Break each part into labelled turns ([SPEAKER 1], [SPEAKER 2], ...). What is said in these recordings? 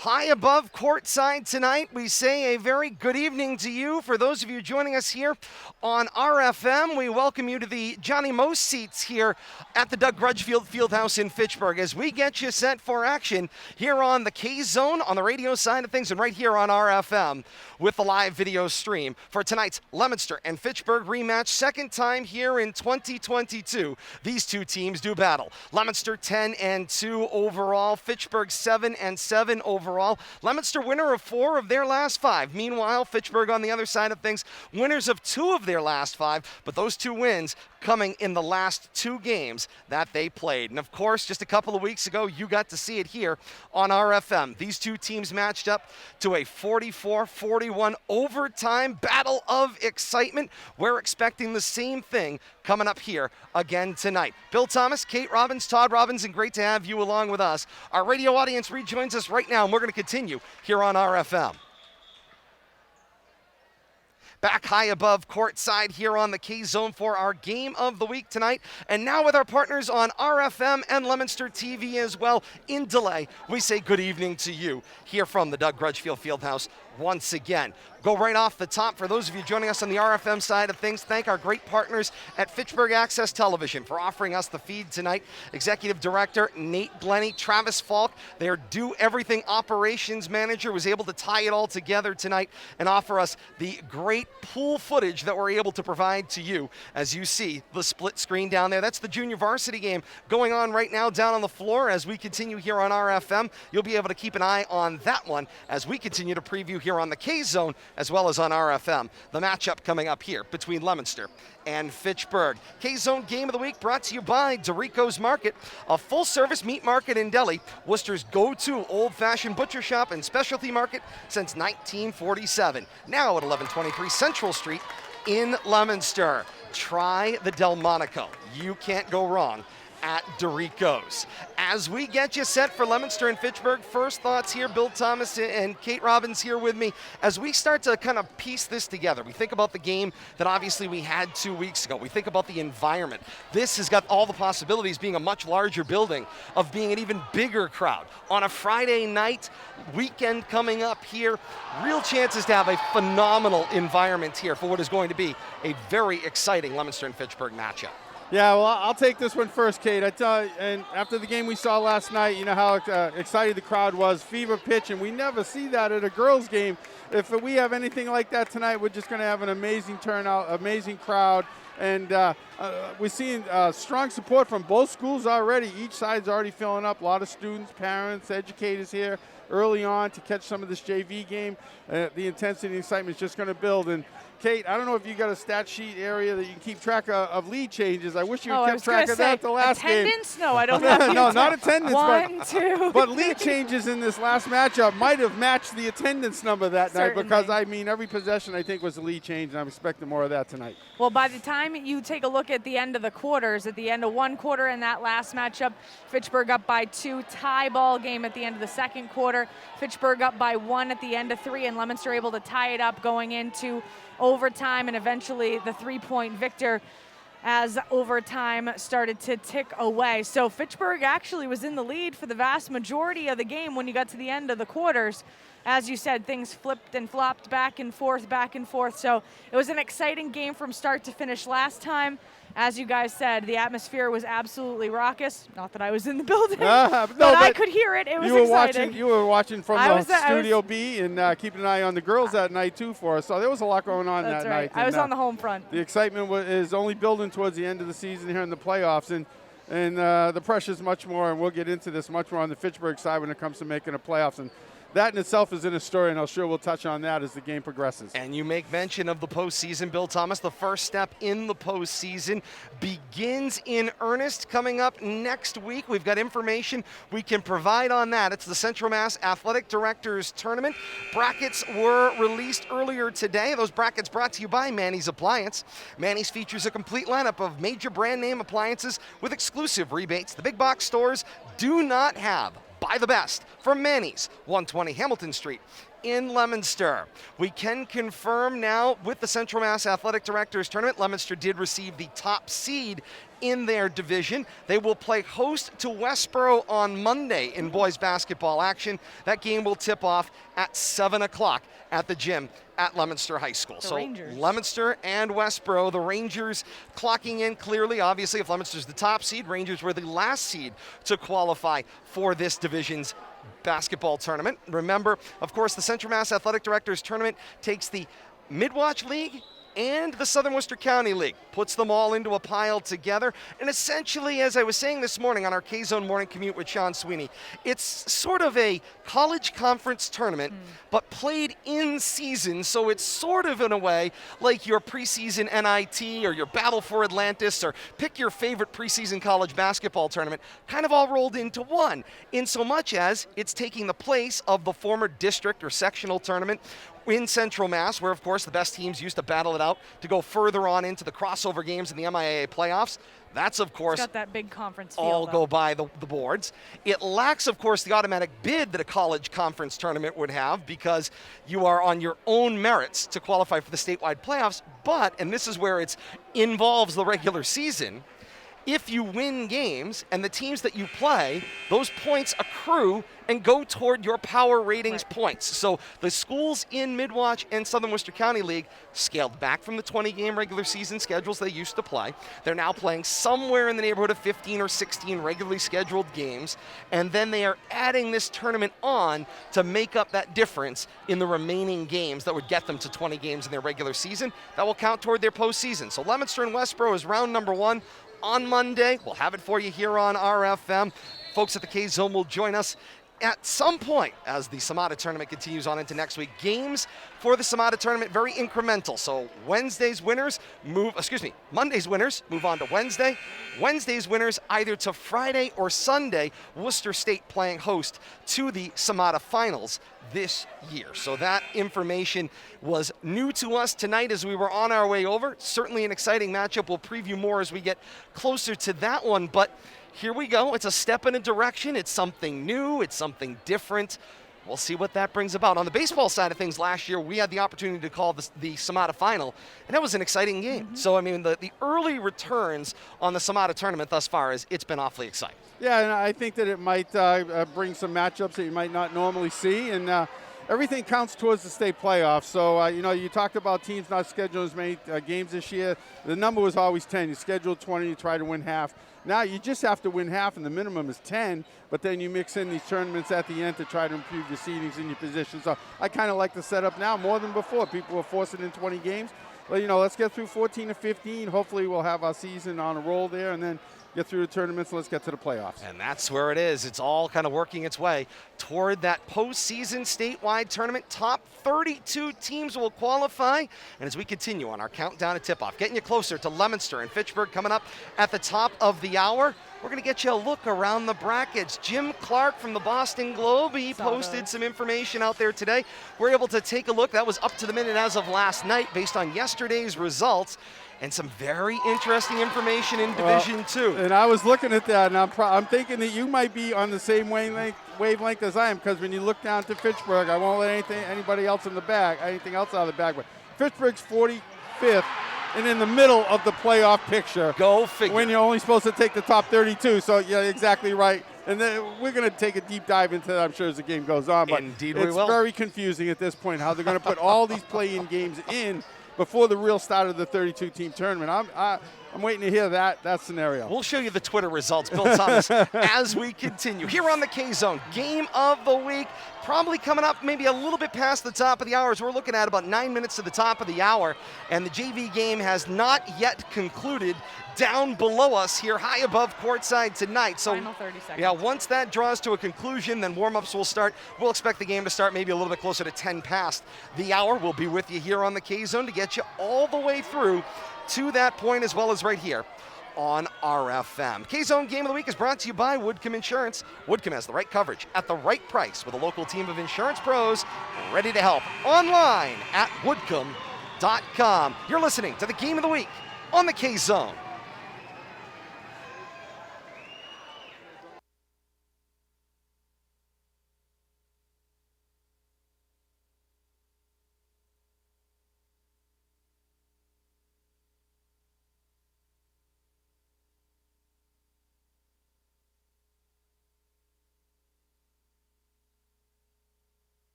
[SPEAKER 1] High above courtside tonight, we say a very good evening to you. For those of you joining us here on RFM, we welcome you to the Johnny Most seats here at the Doug Grutchfield Fieldhouse in Fitchburg as we get you set for action here on the K-Zone, on the radio side of things, and right here on RFM with the live video stream for tonight's Leominster and Fitchburg rematch. Second time here in 2022. These two teams do battle. Leominster 10-2 overall, Fitchburg 7-7 overall. Leominster winner of 4 of their last 5. Meanwhile, Fitchburg on the other side of things, winners of 2 of their last 5, but those 2 wins coming in the last 2 games that they played. And of course, just a couple of weeks ago, you got to see it here on RFM. These 2 teams matched up to a 44-41 overtime battle of excitement. We're expecting the same thing coming up here again tonight. Bill Thomas, Kate Robbins, Todd Robbins, and great to have you along with us. Our radio audience rejoins us right now, and we're going to continue here on RFM. Back high above courtside here on the K-Zone for our game of the week tonight. And now with our partners on RFM and Leominster TV as well, in delay, we say good evening to you here from the Doug Grutchfield Fieldhouse once again. Go right off the top. For those of you joining us on the RFM side of things, thank our great partners at Fitchburg Access Television for offering us the feed tonight. Executive Director Nate Glennie, Travis Falk, their Do Everything Operations Manager, was able to tie it all together tonight and offer us the great pool footage that we're able to provide to you. As you see the split screen down there, that's the junior varsity game going on right now down on the floor. As we continue here on RFM, you'll be able to keep an eye on that one as we continue to preview here on the K-Zone as well as on RFM. The matchup coming up here between Leominster and Fitchburg. K-Zone Game of the Week brought to you by Dorico's Market, a full-service meat market in Delhi, Worcester's go-to old-fashioned butcher shop and specialty market since 1947. Now at 1123 Central Street in Leominster. Try the Delmonico. You can't go wrong at Dorico's. As we get you set for Leominster and Fitchburg, first thoughts here, Bill Thomas and Kate Robbins here with me. As we start to kind of piece this together, we think about the game that obviously we had 2 weeks ago. We think about the environment. This has got all the possibilities being a much larger building, of being an even bigger crowd. On a Friday night, weekend coming up here, real chances to have a phenomenal environment here for what is going to be a very exciting Leominster and Fitchburg matchup.
[SPEAKER 2] Yeah, well, I'll take this one first, Kate. And after the game we saw last night, you know how excited the crowd was, fever pitch, and we never see that at a girls' game. If we have anything like that tonight, we're just going to have an amazing turnout, amazing crowd, and we're seeing strong support from both schools already. Each side's already filling up. A lot of students, parents, educators here early on to catch some of this JV game. The intensity and excitement is just going to build. And Kate, I don't know if you got a stat sheet area that you can keep track of lead changes. I wish you kept track of that the last
[SPEAKER 3] attendance?
[SPEAKER 2] game.
[SPEAKER 3] No, I don't have
[SPEAKER 2] No, not attendance.
[SPEAKER 3] 1, 2.
[SPEAKER 2] But lead changes in this last matchup might have matched the attendance number that night, because, I mean, every possession, I think, was a lead change, and I'm expecting more of that tonight.
[SPEAKER 3] Well, by the time you take a look at the end of the quarters, at the end of one quarter in that last matchup, Fitchburg up by 2, tie ball game at the end of the second quarter. Fitchburg up by 1 at the end of 3, and Leominster able to tie it up going into overtime, and eventually the 3-point victor as overtime started to tick away. So Fitchburg actually was in the lead for the vast majority of the game when you got to the end of the quarters. As you said, things flipped and flopped back and forth. So it was an exciting game from start to finish last time. As you guys said, the atmosphere was absolutely raucous. Not that I was in the building, but I could hear it. It was exciting.
[SPEAKER 2] You were watching from Studio B and keeping an eye on the girls that night, too, for us. So there was a lot going on that night.
[SPEAKER 3] I was on the home front.
[SPEAKER 2] The excitement is only building towards the end of the season here in the playoffs. And the pressure's much more, and we'll get into this much more on the Fitchburg side when it comes to making the playoffs. And that in itself is in a story, and I'm sure we'll touch on that as the game progresses.
[SPEAKER 1] And you make mention of the postseason, Bill Thomas. The first step in the postseason begins in earnest coming up next week. We've got information we can provide on that. It's the Central Mass Athletic Directors Tournament. Brackets were released earlier today. Those brackets brought to you by Manny's Appliance. Manny's features a complete lineup of major brand name appliances with exclusive rebates the big box stores do not have. Buy the best from Manny's, 120 Hamilton Street in Leominster. We can confirm now with the Central Mass Athletic Directors Tournament, Leominster did receive the top seed in their division. They will play host to Westboro on Monday in boys basketball action. That game will tip off at 7 o'clock at the gym at Leominster High School.
[SPEAKER 3] The Rangers.
[SPEAKER 1] Leominster and Westboro, the Rangers clocking in clearly. Obviously, if Leominster's the top seed, Rangers were the last seed to qualify for this division's basketball tournament. Remember, of course, the Central Mass Athletic Directors Tournament takes the Midwatch League and the Southern Worcester County League, puts them all into a pile together. And essentially, as I was saying this morning on our K-Zone morning commute with Sean Sweeney, it's sort of a college conference tournament, but played in season. So it's sort of, in a way, like your preseason NIT or your Battle for Atlantis, or pick your favorite preseason college basketball tournament, kind of all rolled into one, in so much as it's taking the place of the former district or sectional tournament in Central Mass, where, of course, the best teams used to battle it out to go further on into the crossover games in the MIAA playoffs. That's, of course,
[SPEAKER 3] it's got that big conference feel,
[SPEAKER 1] all
[SPEAKER 3] though.
[SPEAKER 1] go by the boards. It lacks, of course, the automatic bid that a college conference tournament would have, because you are on your own merits to qualify for the statewide playoffs. But, and this is where it involves the regular season, if you win games and the teams that you play, those points accrue and go toward your power ratings points. So the schools in Midwatch and Southern Worcester County League scaled back from the 20-game regular season schedules they used to play. They're now playing somewhere in the neighborhood of 15 or 16 regularly scheduled games, and then they are adding this tournament on to make up that difference in the remaining games that would get them to 20 games in their regular season. That will count toward their postseason. So Leominster and Westboro is round number 1. On Monday, we'll have it for you here on RFM. Folks at the K-Zone will join us at some point as the Samada tournament continues on into next week. Games for the Samada tournament, very incremental. So Monday's winners move on to Wednesday. Wednesday's winners either to Friday or Sunday. Worcester State playing host to the Samada finals this year. So that information was new to us tonight as we were on our way over. Certainly an exciting matchup. We'll preview more as we get closer to that one, but here we go. It's a step in a direction. It's something new. It's something different. We'll see what that brings about. On the baseball side of things, last year we had the opportunity to call the Samada final, and that was an exciting game. So, I mean, the early returns on the Samada tournament thus far it's been awfully exciting. Yeah,
[SPEAKER 2] and I think that it might bring some matchups that you might not normally see, and everything counts towards the state playoffs. So, you talked about teams not scheduling as many games this year. The number was always 10. You schedule 20, you try to win half. Now you just have to win half, and the minimum is 10, but then you mix in these tournaments at the end to try to improve your seedings and your position. So I kind of like the setup now more than before. People were forcing in 20 games. Well, let's get through 14 to 15. Hopefully we'll have our season on a roll there, and then get through the tournaments, and let's get to the playoffs.
[SPEAKER 1] And that's where it is. It's all kind of working its way toward that postseason statewide tournament. Top 32 teams will qualify. And as we continue on our countdown to tip-off, getting you closer to Leominster and Fitchburg coming up at the top of the hour, we're going to get you a look around the brackets. Jim Clark from the Boston Globe, he posted some information out there today. We're able to take a look. That was up to the minute as of last night based on yesterday's results. And some very interesting information in Division 2.
[SPEAKER 2] And I was looking at that, and I'm thinking that you might be on the same wavelength as I am, because when you look down to Fitchburg, I won't let anything else out of the bag, but Fitchburg's 45th and in the middle of the playoff picture.
[SPEAKER 1] Go figure.
[SPEAKER 2] When you're only supposed to take the top 32, so yeah, exactly right. And then we're going to take a deep dive into that, I'm sure, as the game goes on. But
[SPEAKER 1] Indeed we will.
[SPEAKER 2] It's very confusing at this point how they're going to put all these play-in games in before the real start of the 32-team tournament. I'm waiting to hear that scenario.
[SPEAKER 1] We'll show you the Twitter results, Bill Thomas, as we continue. Here on the K-Zone, game of the week, probably coming up maybe a little bit past the top of the hour, as we're looking at about 9 minutes to the top of the hour, and the JV game has not yet concluded down below us here high above courtside tonight. So,
[SPEAKER 3] final 30 seconds.
[SPEAKER 1] Yeah, once that draws to a conclusion, then warm-ups will start. We'll expect the game to start maybe a little bit closer to 10 past the hour. We'll be with you here on the K-Zone to get you all the way through to that point, as well as right here on RFM. K-Zone Game of the Week is brought to you by Woodcomb Insurance. Woodcomb has the right coverage at the right price with a local team of insurance pros ready to help. Online at woodcomb.com. You're listening to the Game of the Week on the K-Zone.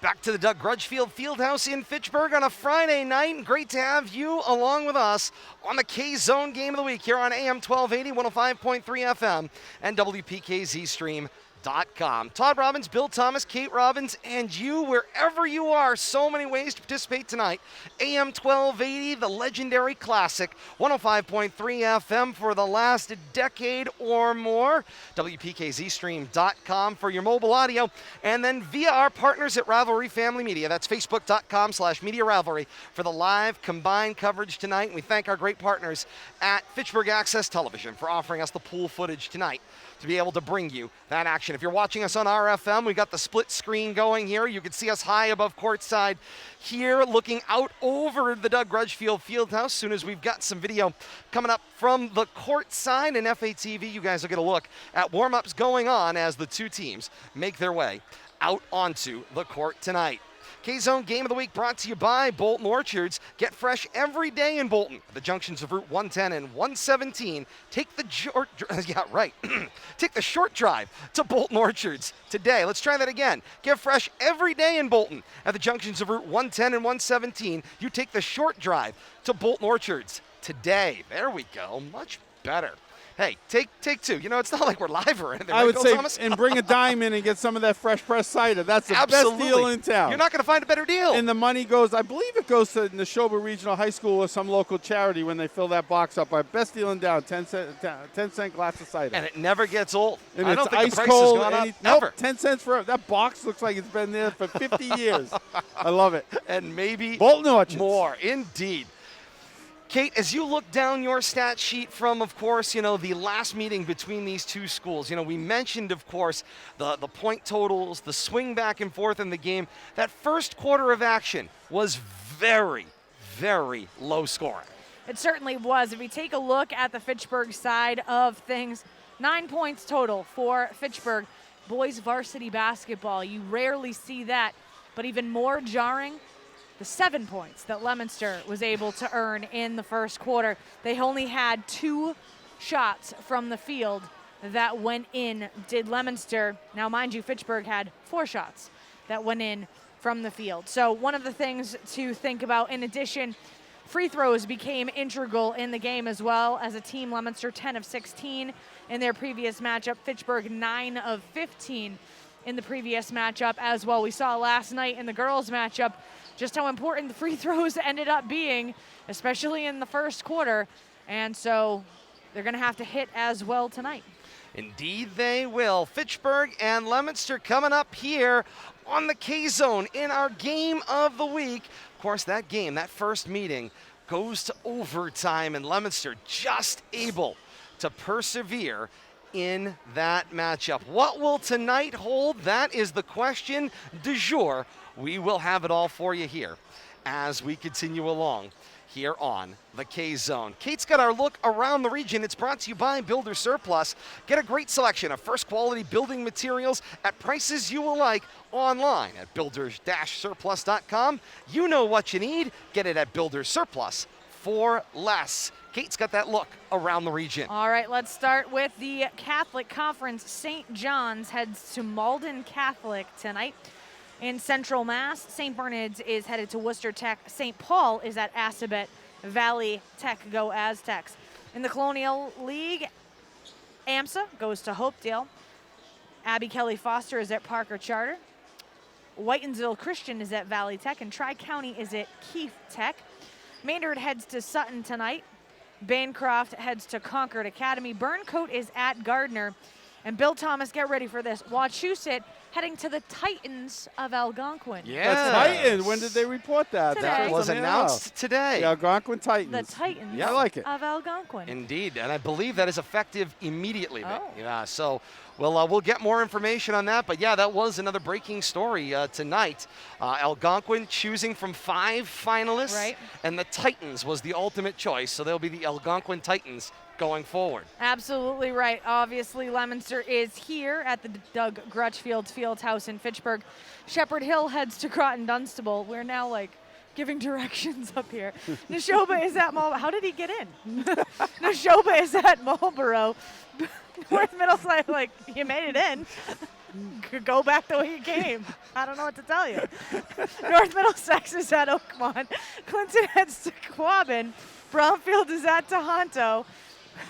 [SPEAKER 1] Back to the Doug Grutchfield Fieldhouse in Fitchburg on a Friday night. And great to have you along with us on the K-Zone Game of the Week here on AM1280, 105.3 FM, and WPKZ stream. Todd Robbins, Bill Thomas, Kate Robbins, and you, wherever you are. So many ways to participate tonight. AM 1280, the legendary classic, 105.3 FM for the last decade or more. WPKZstream.com for your mobile audio. And then via our partners at Rivalry Family Media. That's Facebook.com/Media Rivalry for the live combined coverage tonight. And we thank our great partners at Fitchburg Access Television for offering us the pool footage tonight to be able to bring you that action. If you're watching us on RFM, we've got the split screen going here. You can see us high above courtside here, looking out over the Doug Grutchfield Fieldhouse. As soon as we've got some video coming up from the courtside and FATV, you guys will get a look at warm-ups going on as the two teams make their way out onto the court tonight. K-Zone Game of the Week brought to you by Bolton Orchards. Get fresh every day in Bolton at the junctions of Route 110 and 117. Take the Take the short drive to Bolton Orchards today. Let's try that again. Get fresh every day in Bolton at the junctions of Route 110 and 117. You take the short drive to Bolton Orchards today. There we go. Much better. Hey, take two. You know, it's not like we're live or anything.
[SPEAKER 2] I would say,
[SPEAKER 1] Thomas?
[SPEAKER 2] and bring a dime in and get some of that fresh pressed cider. That's the
[SPEAKER 1] Absolutely.
[SPEAKER 2] best deal in town.
[SPEAKER 1] You're not going to find a better deal.
[SPEAKER 2] And the money goes, I believe it goes to Neshoba Regional High School or some local charity when they fill that box up. Our best deal in town, 10-cent glass of cider.
[SPEAKER 1] And it never gets old.
[SPEAKER 2] And
[SPEAKER 1] I
[SPEAKER 2] it's
[SPEAKER 1] don't think
[SPEAKER 2] ice
[SPEAKER 1] the price
[SPEAKER 2] cold.
[SPEAKER 1] has gone up
[SPEAKER 2] Nope,
[SPEAKER 1] ever.
[SPEAKER 2] 10 cents for that box looks like it's been there for 50 years. I love it.
[SPEAKER 1] And maybe
[SPEAKER 2] Bolton Orchards.
[SPEAKER 1] more, indeed. Kate, as you look down your stat sheet from, of course, the last meeting between these two schools, we mentioned, of course, the point totals, the swing back and forth in the game. That first quarter of action was very, very low scoring.
[SPEAKER 3] It certainly was. If we take a look at the Fitchburg side of things, 9 points total for Fitchburg boys varsity basketball. You rarely see that, but even more jarring, the 7 points that Leominster was able to earn in the first quarter. They only had 2 shots from the field that went in, did Leominster. Now, mind you, Fitchburg had 4 shots that went in from the field. So one of the things to think about, in addition, free throws became integral in the game as well. As a team, Leominster 10 of 16 in their previous matchup. Fitchburg 9 of 15 in the previous matchup as well. We saw last night in the girls' matchup just how important the free throws ended up being, especially in the first quarter. And so they're going to have to hit as well tonight.
[SPEAKER 1] Indeed they will. Fitchburg and Leominster coming up here on the K-Zone in our game of the week. Of course, that game, that first meeting, goes to overtime, and Leominster just able to persevere in that matchup. What will tonight hold? That is the question du jour. We will have it all for you here as we continue along here on the K-Zone. Kate's got our look around the region. It's brought to you by Builder Surplus. Get a great selection of first quality building materials at prices you will like online at builder-surplus.com. You know what you need. Get it at Builder Surplus for less. Kate's got that look around the region.
[SPEAKER 3] All right, let's start with the Catholic Conference. St. John's heads to Malden Catholic tonight. In Central Mass, St. Bernard's is headed to Worcester Tech. St. Paul is at Assabet Valley Tech. Go Aztecs. In the Colonial League, AMSA goes to Hopedale. Abby Kelly Foster is at Parker Charter. Whitensville Christian is at Valley Tech, and Tri-County is at Keith Tech. Maynard heads to Sutton tonight. Bancroft heads to Concord Academy. Burncoat is at Gardner. And Bill Thomas, get ready for this. Wachusett heading to the Titans of Algonquin.
[SPEAKER 1] Yeah.
[SPEAKER 2] The Titans. When did they report that?
[SPEAKER 3] Today.
[SPEAKER 1] That was
[SPEAKER 2] Something
[SPEAKER 1] announced
[SPEAKER 2] else.
[SPEAKER 1] today.
[SPEAKER 2] The Algonquin Titans.
[SPEAKER 3] The Titans
[SPEAKER 2] I like it.
[SPEAKER 3] of Algonquin.
[SPEAKER 1] Indeed, and I believe that is effective immediately.
[SPEAKER 3] Oh.
[SPEAKER 1] Yeah, so we'll get more information on that. But yeah, that was another breaking story tonight. Algonquin choosing from 5 finalists,
[SPEAKER 3] Right.
[SPEAKER 1] and the Titans was the ultimate choice. So they'll be the Algonquin Titans going forward.
[SPEAKER 3] Absolutely right. Obviously, Leominster is here at the Doug Grutchfield Fieldhouse in Fitchburg. Shepherd Hill heads to Groton Dunstable. We're now giving directions up here. Neshoba is at Marlboro. How did he get in? Neshoba is at Marlboro. North Middleside, you made it in. go back the way you came. I don't know what to tell you. North Middlesex is at Oakmont. Clinton heads to Quabbin. Brownfield is at Tohoto.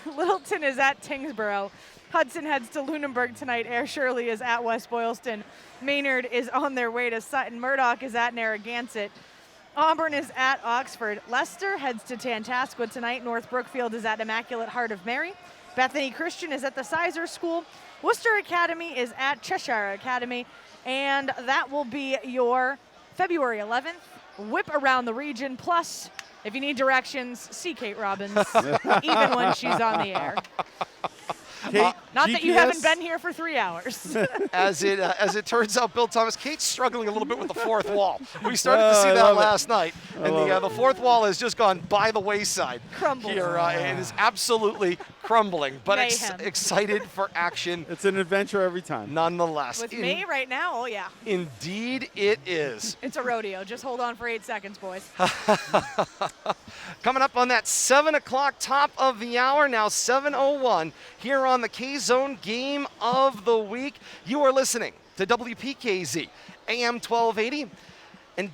[SPEAKER 3] Littleton is at Tingsboro. Hudson heads to Lunenburg tonight. Air Shirley is at West Boylston. Maynard is on their way to Sutton. Murdoch is at Narragansett. Auburn is at Oxford. Leicester heads to Tantascwa tonight. North Brookfield is at Immaculate Heart of Mary. Bethany Christian is at the Sizer School. Worcester Academy is at Cheshire Academy. And that will be your February 11th whip around the region. Plus, if you need directions, see Kate Robbins, even when she's on the air.
[SPEAKER 2] Kate,
[SPEAKER 3] Not
[SPEAKER 2] GPS?
[SPEAKER 3] that you haven't been here for 3 hours.
[SPEAKER 1] As it turns out, Bill Thomas, Kate's struggling a little bit with the fourth wall. We started to see that last night, and the fourth wall has just gone by the wayside.
[SPEAKER 3] Crumbled.
[SPEAKER 1] Here, it is absolutely crumbling, but
[SPEAKER 3] Mayhem.
[SPEAKER 1] excited for action.
[SPEAKER 2] It's an adventure every time.
[SPEAKER 1] Nonetheless.
[SPEAKER 3] With me right now, oh yeah.
[SPEAKER 1] Indeed it is.
[SPEAKER 3] It's a rodeo. Just hold on for 8 seconds, boys.
[SPEAKER 1] Coming up on that 7 o'clock top of the hour, now 7:01, here on the K-Zone Game of the Week. You are listening to WPKZ, AM1280, and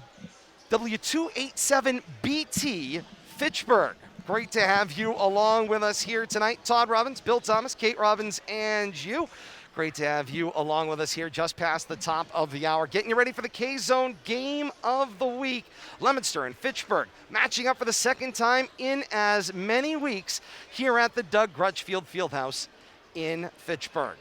[SPEAKER 1] W287BT, Fitchburg. Great to have you along with us here tonight. Todd Robbins, Bill Thomas, Kate Robbins, and you. Great to have you along with us here just past the top of the hour. Getting you ready for the K-Zone Game of the Week. Leominster and Fitchburg matching up for the second time in as many weeks here at the Doug Grutchfield Fieldhouse in Fitchburg.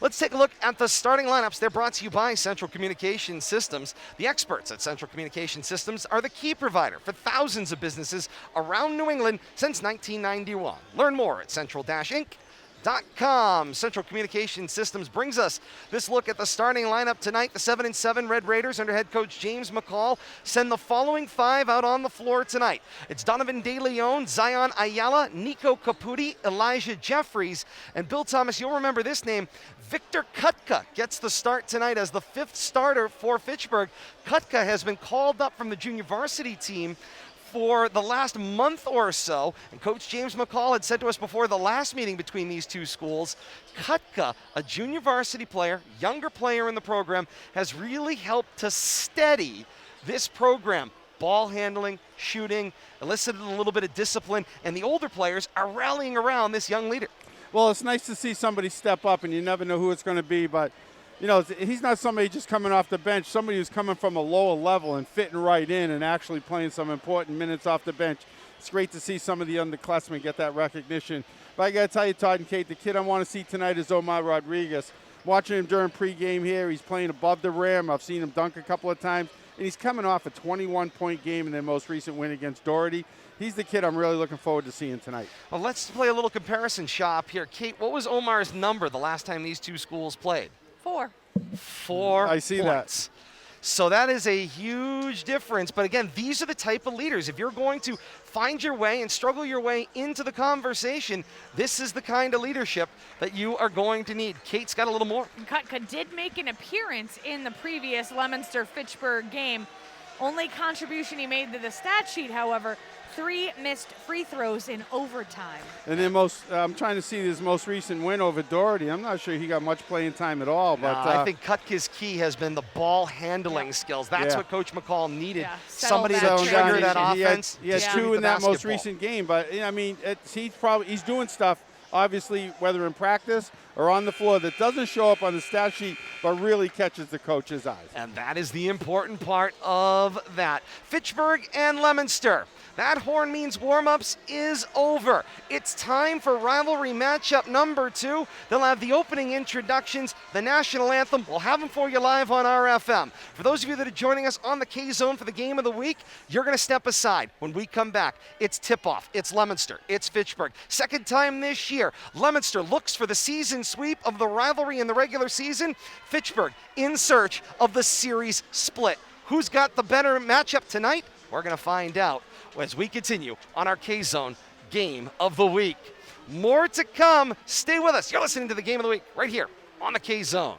[SPEAKER 1] Let's take a look at the starting lineups. They're brought to you by Central Communication Systems. The experts at Central Communication Systems are the key provider for thousands of businesses around New England since 1991. Learn more at central-inc.com. Central Communication Systems brings us this look at the starting lineup tonight. The 7-7 Red Raiders under head coach James McCall send the following 5 out on the floor tonight. It's Donovan De Leon, Zion Ayala, Nico Caputi, Elijah Jeffries, and Bill Thomas, you'll remember this name, Victor Kutka gets the start tonight as the 5th starter for Fitchburg. Kutka has been called up from the junior varsity team for the last month or so, and Coach James McCall had said to us before the last meeting between these two schools, Kutka, a junior varsity player, younger player in the program, has really helped to steady this program. Ball handling, shooting, elicited a little bit of discipline, and the older players are rallying around this young leader.
[SPEAKER 2] Well, it's nice to see somebody step up, and you never know who it's going to be, but you know, he's not somebody just coming off the bench, somebody who's coming from a lower level and fitting right in and actually playing some important minutes off the bench. It's great to see some of the underclassmen get that recognition. But I got to tell you, Todd and Kate, the kid I want to see tonight is Omar Rodriguez. Watching him during pregame here, he's playing above the rim. I've seen him dunk a couple of times, and he's coming off a 21-point game in their most recent win against Doherty. He's the kid I'm really looking forward to seeing tonight. Well,
[SPEAKER 1] let's play a little comparison shop here. Kate, what was Omar's number the last time these two schools played?
[SPEAKER 3] 4.
[SPEAKER 1] 4
[SPEAKER 2] I see
[SPEAKER 1] points.
[SPEAKER 2] that.
[SPEAKER 1] So that is a huge difference. But again, these are the type of leaders. If you're going to find your way and struggle your way into the conversation, this is the kind of leadership that you are going to need. Kate's got a little more.
[SPEAKER 3] Kutka did make an appearance in the previous Leominster-Fitchburg game. Only contribution he made to the stat sheet, however, 3 missed free throws in overtime.
[SPEAKER 2] And then I'm trying to see his most recent win over Doherty. I'm not sure he got much playing time at all. But
[SPEAKER 1] I think Kutka's key has been the ball handling skills. That's what Coach McCall needed. Somebody to trigger that offense.
[SPEAKER 2] He had 2 in that most recent game. But, I mean, he's doing stuff, obviously, whether in practice or on the floor, that doesn't show up on the stat sheet, but really catches the coach's eyes.
[SPEAKER 1] And that is the important part of that. Fitchburg and Leominster. That horn means warm-ups is over. It's time for rivalry matchup number 2. They'll have the opening introductions, the national anthem. We'll have them for you live on RFM. For those of you that are joining us on the K-Zone for the game of the week, you're going to step aside. When we come back, it's tip-off. It's Leominster. It's Fitchburg. Second time this year, Leominster looks for the season sweep of the rivalry in the regular season. Fitchburg in search of the series split. Who's got the better matchup tonight? We're going to find out as we continue on our K-Zone Game of the Week. More to come. Stay with us. You're listening to the Game of the Week right here on the K-Zone.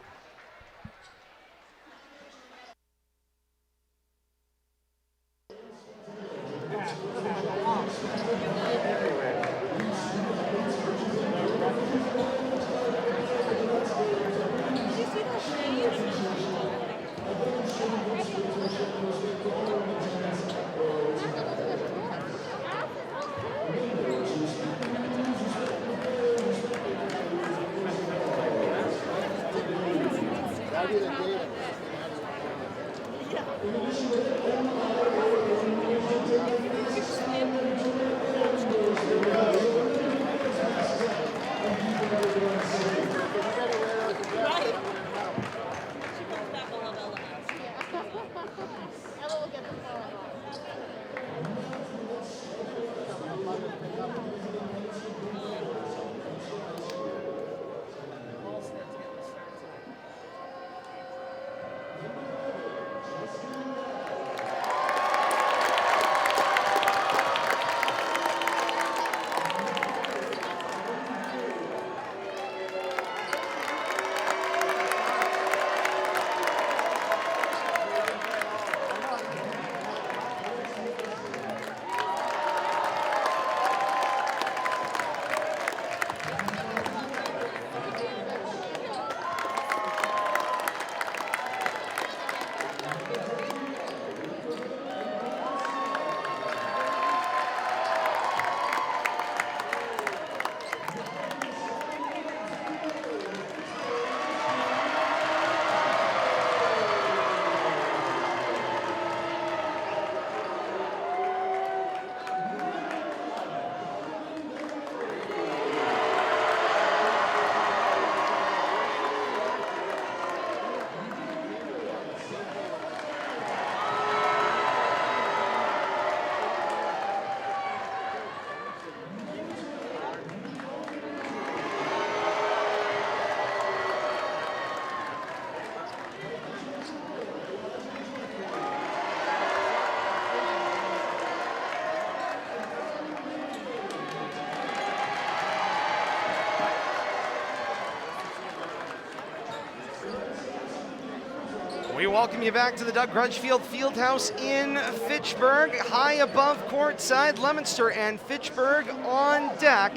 [SPEAKER 1] We welcome you back to the Doug Grutchfield Fieldhouse in Fitchburg. High above courtside, Leominster and Fitchburg on deck.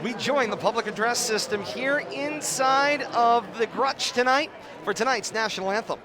[SPEAKER 1] We join the public address system here inside of the Grutch tonight for tonight's national anthem.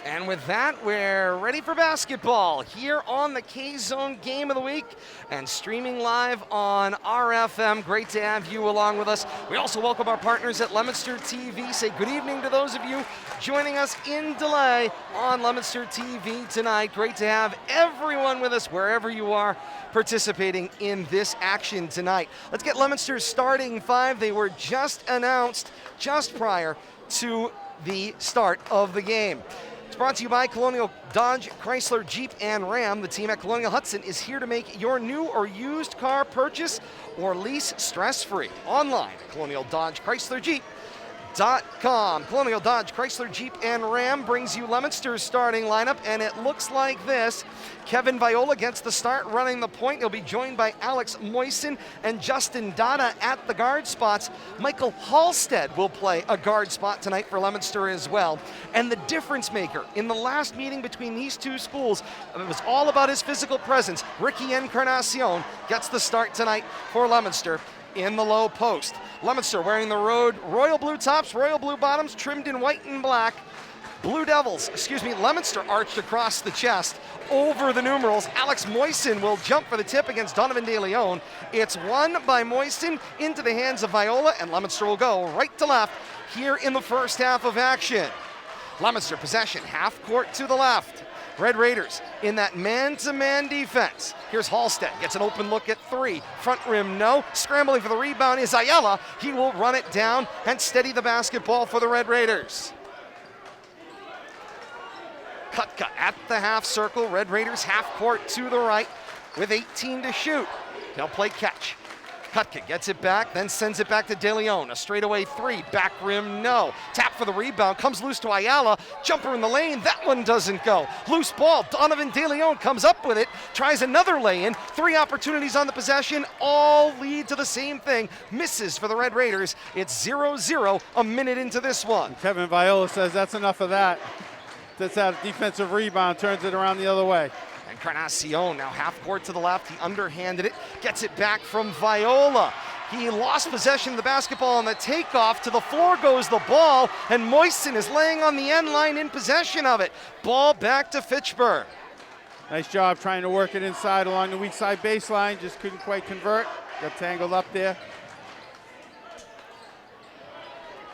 [SPEAKER 1] And with that, we're ready for basketball here on the K-Zone Game of the Week and streaming live on RFM. Great to have you along with us. We also welcome our partners at Leominster TV. Say good evening to those of you joining us in delay on Leominster TV tonight. Great to have everyone with us wherever you are participating in this action tonight. Let's get Leominster's starting five. They were just announced just prior to the start of the game. It's brought to you by Colonial Dodge, Chrysler, Jeep, and Ram. The team at Colonial Hudson is here to make your new or used car purchase or lease stress-free. Online at Colonial Dodge, Chrysler, Jeep.com. Colonial Dodge, Chrysler, Jeep, and Ram brings you Leominster's starting lineup, and it looks like this. Kevin Viola gets the start running the point. He'll be joined by Alex Moisen and Justin Dada at the guard spots. Michael Halstead will play a guard spot tonight for Leominster as well. And the difference maker in the last meeting between these two schools, it was all about his physical presence. Ricky Encarnacion gets the start tonight for Leominster in the low post. Leominster wearing the royal blue tops, royal blue bottoms, trimmed in white and black. Leominster arched across the chest over the numerals. Alex Moisen will jump for the tip against Donovan De Leon. It's won by Moisen into the hands of Viola, and Leominster will go right to left here in the first half of action. Leominster possession, half court to the left. Red Raiders in that man-to-man defense. Here's Halstead, gets an open look at three. Front rim, no. Scrambling for the rebound is Ayala. He will run it down and steady the basketball for the Red Raiders. Kutka at the half circle. Red Raiders half court to the right with 18 to shoot. They'll play catch. Kutka gets it back, then sends it back to De Leon. A straightaway three, back rim, no. Tap for the rebound, comes loose to Ayala. Jumper in the lane, that one doesn't go. Loose ball, Donovan De Leon comes up with it, tries another lay-in. Three opportunities on the possession, all lead to the same thing. Misses for the Red Raiders. It's 0-0 a minute into this one.
[SPEAKER 2] Kevin Viola says that's enough of that. That's that defensive rebound, turns it around the other way.
[SPEAKER 1] Encarnacion now half court to the left. He underhanded it, gets it back from Viola. He lost possession of the basketball on the takeoff. To the floor goes the ball, and Moisen is laying on the end line in possession of it. Ball back to Fitchburg.
[SPEAKER 2] Nice job trying to work it inside along the weak side baseline. Just couldn't quite convert. Got tangled up there.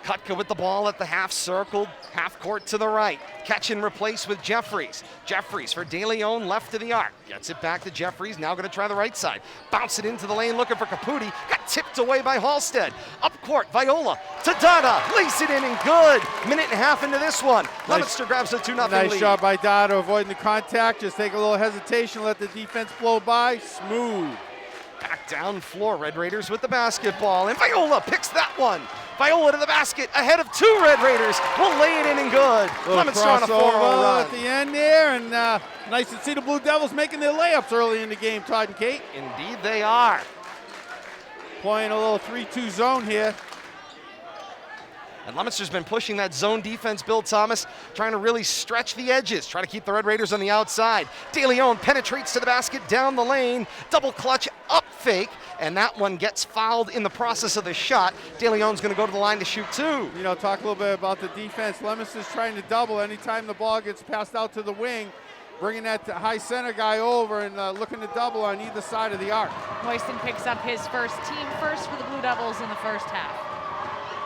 [SPEAKER 1] Kutka with the ball at the half circle, half court to the right. Catch and replace with Jeffries. Jeffries for De Leon, left to the arc. Gets it back to Jeffries, now gonna try the right side. Bounce it into the lane, looking for Caputi. Got tipped away by Halstead. Up court, Viola to Dada. Lace it in and good. Minute and a half into this one. Leominster grabs a 2-0 lead.
[SPEAKER 2] Nice job by Dada, avoiding the contact. Just take a little hesitation, let the defense blow by. Smooth.
[SPEAKER 1] Back down floor, Red Raiders with the basketball, and Viola picks that one. Viola to the basket, ahead of two Red Raiders. Will lay it in and good. Leominster on a 4-0 run.
[SPEAKER 2] At the end there, and nice to see the Blue Devils making their layups early in the game, Todd and Kate.
[SPEAKER 1] Indeed they are.
[SPEAKER 2] Playing a little 3-2 zone here.
[SPEAKER 1] And Leominster's been pushing that zone defense, Bill Thomas, trying to really stretch the edges, try to keep the Red Raiders on the outside. De Leon penetrates to the basket down the lane, double clutch, up fake, and that one gets fouled in the process of the shot. De Leon's going to go to the line to shoot two.
[SPEAKER 2] You know, talk a little bit about the defense. Leominster's trying to double anytime the ball gets passed out to the wing, bringing that high center guy over and looking to double on either side of the arc.
[SPEAKER 3] Moisten picks up his team first for the Blue Devils in the first half.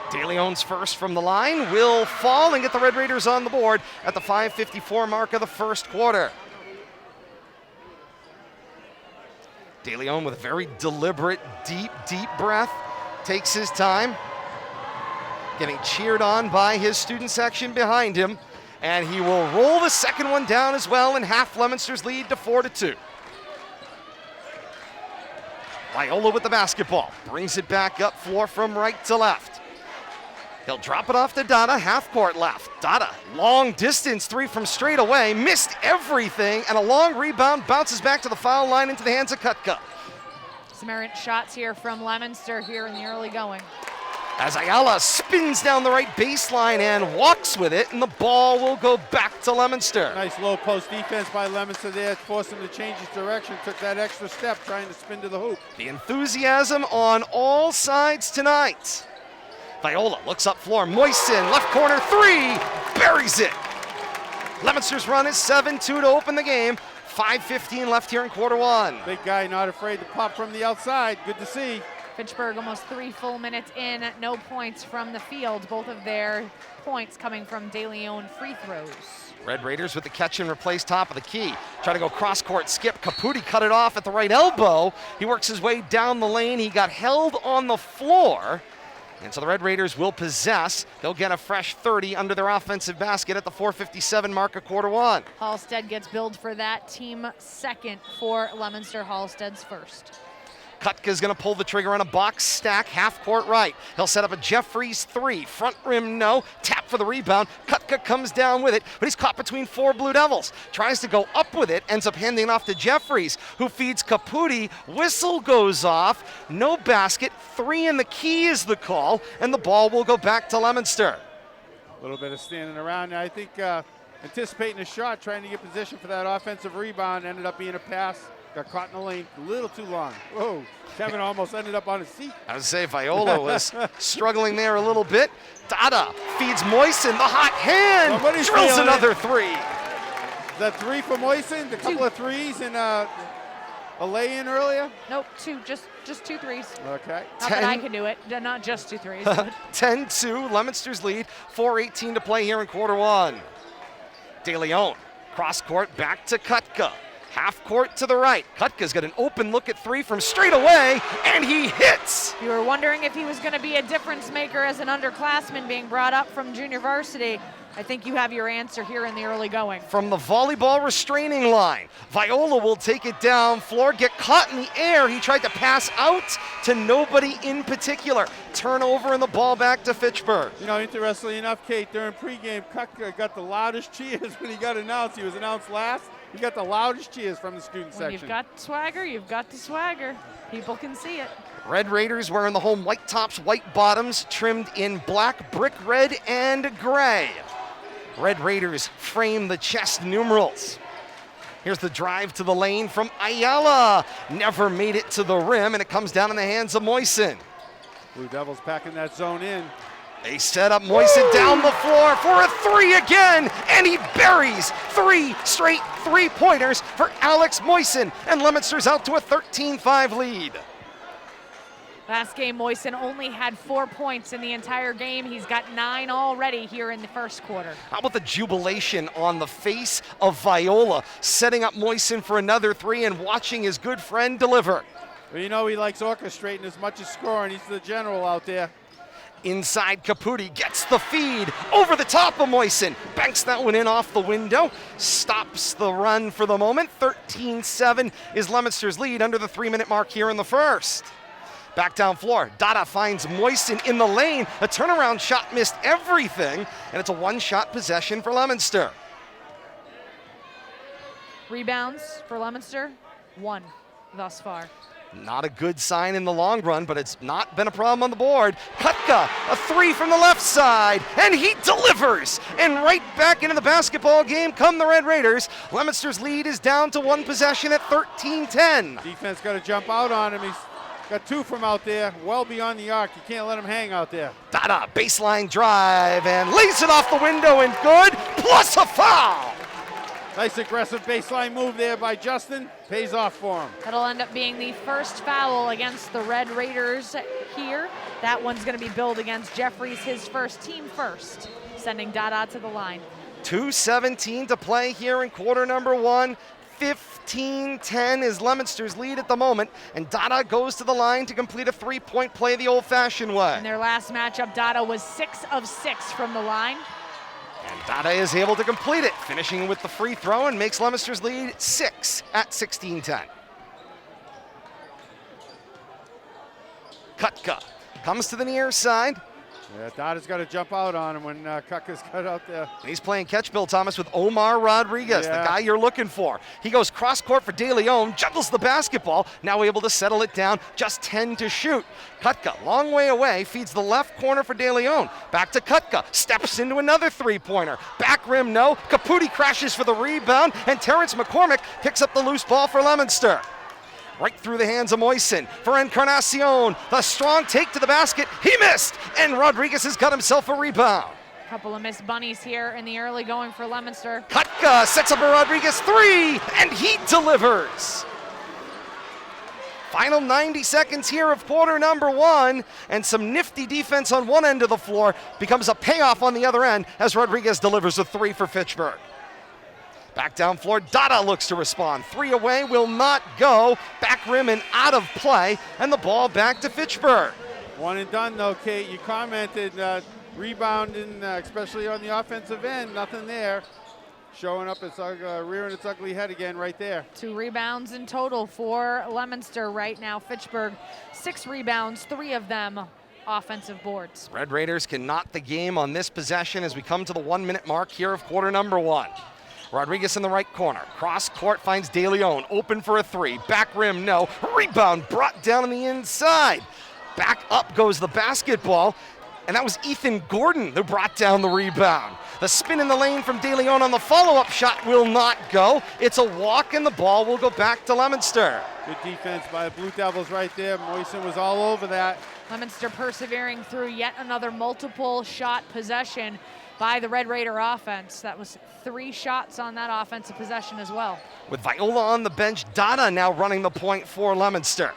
[SPEAKER 1] De Leon's first from the line will fall and get the Red Raiders on the board at the 5:54 mark of the first quarter. De Leon with a very deliberate, deep breath, takes his time, getting cheered on by his student section behind him, and he will roll the second one down as well and half Leominster's lead to 4-2. Viola with the basketball, brings it back up floor from right to left. He'll drop it off to Dada, half court left. Dada, long distance three from straight away, missed everything, and a long rebound bounces back to the foul line into the hands of Kutka.
[SPEAKER 3] Some errant shots here from Leominster here in the early going.
[SPEAKER 1] As Ayala spins down the right baseline and walks with it, and the ball will go back to Leominster.
[SPEAKER 2] Nice low post defense by Leominster there, forced him to change his direction, took that extra step trying to spin to the hoop.
[SPEAKER 1] The enthusiasm on all sides tonight. Viola looks up floor, Moisten, left corner three, buries it. Leominster's run is 7-2 to open the game. 5:15 left here in quarter one.
[SPEAKER 2] Big guy not afraid to pop from the outside, good to see.
[SPEAKER 3] Fitchburg almost 3 full minutes in, no points from the field. Both of their points coming from De Leon free throws.
[SPEAKER 1] Red Raiders with the catch and replace top of the key. Try to go cross court skip. Caputi cut it off at the right elbow. He works his way down the lane. He got held on the floor. And so the Red Raiders will possess. They'll get a fresh 30 under their offensive basket at the 4:57 mark of quarter one.
[SPEAKER 3] Halstead gets billed for that, team second for Leominster, Halstead's first.
[SPEAKER 1] Kutka's going to pull the trigger on a box stack, half court right. He'll set up a Jeffries three. Front rim, no. Tap for the rebound. Kutka comes down with it, but he's caught between 4 Blue Devils. Tries to go up with it, ends up handing off to Jeffries, who feeds Caputi. Whistle goes off. No basket. 3 in the key is the call, and the ball will go back to Leominster.
[SPEAKER 2] A little bit of standing around. I think anticipating a shot, trying to get position for that offensive rebound, ended up being a pass. Got caught in the lane a little too long. Whoa, Kevin almost ended up on his seat.
[SPEAKER 1] I would say Viola was struggling there a little bit. Dada feeds Moisten, the hot hand, drills another three.
[SPEAKER 2] Is that 3 for Moisten? A couple of threes and a lay-in earlier?
[SPEAKER 3] Nope, just 2 threes.
[SPEAKER 2] Okay.
[SPEAKER 3] Not that I can do it, not just 2 threes.
[SPEAKER 1] 10-2, Leominster's lead, 4:18 to play here in quarter one. De Leon, cross court, back to Kutka. Half court to the right. Kutka's got an open look at 3 from straight away, and he hits.
[SPEAKER 3] You were wondering if he was going to be a difference maker as an underclassman being brought up from junior varsity. I think you have your answer here in the early going.
[SPEAKER 1] From the volleyball restraining line, Viola will take it down floor, get caught in the air. He tried to pass out to nobody in particular. Turnover and the ball back to Fitchburg.
[SPEAKER 2] You know, interestingly enough, Kate, during pregame, Kutka got the loudest cheers when he got announced. He was announced last. He got the loudest cheers from the student section.
[SPEAKER 3] When you've got swagger, you've got the swagger. People can see it.
[SPEAKER 1] Red Raiders wearing the home white tops, white bottoms, trimmed in black, brick red, and gray. Red Raiders frame the chest numerals. Here's the drive to the lane from Ayala. Never made it to the rim, and it comes down in the hands of Moisten.
[SPEAKER 2] Blue Devils packing that zone in.
[SPEAKER 1] They set up Moisten down the floor for a 3 again, and he buries 3 straight 3-pointers for Alex Moisten, and Leominster's out to a 13-5 lead.
[SPEAKER 3] Last game, Moisten only had 4 points in the entire game. He's got 9 already here in the first quarter.
[SPEAKER 1] How about the jubilation on the face of Viola, setting up Moisten for another 3 and watching his good friend deliver.
[SPEAKER 2] Well, you know he likes orchestrating as much as scoring. He's the general out there.
[SPEAKER 1] Inside, Caputi gets the feed over the top of Moisten. Banks that one in off the window. Stops the run for the moment. 13-7 is Leominster's lead under the 3-minute mark here in the first. Back down floor, Dada finds Moisten in the lane. A turnaround shot missed everything, and it's a 1-shot possession for Leominster.
[SPEAKER 3] Rebounds for Leominster, 1 thus far.
[SPEAKER 1] Not a good sign in the long run, but it's not been a problem on the board. Kutka, a three from the left side, and he delivers. And right back into the basketball game come the Red Raiders. Leominster's lead is down to one possession at 13-10.
[SPEAKER 2] Defense got to jump out on him. He's got two from out there, well beyond the arc. You can't let him hang out there.
[SPEAKER 1] Dada, baseline drive, and lays it off the window and good, plus a foul.
[SPEAKER 2] Nice aggressive baseline move there by Justin. Pays off for him.
[SPEAKER 3] That'll end up being the first foul against the Red Raiders here. That one's going to be billed against Jeffries, his first, team first, sending Dada to the line.
[SPEAKER 1] 2:17 to play here in quarter number one. 15-10 is Leominster's lead at the moment, and Dada goes to the line to complete a three-point play the old-fashioned way.
[SPEAKER 3] In their last matchup, Dada was 6 of 6 from the line.
[SPEAKER 1] And Dada is able to complete it, finishing with the free throw and makes Leominster's lead 6 at 16-10. Kutka comes to the near side.
[SPEAKER 2] Yeah, Dada's got to jump out on him when Kutka's got out there.
[SPEAKER 1] And he's playing catch, Bill Thomas, with Omar Rodriguez, the guy you're looking for. He goes cross-court for De Leon, juggles the basketball, now able to settle it down, just 10 to shoot. Kutka, long way away, feeds the left corner for De Leon. Back to Kutka, steps into another three-pointer. Back rim, no. Caputi crashes for the rebound, and Terrence McCormick picks up the loose ball for Leominster. Right through the hands of Moisen for Encarnacion. The strong take to the basket. He missed, and Rodriguez has got himself a rebound.
[SPEAKER 3] Couple of missed bunnies here in the early going for Leominster.
[SPEAKER 1] Kutka sets up a Rodriguez three, and he delivers. Final 90 seconds here of quarter number one, and some nifty defense on one end of the floor becomes a payoff on the other end as Rodriguez delivers a three for Fitchburg. Back down floor, Dada looks to respond. Three away, will not go. Back rim and out of play, and the ball back to Fitchburg.
[SPEAKER 2] One and done though, Kate. You commented rebounding, especially on the offensive end, nothing there. Showing up its rearing its ugly head again right there.
[SPEAKER 3] 2 rebounds in total for Leominster right now. Fitchburg, 6 rebounds, 3 of them offensive boards.
[SPEAKER 1] Red Raiders can knot the game on this possession as we come to the 1-minute mark here of quarter number one. Rodriguez in the right corner. Cross court finds De Leon. Open for a three. Back rim, no. Rebound brought down on the inside. Back up goes the basketball. And that was Ethan Gordon who brought down the rebound. The spin in the lane from De Leon on the follow-up shot will not go. It's a walk, and the ball will go back to Leominster.
[SPEAKER 2] Good defense by the Blue Devils right there. Moisen was all over that.
[SPEAKER 3] Leominster persevering through yet another multiple shot possession by the Red Raider offense. That was 3 shots on that offensive possession as well.
[SPEAKER 1] With Viola on the bench, Dada now running the point for Leominster.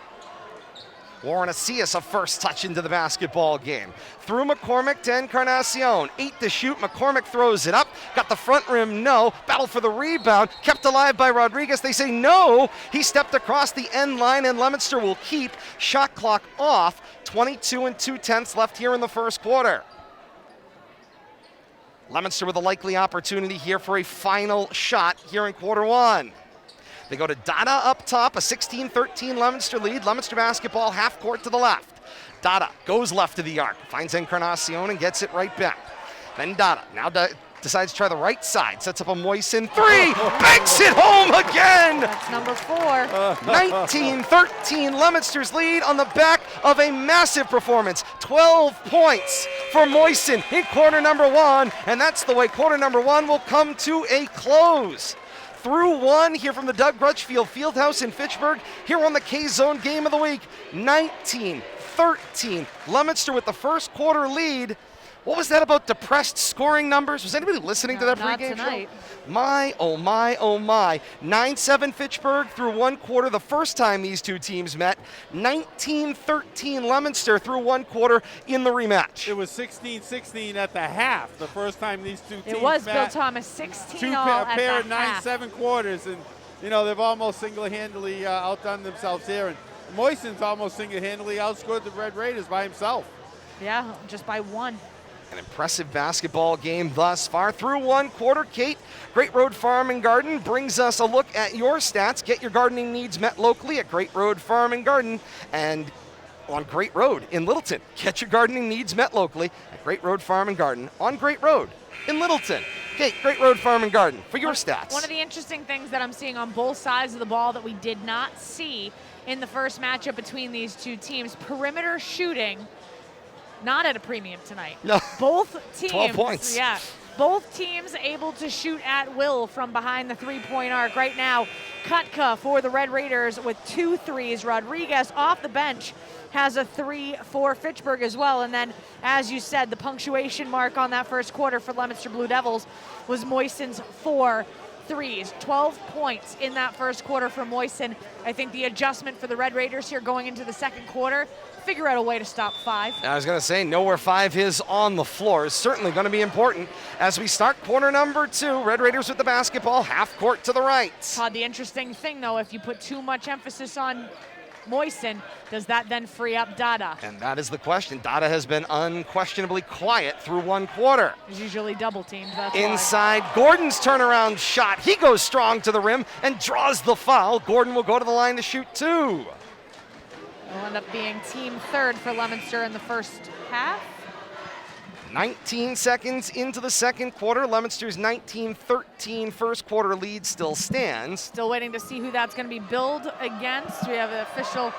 [SPEAKER 1] Warren Asias a first touch into the basketball game. Through McCormick to Encarnacion. 8 to shoot, McCormick throws it up. Got the front rim, no. Battle for the rebound, kept alive by Rodriguez. They say no. He stepped across the end line, and Leominster will keep. Shot clock off. 22 2/10 left here in the first quarter. Leominster with a likely opportunity here for a final shot here in quarter one. They go to Dada up top, a 16-13 Leominster lead. Leominster basketball half court to the left. Dada goes left to the arc, finds Encarnacion and gets it right back. Then Dada now decides to try the right side, sets up a Moisen three, banks it home again!
[SPEAKER 3] That's number 4.
[SPEAKER 1] 19-13 Leominster's lead on the back of a massive performance. 12 points for Moisen in quarter number one, and that's the way quarter number one will come to a close. Through one here from the Doug Grutchfield Fieldhouse in Fitchburg, here on the K-Zone Game of the Week. 19-13, Leominster with the first quarter lead. What was that about depressed scoring numbers? Was anybody listening to that pregame show? My, oh my, oh my. 9-7 Fitchburg through one quarter the first time these two teams met. 19-13 Leominster through one quarter in the rematch.
[SPEAKER 2] It was 16-16 at the half the first time these two teams met.
[SPEAKER 3] It was, Bill Thomas, 16 all
[SPEAKER 2] a
[SPEAKER 3] at
[SPEAKER 2] pair
[SPEAKER 3] the
[SPEAKER 2] of
[SPEAKER 3] half.
[SPEAKER 2] 9-7 quarters, and they've almost single-handedly outdone themselves here. And Moisen's almost single-handedly outscored the Red Raiders by himself.
[SPEAKER 3] Yeah, just by 1.
[SPEAKER 1] An impressive basketball game thus far. Through one quarter, Kate, Great Road Farm and Garden brings us a look at your stats. Get your gardening needs met locally at Great Road Farm and Garden and on Great Road in Littleton. Get your gardening needs met locally at Great Road Farm and Garden on Great Road in Littleton. Kate, Great Road Farm and Garden, for your stats.
[SPEAKER 3] One of the interesting things that I'm seeing on both sides of the ball that we did not see in the first matchup between these two teams, perimeter shooting, not at a premium tonight.
[SPEAKER 1] No.
[SPEAKER 3] Both teams.
[SPEAKER 1] 12 points.
[SPEAKER 3] Yeah. Both teams able to shoot at will from behind the three-point arc. Right now, Kutka for the Red Raiders with 2 threes. Rodriguez off the bench has a 3 for Fitchburg as well. And then, as you said, the punctuation mark on that first quarter for Leominster Blue Devils was Moisen's 4 threes. 12 points in that first quarter for Moisen. I think the adjustment for the Red Raiders here going into the second quarter, figure out a way to stop 5.
[SPEAKER 1] I was going to say, know where 5 is on the floor is certainly going to be important as we start quarter number 2. Red Raiders with the basketball, half court to the right.
[SPEAKER 3] Todd, the interesting thing, though, if you put too much emphasis on Moisen, does that then free up Dada?
[SPEAKER 1] And that is the question. Dada has been unquestionably quiet through one quarter.
[SPEAKER 3] He's usually double teamed, that's
[SPEAKER 1] Inside, Gordon's turnaround shot. He goes strong to the rim and draws the foul. Gordon will go to the line to shoot 2.
[SPEAKER 3] It'll end up being team 3rd for Leominster in the first half.
[SPEAKER 1] 19 seconds into the second quarter. Leominster's 19-13 first quarter lead still stands.
[SPEAKER 3] Still waiting to see who that's going to be billed against. We have an official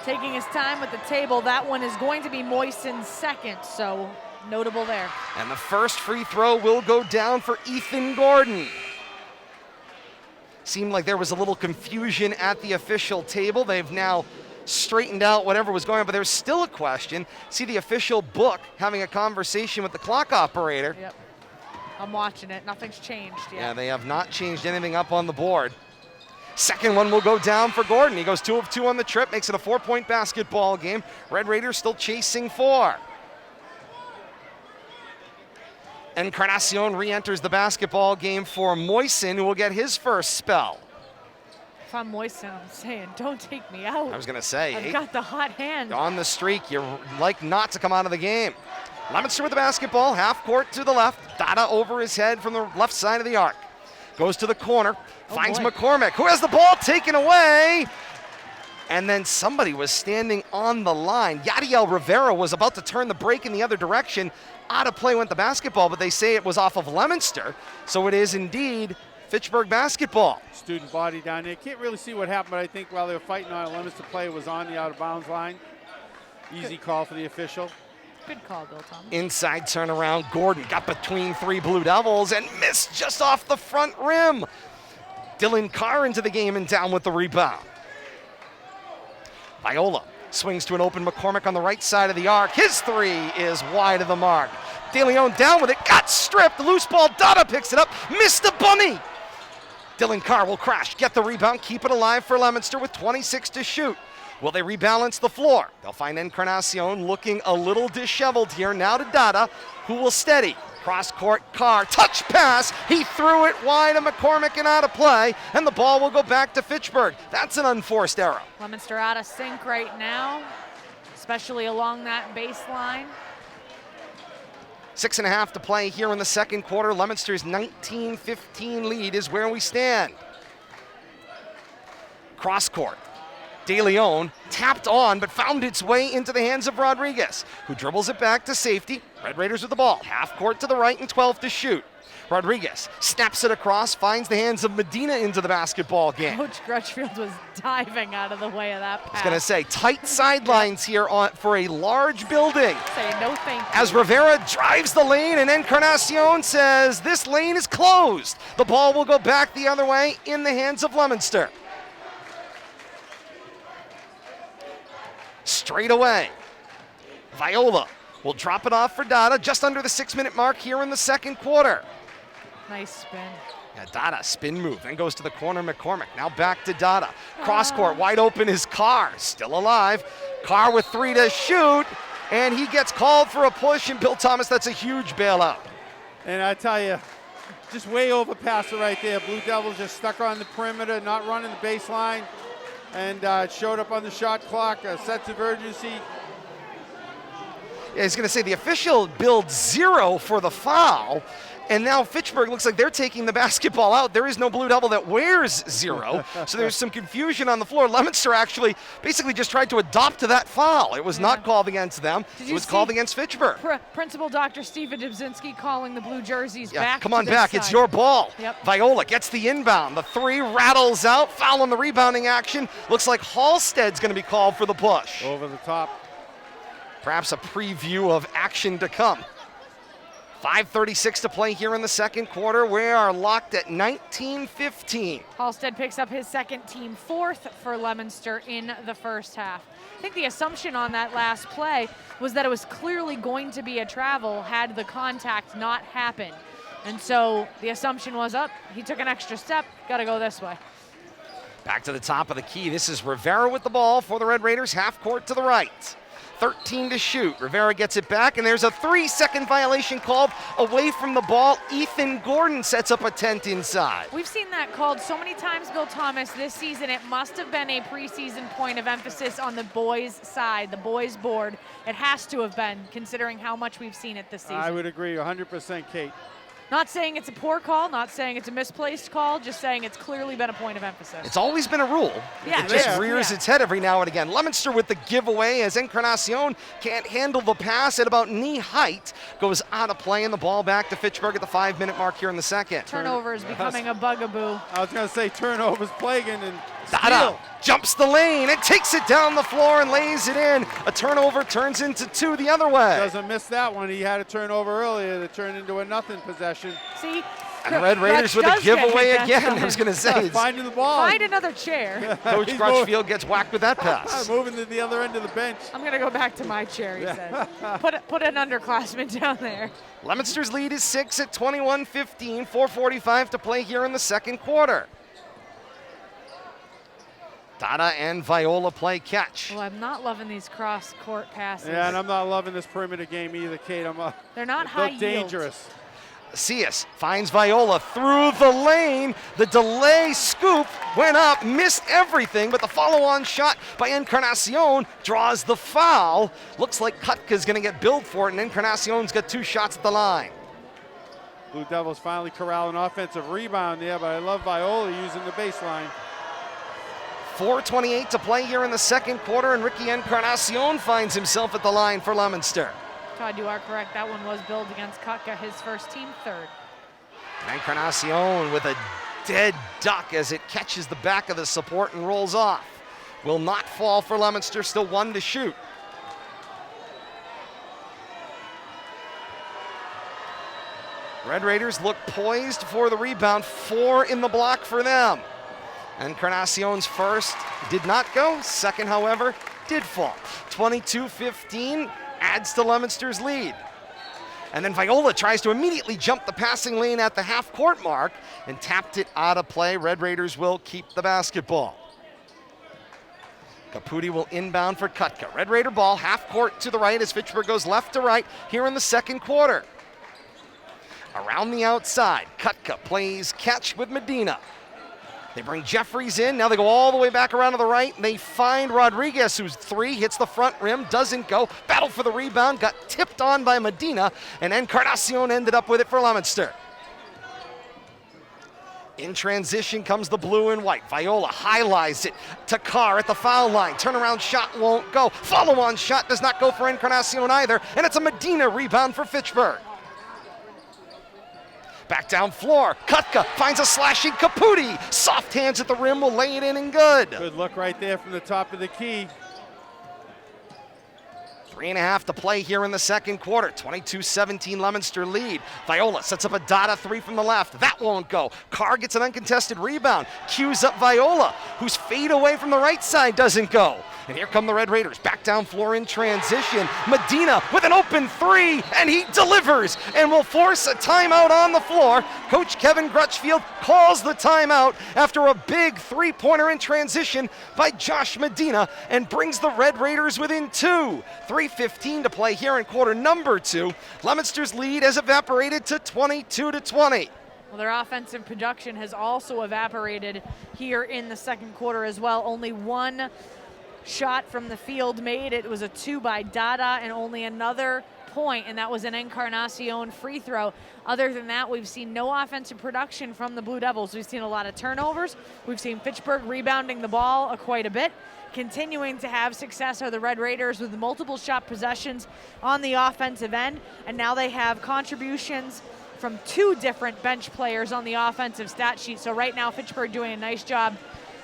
[SPEAKER 3] taking his time with the table. That one is going to be Moisen's second, so notable there.
[SPEAKER 1] And the first free throw will go down for Ethan Gordon. Seemed like there was a little confusion at the official table. They've now straightened out whatever was going on, but there's still a question. See the official book having a conversation with the clock operator.
[SPEAKER 3] Yep, I'm watching it. Nothing's changed yet.
[SPEAKER 1] Yeah, they have not changed anything up on the board. Second one will go down for Gordon. He goes 2 of 2 on the trip, makes it a 4-point basketball game. Red Raiders still chasing 4. Encarnacion re-enters the basketball game for Moisen, who will get his first spell.
[SPEAKER 3] If I'm Moisen, I'm saying, don't take me out.
[SPEAKER 1] I was going to say,
[SPEAKER 3] I've got the hot hand.
[SPEAKER 1] On the streak, you're like not to come out of the game. Leominster with the basketball, half court to the left. Dada over his head from the left side of the arc. Goes to the corner, finds McCormick, who has the ball taken away. And then somebody was standing on the line. Yadiel Rivera was about to turn the break in the other direction. Out of play went the basketball, but they say it was off of Leominster. So it is indeed Fitchburg basketball.
[SPEAKER 2] Student body down there. Can't really see what happened, but I think while they were fighting on it, Leominster play was on the out-of-bounds line. Easy call for the official.
[SPEAKER 3] Good call, Bill Thomas.
[SPEAKER 1] Inside turnaround, Gordon got between 3 Blue Devils and missed just off the front rim. Dylan Carr into the game and down with the rebound. Viola swings to an open McCormick on the right side of the arc. His 3 is wide of the mark. De Leon down with it, got stripped, loose ball, Dada picks it up, missed the bunny. Dylan Carr will crash, get the rebound, keep it alive for Leominster with 26 to shoot. Will they rebalance the floor? They'll find Encarnacion looking a little disheveled here. Now to Dada, who will steady. Cross court, Carr, touch pass. He threw it wide of McCormick and out of play, and the ball will go back to Fitchburg. That's an unforced error.
[SPEAKER 3] Leominster out of sync right now, especially along that baseline.
[SPEAKER 1] 6.5 to play here in the second quarter. Leominster's 19-15 lead is where we stand. Cross court. De Leon tapped on but found its way into the hands of Rodriguez, who dribbles it back to safety. Red Raiders with the ball. Half court to the right and 12 to shoot. Rodriguez snaps it across, finds the hands of Medina into the basketball game.
[SPEAKER 3] Coach Grutchfield was diving out of the way of that pass.
[SPEAKER 1] I was going to say, tight sidelines here for a large building.
[SPEAKER 3] Say no thank you.
[SPEAKER 1] As Rivera drives the lane and Encarnacion says this lane is closed. The ball will go back the other way in the hands of Leominster. Straight away, Viola will drop it off for Dada just under the 6-minute mark here in the second quarter.
[SPEAKER 3] Nice spin.
[SPEAKER 1] Yeah, Dada, spin move, then goes to the corner, McCormick. Now back to Dada. Cross court, wide open is Carr, still alive. Carr with 3 to shoot, and he gets called for a push, and Bill Thomas, that's a huge bailout.
[SPEAKER 2] And I tell you, just way overpassed it right there. Blue Devils just stuck on the perimeter, not running the baseline, and it showed up on the shot clock, a sense of urgency.
[SPEAKER 1] Yeah, he's going to say the official billed 0 for the foul, And now Fitchburg looks like they're taking the basketball out. There is no Blue Devil that wears 0. So there's some confusion on the floor. Leominster actually basically just tried to adopt to that foul. It was not called against them. It was called against Fitchburg.
[SPEAKER 3] Principal Dr. Steven Dubzinski calling the blue jerseys back.
[SPEAKER 1] Come on
[SPEAKER 3] to
[SPEAKER 1] back.
[SPEAKER 3] side.
[SPEAKER 1] It's your ball.
[SPEAKER 3] Yep.
[SPEAKER 1] Viola gets the inbound. The 3 rattles out. Foul on the rebounding action. Looks like Halstead's going to be called for the push.
[SPEAKER 2] Over the top.
[SPEAKER 1] Perhaps a preview of action to come. 5:36 to play here in the second quarter. We are locked at 19-15.
[SPEAKER 3] Halstead picks up his second, team 4th for Leominster in the first half. I think the assumption on that last play was that it was clearly going to be a travel had the contact not happened. And so the assumption was up. He took an extra step. Got to go this way.
[SPEAKER 1] Back to the top of the key. This is Rivera with the ball for the Red Raiders, half court to the right. 13 to shoot. Rivera gets it back, and there's a 3-second violation called away from the ball. Ethan Gordon sets up a tent inside.
[SPEAKER 3] We've seen that called so many times, Bill Thomas, this season. It must have been a preseason point of emphasis on the boys' side, the boys' board. It has to have been, considering how much we've seen it this season.
[SPEAKER 2] I would agree 100%, Kate.
[SPEAKER 3] Not saying it's a poor call, not saying it's a misplaced call, just saying it's clearly been a point of emphasis.
[SPEAKER 1] It's always been a rule.
[SPEAKER 3] Yeah,
[SPEAKER 1] It just rears its head every now and again. Leominster with the giveaway as Encarnacion can't handle the pass at about knee height. Goes out of play, and the ball back to Fitchburg at the 5-minute mark here in the second.
[SPEAKER 3] Turnover is becoming a bugaboo.
[SPEAKER 2] I was going to say turnovers plaguing and
[SPEAKER 1] Dada jumps the lane and takes it down the floor and lays it in. A turnover turns into 2 the other way.
[SPEAKER 2] Doesn't miss that one. He had a turnover earlier that turned into a nothing possession.
[SPEAKER 3] See?
[SPEAKER 1] And Red Raiders with a giveaway again. I was going to say.
[SPEAKER 2] Finding the ball.
[SPEAKER 3] Find another chair.
[SPEAKER 1] Coach Grutchfield gets whacked with that pass.
[SPEAKER 2] Moving to the other end of the bench.
[SPEAKER 3] I'm going to go back to my chair, he says. Put an underclassman down there.
[SPEAKER 1] Leominster's lead is 6 at 21-15. 4:45 to play here in the second quarter. Dada and Viola play catch.
[SPEAKER 3] Well, I'm not loving these cross-court passes.
[SPEAKER 2] Yeah, and I'm not loving this perimeter game either, Kate.
[SPEAKER 3] They're not high
[SPEAKER 2] yield. Dangerous.
[SPEAKER 1] Cias finds Viola through the lane. The delay scoop went up, missed everything, but the follow-on shot by Encarnacion draws the foul. Looks like Kutka's going to get billed for it, and Encarnacion's got 2 shots at the line.
[SPEAKER 2] Blue Devils finally corral an offensive rebound there, but I love Viola using the baseline.
[SPEAKER 1] 4:28 to play here in the second quarter, and Ricky Encarnacion finds himself at the line for Leominster.
[SPEAKER 3] Todd, you are correct. That one was billed against Kutka, his first team 3rd.
[SPEAKER 1] Encarnacion with a dead duck as it catches the back of the support and rolls off. Will not fall for Leominster, still 1 to shoot. Red Raiders look poised for the rebound, 4 in the block for them. Encarnacion's first did not go, second, however, did fall. 22-15 adds to Leominster's lead. And then Viola tries to immediately jump the passing lane at the half-court mark and tapped it out of play. Red Raiders will keep the basketball. Caputi will inbound for Kutka. Red Raider ball, half-court to the right as Fitchburg goes left to right here in the second quarter. Around the outside, Kutka plays catch with Medina. They bring Jeffries in. Now they go all the way back around to the right. And they find Rodriguez, who's 3, hits the front rim, doesn't go. Battle for the rebound, got tipped on by Medina, and Encarnacion ended up with it for Leominster. In transition comes the blue and white. Viola highlights it to Carr at the foul line. Turnaround shot won't go. Follow-on shot does not go for Encarnacion either, and it's a Medina rebound for Fitchburg. Back down floor, Kutka finds a slashing Caputi. Soft hands at the rim will lay it in and good.
[SPEAKER 2] Good look right there from the top of the key.
[SPEAKER 1] 3.5 to play here in the second quarter. 22-17 Leominster lead. Viola sets up a Dada 3 from the left. That won't go. Carr gets an uncontested rebound. Cues up Viola, whose fade away from the right side doesn't go. And here come the Red Raiders. Back down floor in transition. Medina with an open 3, and he delivers and will force a timeout on the floor. Coach Kevin Grutchfield calls the timeout after a big 3-pointer in transition by Josh Medina and brings the Red Raiders within 2. 3:15 to play here in quarter number 2. Leominster's lead has evaporated to 22-20.
[SPEAKER 3] Well, their offensive production has also evaporated here in the second quarter as well. Only 1 shot from the field made. It was a 2 by Dada, and only another point, and that was an Encarnacion free throw. Other than that, we've seen no offensive production from the Blue Devils. We've seen a lot of turnovers. We've seen Fitchburg rebounding the ball quite a bit. Continuing to have success are the Red Raiders with multiple shot possessions on the offensive end, and now they have contributions from 2 different bench players on the offensive stat sheet. So right now, Fitchburg doing a nice job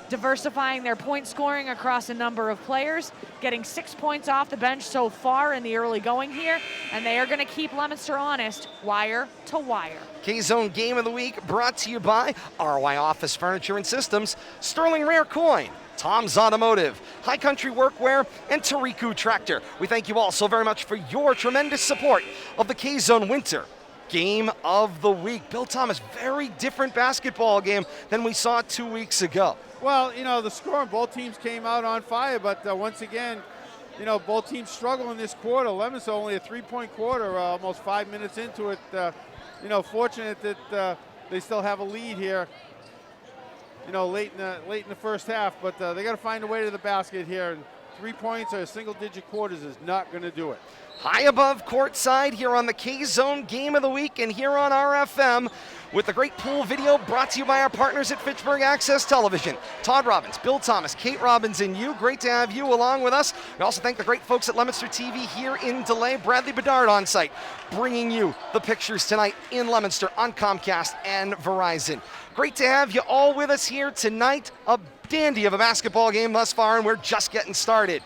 [SPEAKER 3] diversifying their point scoring across a number of players, getting 6 points off the bench so far in the early going here, and they are going to keep Leominster honest, wire to wire.
[SPEAKER 1] K-Zone Game of the Week brought to you by ROI Office Furniture and Systems, Sterling Rare Coin, Tom's Automotive, High Country Workwear, and Tariku Tractor. We thank you all so very much for your tremendous support of the K-Zone Winter Game of the Week. Bill Thomas, very different basketball game than we saw 2 weeks ago.
[SPEAKER 2] Well, the score on both teams came out on fire, but once again, both teams struggle in this quarter. Leominster only a 3-point quarter, almost 5 minutes into it. Fortunate that they still have a lead here, late in the first half, but they got to find a way to the basket here. And 3 points or single-digit quarters is not going to do it.
[SPEAKER 1] High above courtside here on the K-Zone Game of the Week and here on RFM with the great pool video brought to you by our partners at Fitchburg Access Television. Todd Robbins, Bill Thomas, Kate Robbins, and you. Great to have you along with us. We also thank the great folks at Leominster TV here in DeLay. Bradley Bedard on site, bringing you the pictures tonight in Leominster on Comcast and Verizon. Great to have you all with us here tonight. A dandy of a basketball game thus far, and we're just getting started.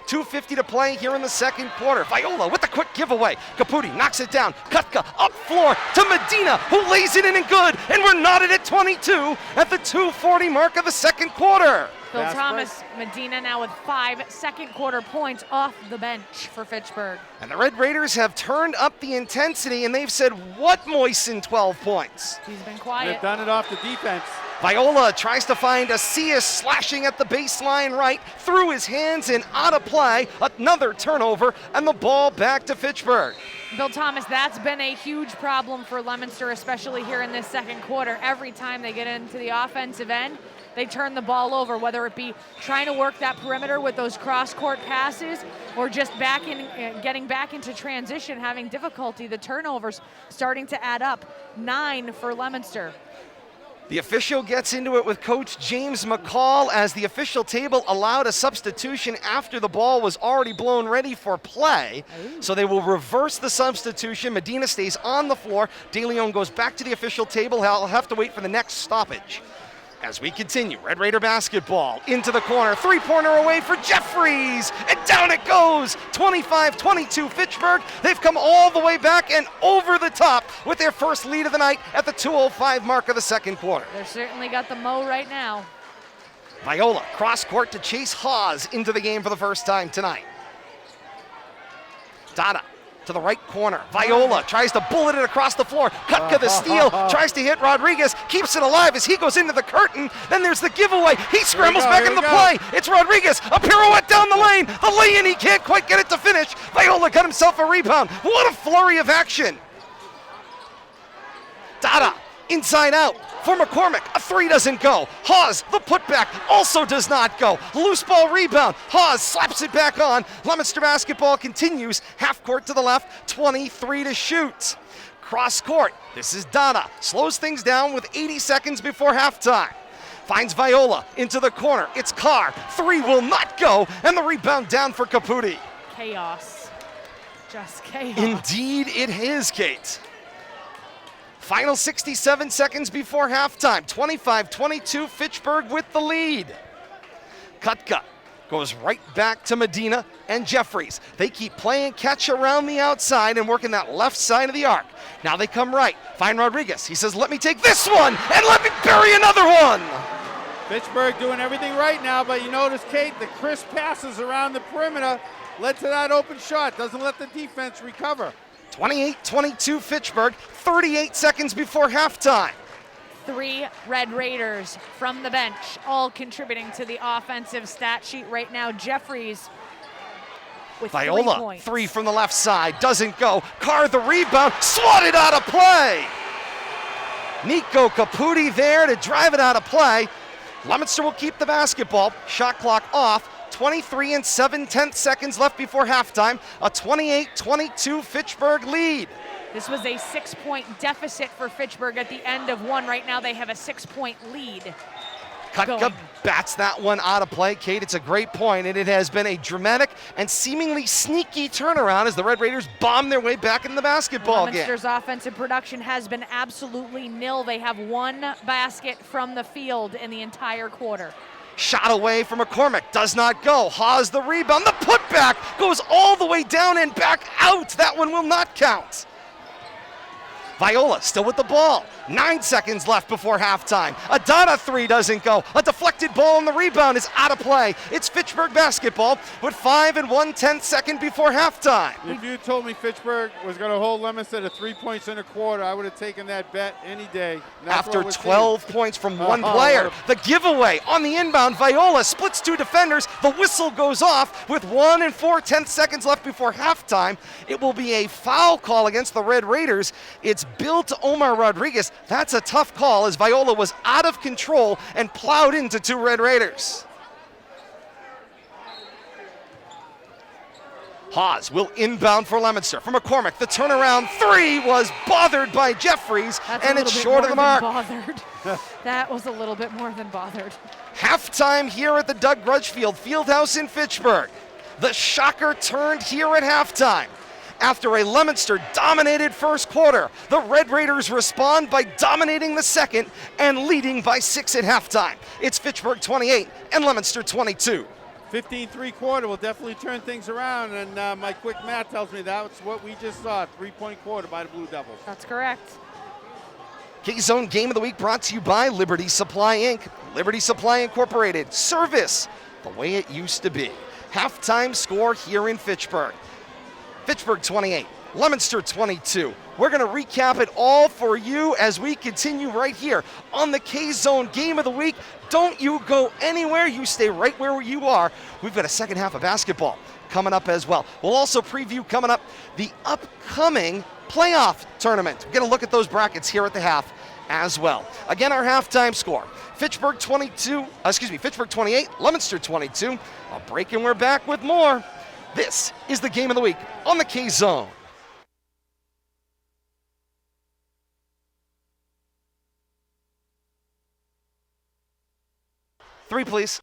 [SPEAKER 1] 2:50 to play here in the second quarter. Viola with a quick giveaway. Caputi knocks it down. Kutka up floor to Medina, who lays it in and good. And we're knotted at 22 at the 2:40 mark of the second quarter.
[SPEAKER 3] Bill Thomas, Medina now with 5 second quarter points off the bench for Fitchburg.
[SPEAKER 1] And the Red Raiders have turned up the intensity, and they've said, what moistened 12 points?
[SPEAKER 3] He's been quiet.
[SPEAKER 2] They've done it off the defense.
[SPEAKER 1] Viola tries to find Asias slashing at the baseline right, through his hands and out of play. Another turnover, and the ball back to Fitchburg.
[SPEAKER 3] Bill Thomas, that's been a huge problem for Leominster, especially here in this second quarter. Every time they get into the offensive end, they turn the ball over, whether it be trying to work that perimeter with those cross-court passes or just getting back into transition, having difficulty. The turnovers starting to add up. 9 for Leominster.
[SPEAKER 1] The official gets into it with Coach James McCall as the official table allowed a substitution after the ball was already blown ready for play. So they will reverse the substitution. Medina stays on the floor. De Leon goes back to the official table. He'll have to wait for the next stoppage. As we continue, Red Raider basketball into the corner, 3-pointer away for Jeffries, and down it goes, 25-22 Fitchburg. They've come all the way back and over the top with their first lead of the night at the 2:05 mark of the second quarter.
[SPEAKER 3] They're certainly got the mo right now.
[SPEAKER 1] Viola cross court to Chase Hawes into the game for the first time tonight. Dada to the right corner. Viola tries to bullet it across the floor. Kutka the steal, tries to hit Rodriguez, keeps it alive as he goes into the curtain. Then there's the giveaway. He scrambles back into the play. It's Rodriguez, a pirouette down the lane. The lay-in, he can't quite get it to finish. Viola got himself a rebound. What a flurry of action. Dada, inside out for McCormick. A 3 doesn't go. Hawes, the putback, also does not go. Loose ball rebound. Hawes slaps it back on. Leominster basketball continues. Half court to the left, 23 to shoot. Cross court. This is Dada. Slows things down with 80 seconds before halftime. Finds Viola into the corner. It's Carr. 3 will not go, and the rebound down for Caputi.
[SPEAKER 3] Chaos. Just chaos.
[SPEAKER 1] Indeed it is, Kate. Final 67 seconds before halftime. 25-22, Fitchburg with the lead. Kutka goes right back to Medina and Jeffries. They keep playing catch around the outside and working that left side of the arc. Now they come right. Find Rodriguez. He says, let me take this one and let me bury another one.
[SPEAKER 2] Fitchburg doing everything right now, but you notice, Kate, the crisp passes around the perimeter led to that open shot. Doesn't let the defense recover.
[SPEAKER 1] 28-22 Fitchburg, 38 seconds before halftime.
[SPEAKER 3] 3 Red Raiders from the bench, all contributing to the offensive stat sheet right now. Jeffries with
[SPEAKER 1] Viola,
[SPEAKER 3] 3 points.
[SPEAKER 1] 3 from the left side, doesn't go. Carr the rebound, swatted out of play. Nico Caputi there to drive it out of play. Leominster will keep the basketball, shot clock off. 23 and 7/10 seconds left before halftime. A 28-22 Fitchburg lead.
[SPEAKER 3] This was a 6-point deficit for Fitchburg at the end of one. Right now they have a 6-point lead.
[SPEAKER 1] Kutka bats that one out of play. Kate, it's a great point, and it has been a dramatic and seemingly sneaky turnaround as the Red Raiders bomb their way back into the basketball game.
[SPEAKER 3] Leominster's offensive production has been absolutely nil. They have one basket from the field in the entire quarter.
[SPEAKER 1] Shot away from McCormick, does not go. Haws the rebound, the putback goes all the way down and back out. That one will not count. Viola still with the ball. 9 seconds left before halftime. A Donna three doesn't go. A deflected ball on the rebound is out of play. It's Fitchburg basketball with 5 and 1/10 seconds before halftime.
[SPEAKER 2] If you told me Fitchburg was going to hold Leominster to 3 points in a quarter, I would have taken that bet any day.
[SPEAKER 1] After 12 points from one player, the giveaway on the inbound, Viola splits two defenders. The whistle goes off with 1 and 4/10 seconds left before halftime. It will be a foul call against the Red Raiders. It's billed to Omar Rodriguez. That's a tough call as Viola was out of control and plowed into two Red Raiders. Haws will inbound for Leominster. From McCormick, the turnaround three was bothered by Jeffries, and it's short of the mark.
[SPEAKER 3] That was a little bit more than bothered.
[SPEAKER 1] Halftime here at the Doug Grutchfield Fieldhouse in Fitchburg. The shocker turned here at halftime. After a Leominster-dominated first quarter, the Red Raiders respond by dominating the second and leading by 6 at halftime. It's Fitchburg 28 and Leominster 22.
[SPEAKER 2] 15-3 quarter will definitely turn things around, and my quick math tells me that's what we just saw, 3-point quarter by the Blue Devils.
[SPEAKER 3] That's correct.
[SPEAKER 1] K-Zone Game of the Week brought to you by Liberty Supply Inc. Liberty Supply Incorporated. Service the way it used to be. Halftime score here in Fitchburg. Fitchburg 28, Leominster 22. We're going to recap it all for you as we continue right here on the K-Zone Game of the Week. Don't you go anywhere. You stay right where you are. We've got a second half of basketball coming up as well. We'll also preview coming up the upcoming playoff tournament. We're going to look at those brackets here at the half as well. Again, our halftime score. Fitchburg 28, Leominster 22. I'll break and we're back with more. This is the Game of the Week on the K-Zone. Three, please.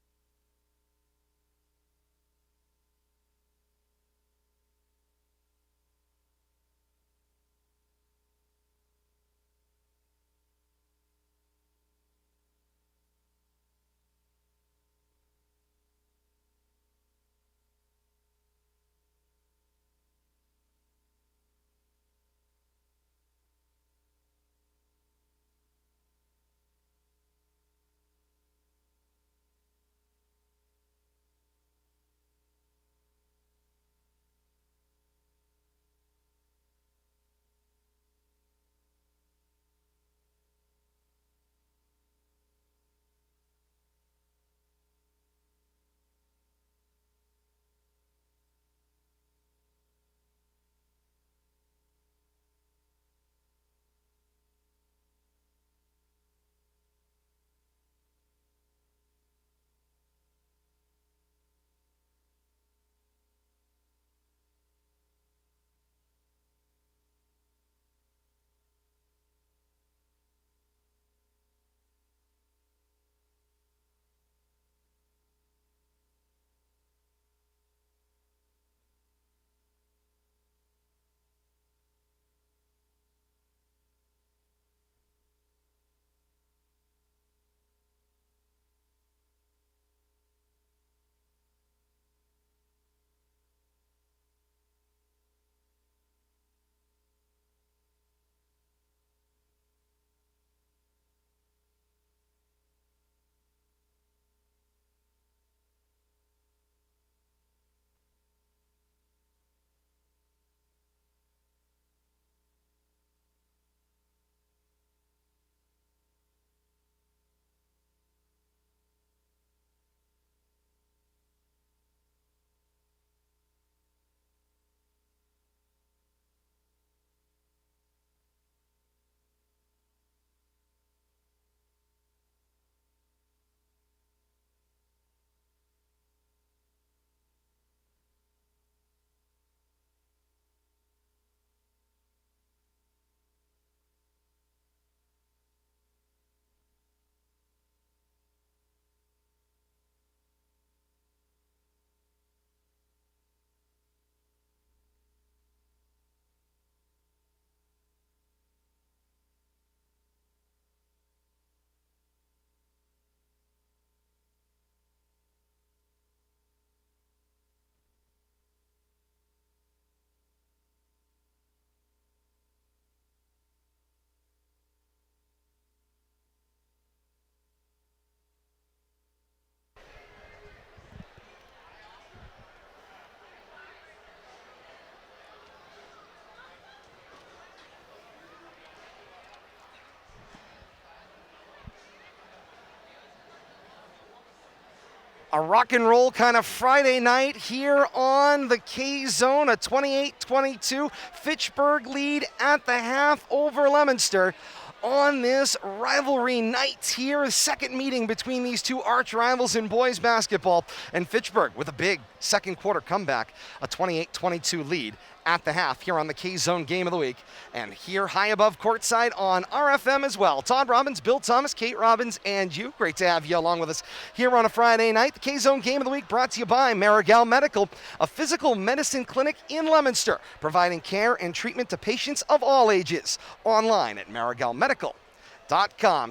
[SPEAKER 1] A rock and roll kind of Friday night here on the K-Zone, a 28-22 Fitchburg lead at the half over Leominster. On this rivalry night here, second meeting between these two arch rivals in boys basketball, and Fitchburg with a big second quarter comeback, a 28-22 lead at the half here on the K-Zone Game of the Week. And here high above courtside on RFM as well. Todd Robbins, Bill Thomas, Kate Robbins, and you. Great to have you along with us here on a Friday night. The K-Zone Game of the Week brought to you by Marigal Medical, a physical medicine clinic in Leominster, providing care and treatment to patients of all ages. Online at marigalmedical.com.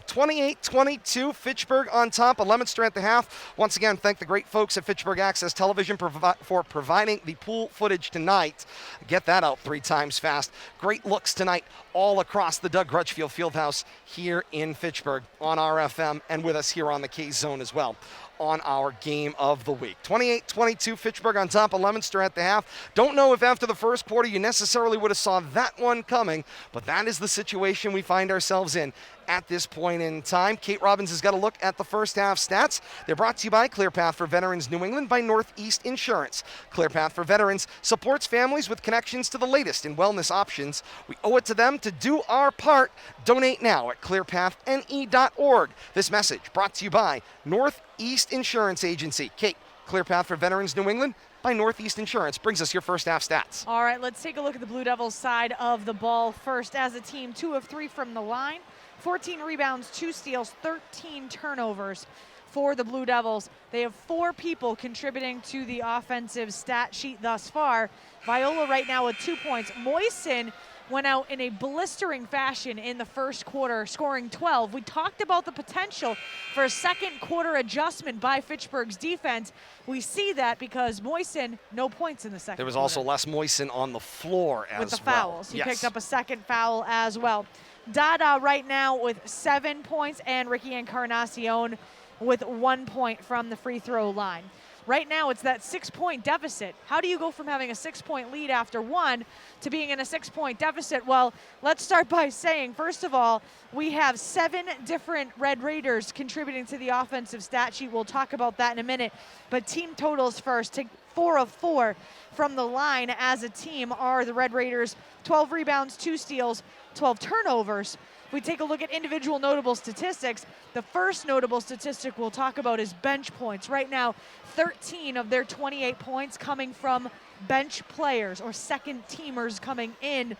[SPEAKER 1] 28-22, Fitchburg on top of Leominster at the half. Once again, thank the great folks at Fitchburg Access Television for providing the pool footage tonight. Get that out 3 times fast. Great looks tonight all across the Doug Grutchfield Fieldhouse here in Fitchburg on RFM and with us here on the K-Zone as well on our Game of the Week. 28-22, Fitchburg on top of Leominster at the half. Don't know if after the first quarter you necessarily would have saw that one coming, but that is the situation we find ourselves in at this point in time. Kate Robbins has got a look at the first half stats. They're brought to you by ClearPath for Veterans New England by Northeast Insurance. ClearPath for Veterans supports families with connections to the latest in wellness options. We owe it to them to do our part. Donate now at clearpathnE.org. This message brought to you by Northeast Insurance Agency. Kate, ClearPath for Veterans New England by Northeast Insurance brings us your first half stats.
[SPEAKER 3] All right, let's take a look at the Blue Devils side of the ball first. As a team, 2 of 3 from the line, 14 rebounds, 2 steals, 13 turnovers for the Blue Devils. They have 4 people contributing to the offensive stat sheet thus far. Viola right now with 2 points. Moisen went out in a blistering fashion in the first quarter, scoring 12. We talked about the potential for a second quarter adjustment by Fitchburg's defense. We see that because Moisen, no points in the second
[SPEAKER 1] There was
[SPEAKER 3] quarter.
[SPEAKER 1] also Les Moisen on the floor as well.
[SPEAKER 3] With the fouls. He
[SPEAKER 1] Yes.
[SPEAKER 3] picked up a second foul as well. Dada right now with 7 points, and Ricky Encarnacion with 1 point from the free throw line. Right now, it's that 6-point deficit. How do you go from having a 6-point lead after 1 to being in a 6-point deficit? Well, let's start by saying, first of all, we have 7 different Red Raiders contributing to the offensive stat sheet. We'll talk about that in a minute. But team totals first. 4 of 4 from the line as a team are the Red Raiders. 12 rebounds, 2 steals, 12 turnovers. If we take a look at individual notable statistics, the first notable statistic we'll talk about is bench points. Right now, 13 of their 28 points coming from bench players or second teamers coming in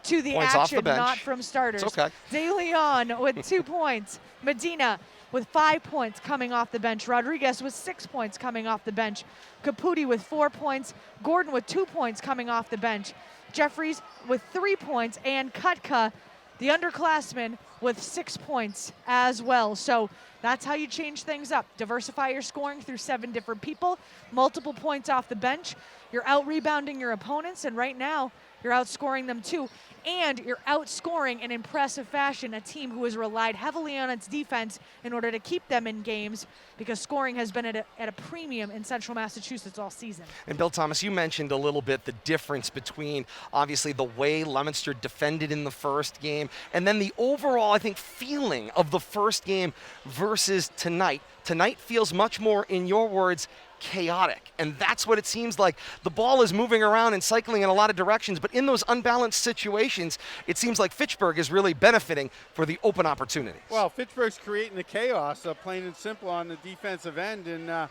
[SPEAKER 3] to the
[SPEAKER 1] Points off the
[SPEAKER 3] action,
[SPEAKER 1] bench.
[SPEAKER 3] not from starters.
[SPEAKER 1] It's okay.
[SPEAKER 3] De Leon with 2 points. Medina with 5 points coming off the bench. Rodriguez with 6 points coming off the bench. Caputi with 4 points. Gordon with 2 points coming off the bench. Jeffries with 3 points, and Kutka, the underclassman, with 6 points as well. So that's how you change things up. Diversify your scoring through 7 different people, multiple points off the bench. You're out-rebounding your opponents, and right now you're outscoring them too. And you're outscoring in impressive fashion a team who has relied heavily on its defense in order to keep them in games, because scoring has been at a premium in Central Massachusetts all season.
[SPEAKER 1] And Bill Thomas, you mentioned a little bit the difference between obviously the way Leominster defended in the first game and then the overall, I think, feeling of the first game versus tonight. Tonight feels much more, in your words, chaotic, and that's what it seems like. The ball is moving around and cycling in a lot of directions, but in those unbalanced situations, it seems like Fitchburg is really benefiting for the open opportunities.
[SPEAKER 2] Well, Fitchburg's creating the chaos, plain and simple, on the defensive end, and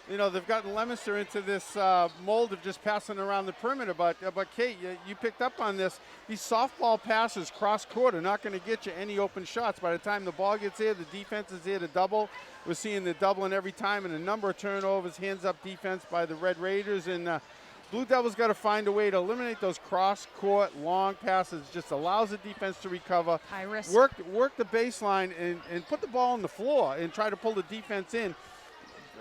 [SPEAKER 2] you know, they've gotten Leominster into this mold of just passing around the perimeter. But Kate, you picked up on this. These softball passes cross-court are not going to get you any open shots. By the time the ball gets here, the defense is here to double. We're seeing the doubling every time, and a number of turnovers, hands-up defense by the Red Raiders. And Blue Devils got to find a way to eliminate those cross-court long passes. Just allows the defense to recover.
[SPEAKER 3] High risk.
[SPEAKER 2] Work the baseline and put the ball on the floor and try to pull the defense in.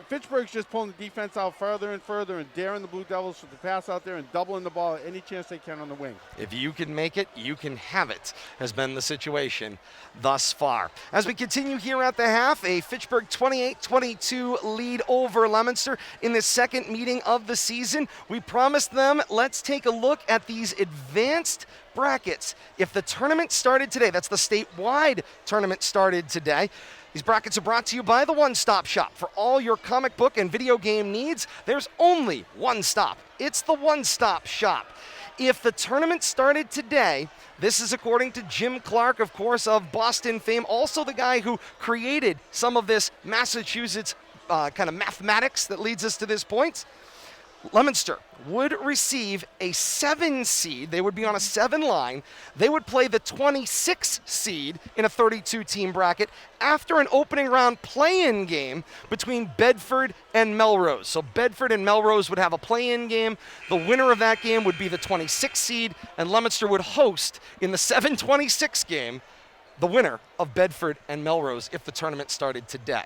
[SPEAKER 2] Fitchburg's just pulling the defense out further and further and daring the Blue Devils to pass out there and doubling the ball any chance they can on the wing.
[SPEAKER 1] If you can make it, you can have it, has been the situation thus far. As we continue here at the half, a Fitchburg 28-22 lead over Leominster in the second meeting of the season. We promised them, let's take a look at these advanced brackets. If the tournament started today, that's the statewide tournament started today. These brackets are brought to you by the One Stop Shop. For all your comic book and video game needs, there's only one stop. It's the One Stop Shop. If the tournament started today, this is according to Jim Clark, of course, of Boston fame, also the guy who created some of this Massachusetts kind of mathematics that leads us to this point. Leominster would receive a 7 seed. They would be on a 7 line. They would play the 26 seed in a 32-team bracket after an opening round play-in game between Bedford and Melrose. So Bedford and Melrose would have a play-in game. The winner of that game would be the 26 seed, and Leominster would host in the 7-26 game the winner of Bedford and Melrose if the tournament started today.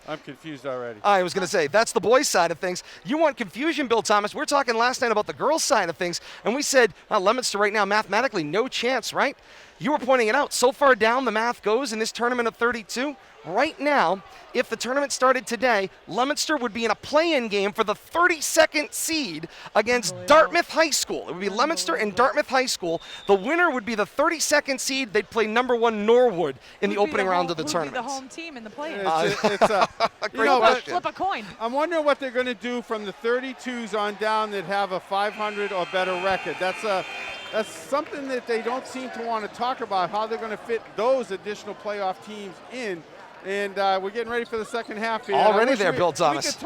[SPEAKER 2] I'm confused already.
[SPEAKER 1] I was going to say, that's the boys' side of things. You want confusion, Bill Thomas. We're talking last night about the girls' side of things, and we said, Leominster right now, mathematically, no chance, right? You were pointing it out. So far down the math goes in this tournament of 32. Right now, if the tournament started today, Leominster would be in a play-in game for the 32nd seed against Dartmouth High School. It would be Leominster and Dartmouth High School. The winner would be the 32nd seed. They'd play number 1 Norwood in the opening round of the tournament.
[SPEAKER 3] Who'd be the home team in the play-in?
[SPEAKER 2] It's a
[SPEAKER 1] great question.
[SPEAKER 3] Flip a coin.
[SPEAKER 2] I'm wondering what they're going to do from the 32s on down that have a 500 or better record. That's something that they don't seem to want to talk about, how they're going to fit those additional playoff teams in. And we're getting ready for the second half here.
[SPEAKER 1] Already there, Bill Thomas.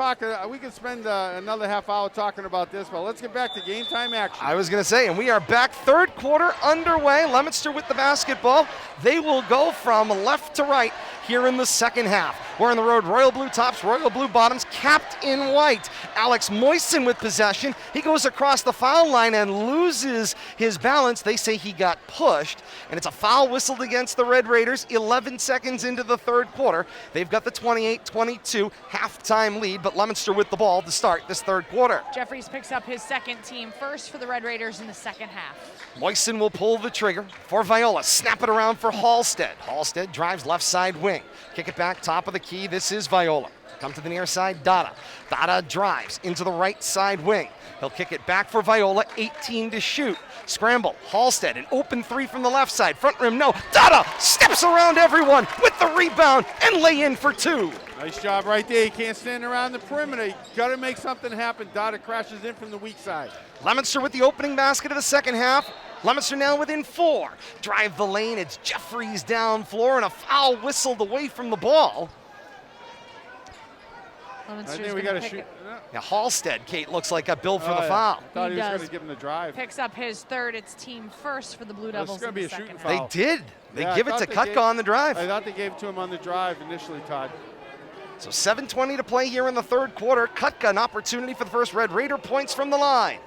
[SPEAKER 2] We could spend another half hour talking about this, but let's get back to game time action.
[SPEAKER 1] I was going to say, and we are back, third quarter underway. Leominster with the basketball. They will go from left to right here in the second half. We're on the road, royal blue tops, royal blue bottoms, capped in white. Alex Moisten with possession. He goes across the foul line and loses his balance. They say he got pushed, and it's a foul whistled against the Red Raiders 11 seconds into the third quarter. They've got the 28-22 halftime lead, but Leominster with the ball to start this third quarter.
[SPEAKER 3] Jeffries picks up his second team first for the Red Raiders in the second half.
[SPEAKER 1] Moisten will pull the trigger for Viola. Snap it around for Halstead. Halstead drives left side wing. Kick it back, top of the key. This is Viola. Come to the near side, Dada. Dada drives into the right side wing. He'll kick it back for Viola, 18 to shoot. Scramble, Halstead, an open 3 from the left side. Front rim, no. Dada steps around everyone with the rebound and lay in for 2.
[SPEAKER 2] Nice job right there. You can't stand around the perimeter. You got to make something happen. Dada crashes in from the weak side.
[SPEAKER 1] Leominster with the opening basket of the second half. Leominster now within 4. Drive the lane. It's Jeffries down floor and a foul whistled away from the ball.
[SPEAKER 2] I think we got to shoot.
[SPEAKER 1] Now Halstead, Kate, looks like got billed for the
[SPEAKER 2] Yeah.
[SPEAKER 1] foul.
[SPEAKER 2] Thought he was
[SPEAKER 3] does.
[SPEAKER 2] going to give him the drive.
[SPEAKER 3] Picks up his third. It's team first for the Blue
[SPEAKER 2] This is
[SPEAKER 3] Devils
[SPEAKER 2] gonna
[SPEAKER 3] in
[SPEAKER 2] be
[SPEAKER 3] the
[SPEAKER 2] a
[SPEAKER 3] second
[SPEAKER 2] shooting
[SPEAKER 3] half.
[SPEAKER 1] They
[SPEAKER 2] foul.
[SPEAKER 1] did. They
[SPEAKER 2] Yeah, I
[SPEAKER 1] give it
[SPEAKER 2] thought
[SPEAKER 1] to
[SPEAKER 2] they
[SPEAKER 1] Kutka
[SPEAKER 2] gave-
[SPEAKER 1] on the drive.
[SPEAKER 2] I thought they gave it to him on the drive initially, Todd.
[SPEAKER 1] So 7:20 to play here in the third quarter. Kutka, an opportunity for the first Red Raider points from the line.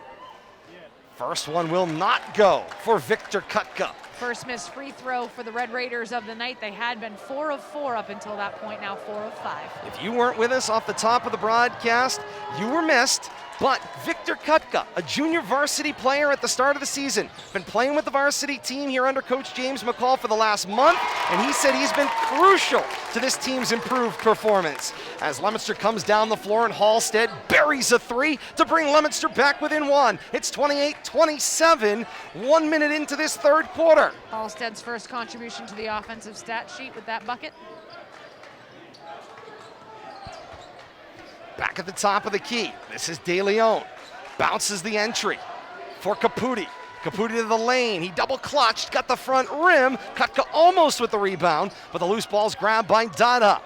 [SPEAKER 1] First one will not go for Victor Kutka.
[SPEAKER 3] First missed free throw for the Red Raiders of the night. They had been 4 of 4 up until that point, now 4 of 5.
[SPEAKER 1] If you weren't with us off the top of the broadcast, you were missed. But Victor Kutka, a junior varsity player at the start of the season, been playing with the varsity team here under Coach James McCall for the last month, and he said he's been crucial to this team's improved performance. As Leominster comes down the floor and Halstead buries a 3 to bring Leominster back within 1. It's 28-27, 1 minute into this third quarter.
[SPEAKER 3] Halstead's first contribution to the offensive stat sheet with that bucket.
[SPEAKER 1] Back at the top of the key, this is De Leon. Bounces the entry for Caputi. Caputi to the lane, he double clutched, got the front rim. Kutka almost with the rebound, but the loose ball's grabbed by Dada.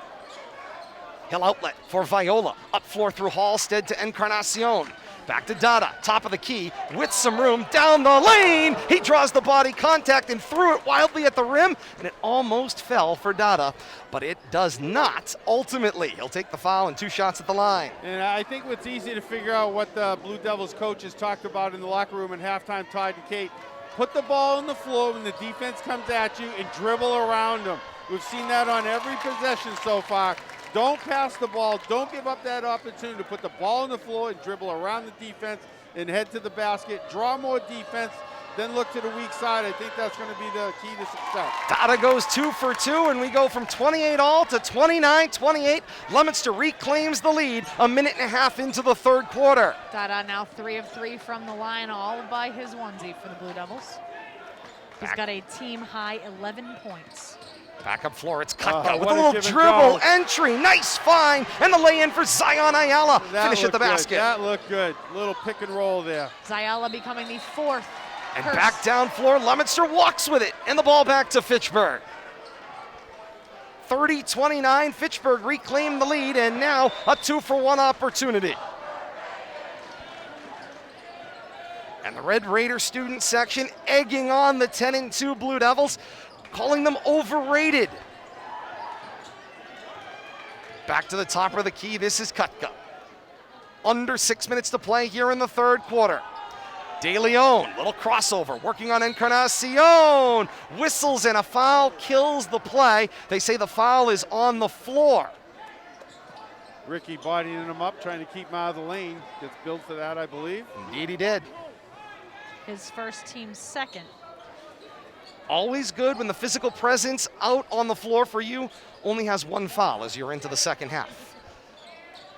[SPEAKER 1] He'll outlet for Viola. Up floor through Halstead to Encarnacion. Back to Dada, top of the key, with some room, down the lane. He draws the body contact and threw it wildly at the rim, and it almost fell for Dada, but it does not ultimately. He'll take the foul and 2 shots at the line.
[SPEAKER 2] And I think what's easy to figure out what the Blue Devils coaches talked about in the locker room at halftime, Todd and Kate. Put the ball on the floor when the defense comes at you and dribble around them. We've seen that on every possession so far. Don't pass the ball. Don't give up that opportunity to put the ball on the floor and dribble around the defense and head to the basket. Draw more defense, then look to the weak side. I think that's going to be the key to success.
[SPEAKER 1] Dada goes 2 for 2, and we go from 28 all to 29-28. Leominster reclaims the lead a minute and a half into the third quarter.
[SPEAKER 3] Dada now 3 of 3 from the line, all by his onesie for the Blue Devils. He's got a team high 11 points.
[SPEAKER 1] Back up floor, it's Kutka with
[SPEAKER 2] what
[SPEAKER 1] a
[SPEAKER 2] a
[SPEAKER 1] little
[SPEAKER 2] give and
[SPEAKER 1] dribble
[SPEAKER 2] go.
[SPEAKER 1] entry. Nice find, and the lay-in for Zion Ayala. Finish at the basket.
[SPEAKER 2] That looked good. Little pick and roll there.
[SPEAKER 3] Ayala becoming the fourth.
[SPEAKER 1] And back down floor, Leominster walks with it, and the ball back to Fitchburg. 30-29, Fitchburg reclaimed the lead, and now a 2-for-1 opportunity. And the Red Raider student section egging on the 10-2 Blue Devils, calling them overrated. Back to the top of the key, this is Kutka. Under 6 minutes to play here in the third quarter. De Leon, little crossover, working on Encarnacion. Whistles and a foul kills the play. They say the foul is on the floor.
[SPEAKER 2] Ricky bodying him up, trying to keep him out of the lane. Gets billed for that, I believe.
[SPEAKER 1] Indeed he did.
[SPEAKER 3] His first team second.
[SPEAKER 1] Always good when the physical presence out on the floor for you only has one foul as you're into the second half.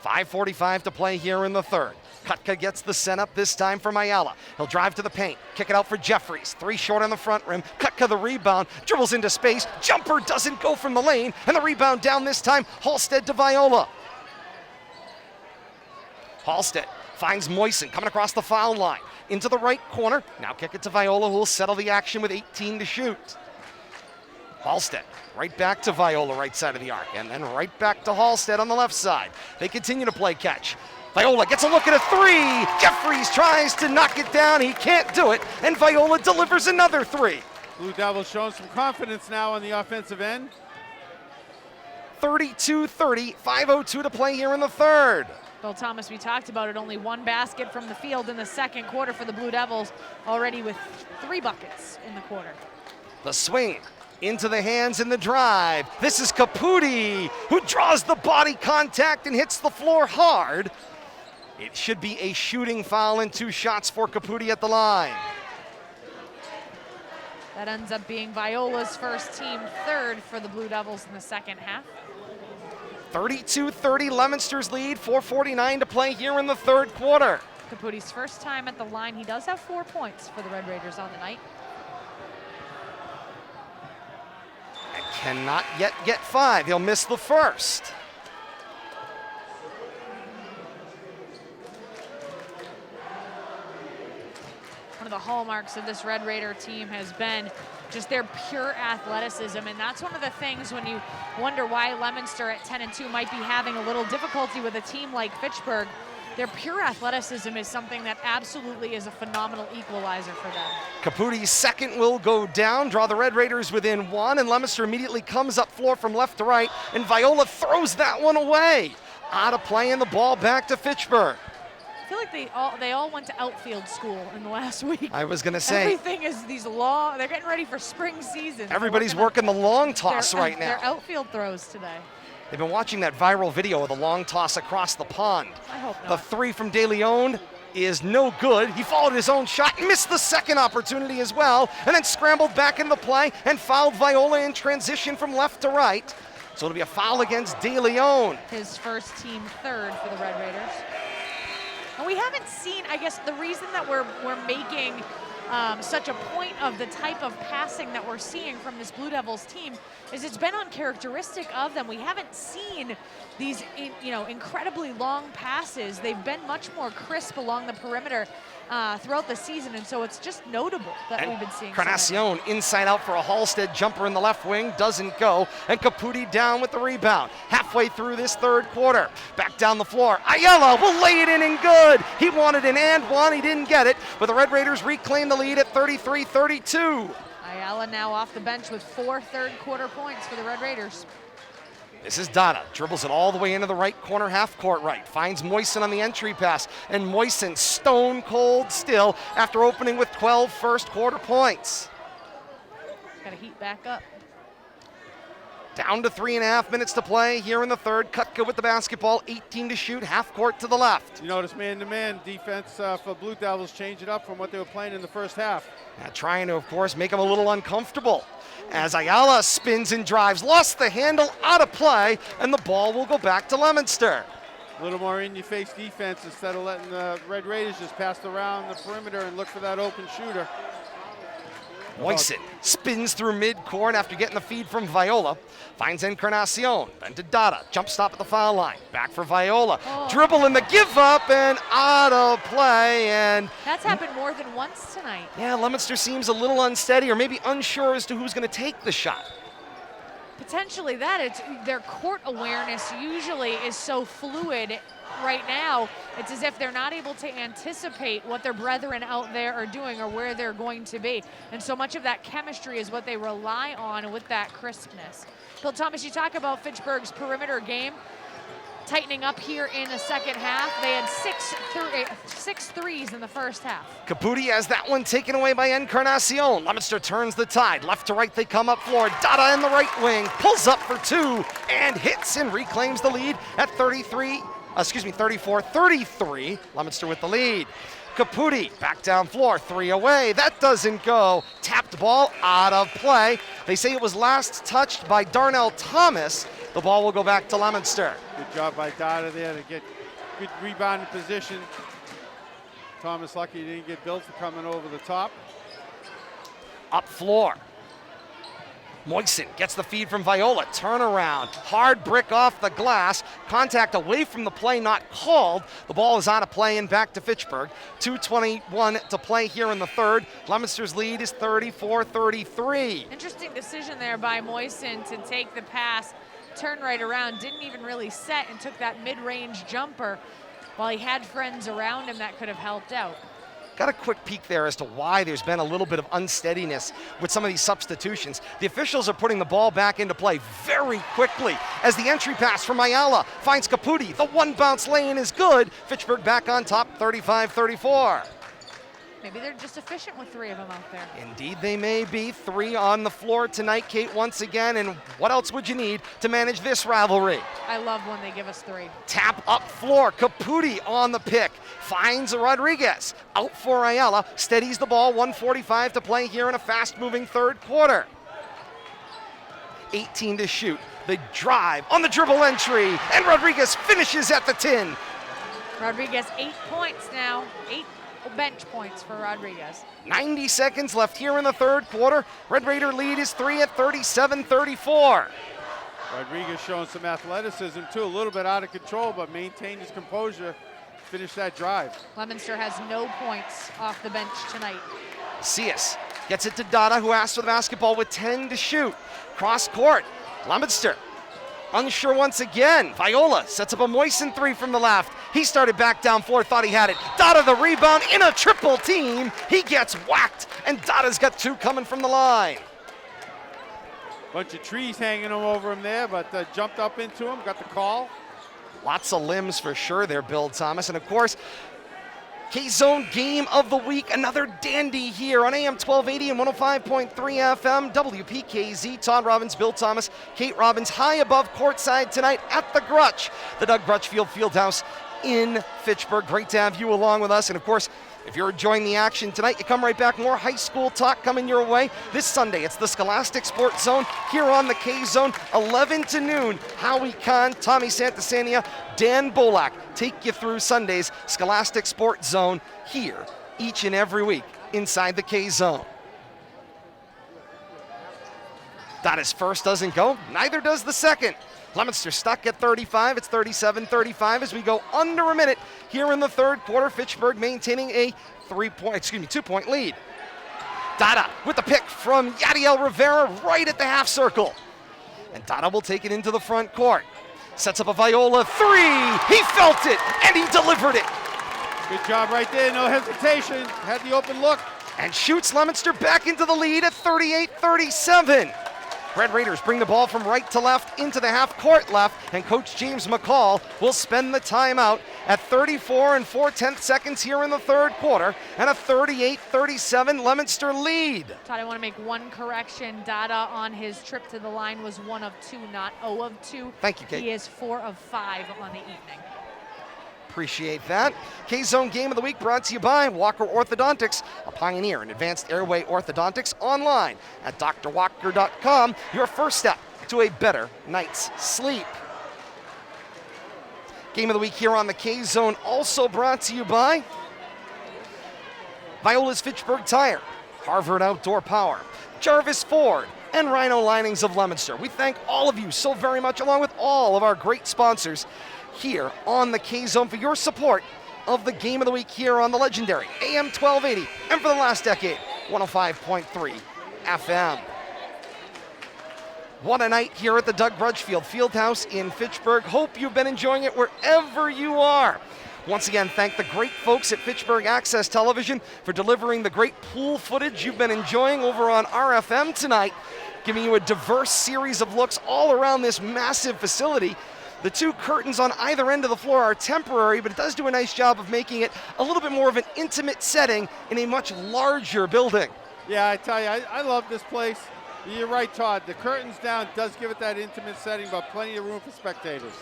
[SPEAKER 1] 5:45 to play here in the third. Kutka gets the send up this time from Ayala. He'll drive to the paint, kick it out for Jeffries. 3 short on the front rim. Kutka the rebound, dribbles into space. Jumper doesn't go from the lane, and the rebound down this time, Halstead to Viola. Halstead finds Moisen coming across the foul line. Into the right corner. Now kick it to Viola, who will settle the action with 18 to shoot. Halstead right back to Viola, right side of the arc, and then right back to Halstead on the left side. They continue to play catch. Viola gets a look at a 3. Jeffries tries to knock it down. He can't do it, and Viola delivers another 3.
[SPEAKER 2] Blue Devils showing some confidence now on the offensive end.
[SPEAKER 1] 32-30, 5:02 to play here in the third.
[SPEAKER 3] Bill Thomas, we talked about it, only one basket from the field in the second quarter for the Blue Devils, already with 3 buckets in the quarter.
[SPEAKER 1] The swing into the hands and the drive. This is Caputi, who draws the body contact and hits the floor hard. It should be a shooting foul and 2 shots for Caputi at the line.
[SPEAKER 3] That ends up being Viola's first team third for the Blue Devils in the second half.
[SPEAKER 1] 32-30, Leominster's lead, 4:49 to play here in the third quarter.
[SPEAKER 3] Caputi's first time at the line. He does have 4 points for the Red Raiders on the night.
[SPEAKER 1] And cannot yet get 5. He'll miss the first.
[SPEAKER 3] One of the hallmarks of this Red Raider team has been just their pure athleticism, and that's one of the things when you wonder why Leominster at 10-2 might be having a little difficulty with a team like Fitchburg. Their pure athleticism is something that absolutely is a phenomenal equalizer for them.
[SPEAKER 1] Caputi's second will go down, draw the Red Raiders within 1, and Leominster immediately comes up floor from left to right, and Viola throws that one away. Out of play, and the ball back to Fitchburg.
[SPEAKER 3] I feel like they all went to outfield school in the last week.
[SPEAKER 1] I was gonna say.
[SPEAKER 3] Everything is these long, they're getting ready for spring season.
[SPEAKER 1] Everybody's working the long toss right now.
[SPEAKER 3] Their outfield throws today.
[SPEAKER 1] They've been watching that viral video of the long toss across the pond.
[SPEAKER 3] I hope not.
[SPEAKER 1] The 3 from De Leon is no good. He followed his own shot, missed the second opportunity as well, and then scrambled back into play and fouled Viola in transition from left to right. So it'll be a foul against De Leon.
[SPEAKER 3] His first team third for the Red Raiders. And we haven't seen, I guess, the reason that we're making such a point of the type of passing that we're seeing from this Blue Devils team is it's been uncharacteristic of them. We haven't seen these, incredibly long passes. They've been much more crisp along the perimeter throughout the season, and so it's just notable that we've been seeing.
[SPEAKER 1] Encarnacion inside out for a Halstead jumper in the left wing, doesn't go, and Caputi down with the rebound. Halfway through this third quarter, back down the floor. Ayala will lay it in and good. He wanted an and one, he didn't get it, but the Red Raiders reclaim the lead at 33-32.
[SPEAKER 3] Ayala now off the bench with 4 third quarter points for the Red Raiders.
[SPEAKER 1] This is Dada, dribbles it all the way into the right corner, half court right, finds Moisen on the entry pass, and Moisen stone cold still after opening with 12 first quarter points.
[SPEAKER 3] Got to heat back up.
[SPEAKER 1] Down to 3.5 minutes to play here in the third. Kutka with the basketball, 18 to shoot, half court to the left.
[SPEAKER 2] You notice man-to-man defense for Blue Devils change it up from what they were playing in the first half.
[SPEAKER 1] Trying to, of course, make them a little uncomfortable. As Ayala spins and drives, lost the handle, out of play, and the ball will go back to Leominster.
[SPEAKER 2] A little more in-your-face defense instead of letting the Red Raiders just pass around the perimeter and look for that open shooter.
[SPEAKER 1] Moisen spins through mid-court after getting the feed from Viola. Finds Encarnacion. Then to Dada. Jump stop at the foul line. Back for Viola. Dribble in the give up and out of play. And
[SPEAKER 3] that's happened more than once tonight.
[SPEAKER 1] yeah, Leominster seems a little unsteady or maybe unsure as to who's going to take the shot.
[SPEAKER 3] Potentially that. It's their court awareness usually is so fluid. Right now, it's as if they're not able to anticipate what their brethren out there are doing or where they're going to be. And so much of that chemistry is what they rely on with that crispness. Bill Thomas, you talk about Fitchburg's perimeter game tightening up here in the second half. They had six threes in the first half.
[SPEAKER 1] Caputi has that one taken away by Encarnacion. Leominster turns the tide. Left to right they come up floor. Dada in the right wing. Pulls up for two and hits and reclaims the lead at 34-33. Leominster with the lead. Caputi back down floor, three away. That doesn't go. Tapped ball out of play. They say it was last touched by Darnell Thomas. The ball will go back to Leominster.
[SPEAKER 2] Good job by Dada there to get good rebounding position. Thomas lucky he didn't get billed for coming over the top.
[SPEAKER 1] Up floor. Moisen gets the feed from Viola. Turnaround. Hard brick off the glass. Contact away from the play, not called. The ball is out of play and back to Fitchburg. 2:21 to play here in the third. Leominster's lead is 34-33.
[SPEAKER 3] Interesting decision there by Moisen to take the pass, turn right around, didn't even really set and took that mid-range jumper while he had friends around him that could have helped out.
[SPEAKER 1] Got a quick peek there as to why there's been a little bit of unsteadiness with some of these substitutions. The officials are putting the ball back into play very quickly as the entry pass from Ayala finds Caputi. The one bounce lane is good. Fitchburg back on top, 35-34.
[SPEAKER 3] Maybe they're just efficient with three of them out there.
[SPEAKER 1] Indeed they may be. Three on the floor tonight, Kate, once again. And what else would you need to manage this rivalry?
[SPEAKER 3] I love when they give us three.
[SPEAKER 1] Tap up floor. Caputi on the pick. Finds Rodriguez. Out for Ayala. Steadies the ball. 1:45 to play here in a fast-moving third quarter. 18 to shoot. The drive on the dribble entry. And Rodriguez finishes at the tin.
[SPEAKER 3] Rodriguez 8 points now. 8 bench points for Rodriguez.
[SPEAKER 1] 90 seconds left here in the third quarter. Red Raider lead is 3 at 37-34.
[SPEAKER 2] Rodriguez showing some athleticism too, a little bit out of control, but maintained his composure, finish that drive.
[SPEAKER 3] Leominster has no points off the bench tonight.
[SPEAKER 1] Cias gets it to Dada, who asks for the basketball with 10 to shoot. Cross court, Leominster unsure once again. Viola sets up a Moisen three from the left. He started back down floor, thought he had it. Dada the rebound in a triple team. He gets whacked, and Dada's got two coming from the line.
[SPEAKER 2] Bunch of trees hanging over him there, but jumped up into him, got the call.
[SPEAKER 1] Lots of limbs for sure there, Bill Thomas. And of course, K-Zone Game of the Week, another dandy here on AM1280 and 105.3 FM, WPKZ. Todd Robbins, Bill Thomas, Kate Robbins, high above courtside tonight at the Doug Grutchfield Fieldhouse in Fitchburg. Great to have you along with us. And of course, if you're enjoying the action tonight, you come right back. More high school talk coming your way. This Sunday, it's the Scholastic Sports Zone here on the K-Zone, 11 to noon. Howie Kahn, Tommy Santasania, Dan Bolak take you through Sunday's Scholastic Sports Zone here each and every week inside the K-Zone. Dada's first doesn't go, neither does the second. Leominster stuck at 35. It's 37-35 as we go under a minute here in the third quarter. Fitchburg maintaining a 2-point lead. Dada with the pick from Yadiel Rivera right at the half circle. And Dada will take it into the front court. Sets up a Viola three. He felt it and he delivered it.
[SPEAKER 2] Good job right there, no hesitation. Had the open look.
[SPEAKER 1] And shoots Leominster back into the lead at 38-37. Red Raiders bring the ball from right to left into the half court left, and Coach James McCall will spend the timeout at 34 4/10 seconds here in the third quarter, and a 38-37 Leominster lead.
[SPEAKER 3] Todd, I want to make one correction. Dada on his trip to the line was 1 of 2, not 0 of 2.
[SPEAKER 1] Thank you, Kate.
[SPEAKER 3] He is 4 of 5 on the evening.
[SPEAKER 1] Appreciate that. K-Zone Game of the Week brought to you by Walker Orthodontics, a pioneer in advanced airway orthodontics, online at drwalker.com, your first step to a better night's sleep. Game of the Week here on the K-Zone also brought to you by Viola's Fitchburg Tire. Harvard Outdoor Power, Jarvis Ford, and Rhino Linings of Leominster. We thank all of you so very much, along with all of our great sponsors here on the K-Zone, for your support of the Game of the Week here on the legendary AM1280, and for the last decade, 105.3 FM. What a night here at the Doug Grutchfield Fieldhouse in Fitchburg. Hope you've been enjoying it wherever you are. Once again, thank the great folks at Fitchburg Access Television for delivering the great pool footage you've been enjoying over on RFM tonight, giving you a diverse series of looks all around this massive facility. The two curtains on either end of the floor are temporary, but it does do a nice job of making it a little bit more of an intimate setting in a much larger building.
[SPEAKER 2] Yeah, I tell you, I love this place. You're right, Todd. The curtains down does give it that intimate setting, but plenty of room for spectators.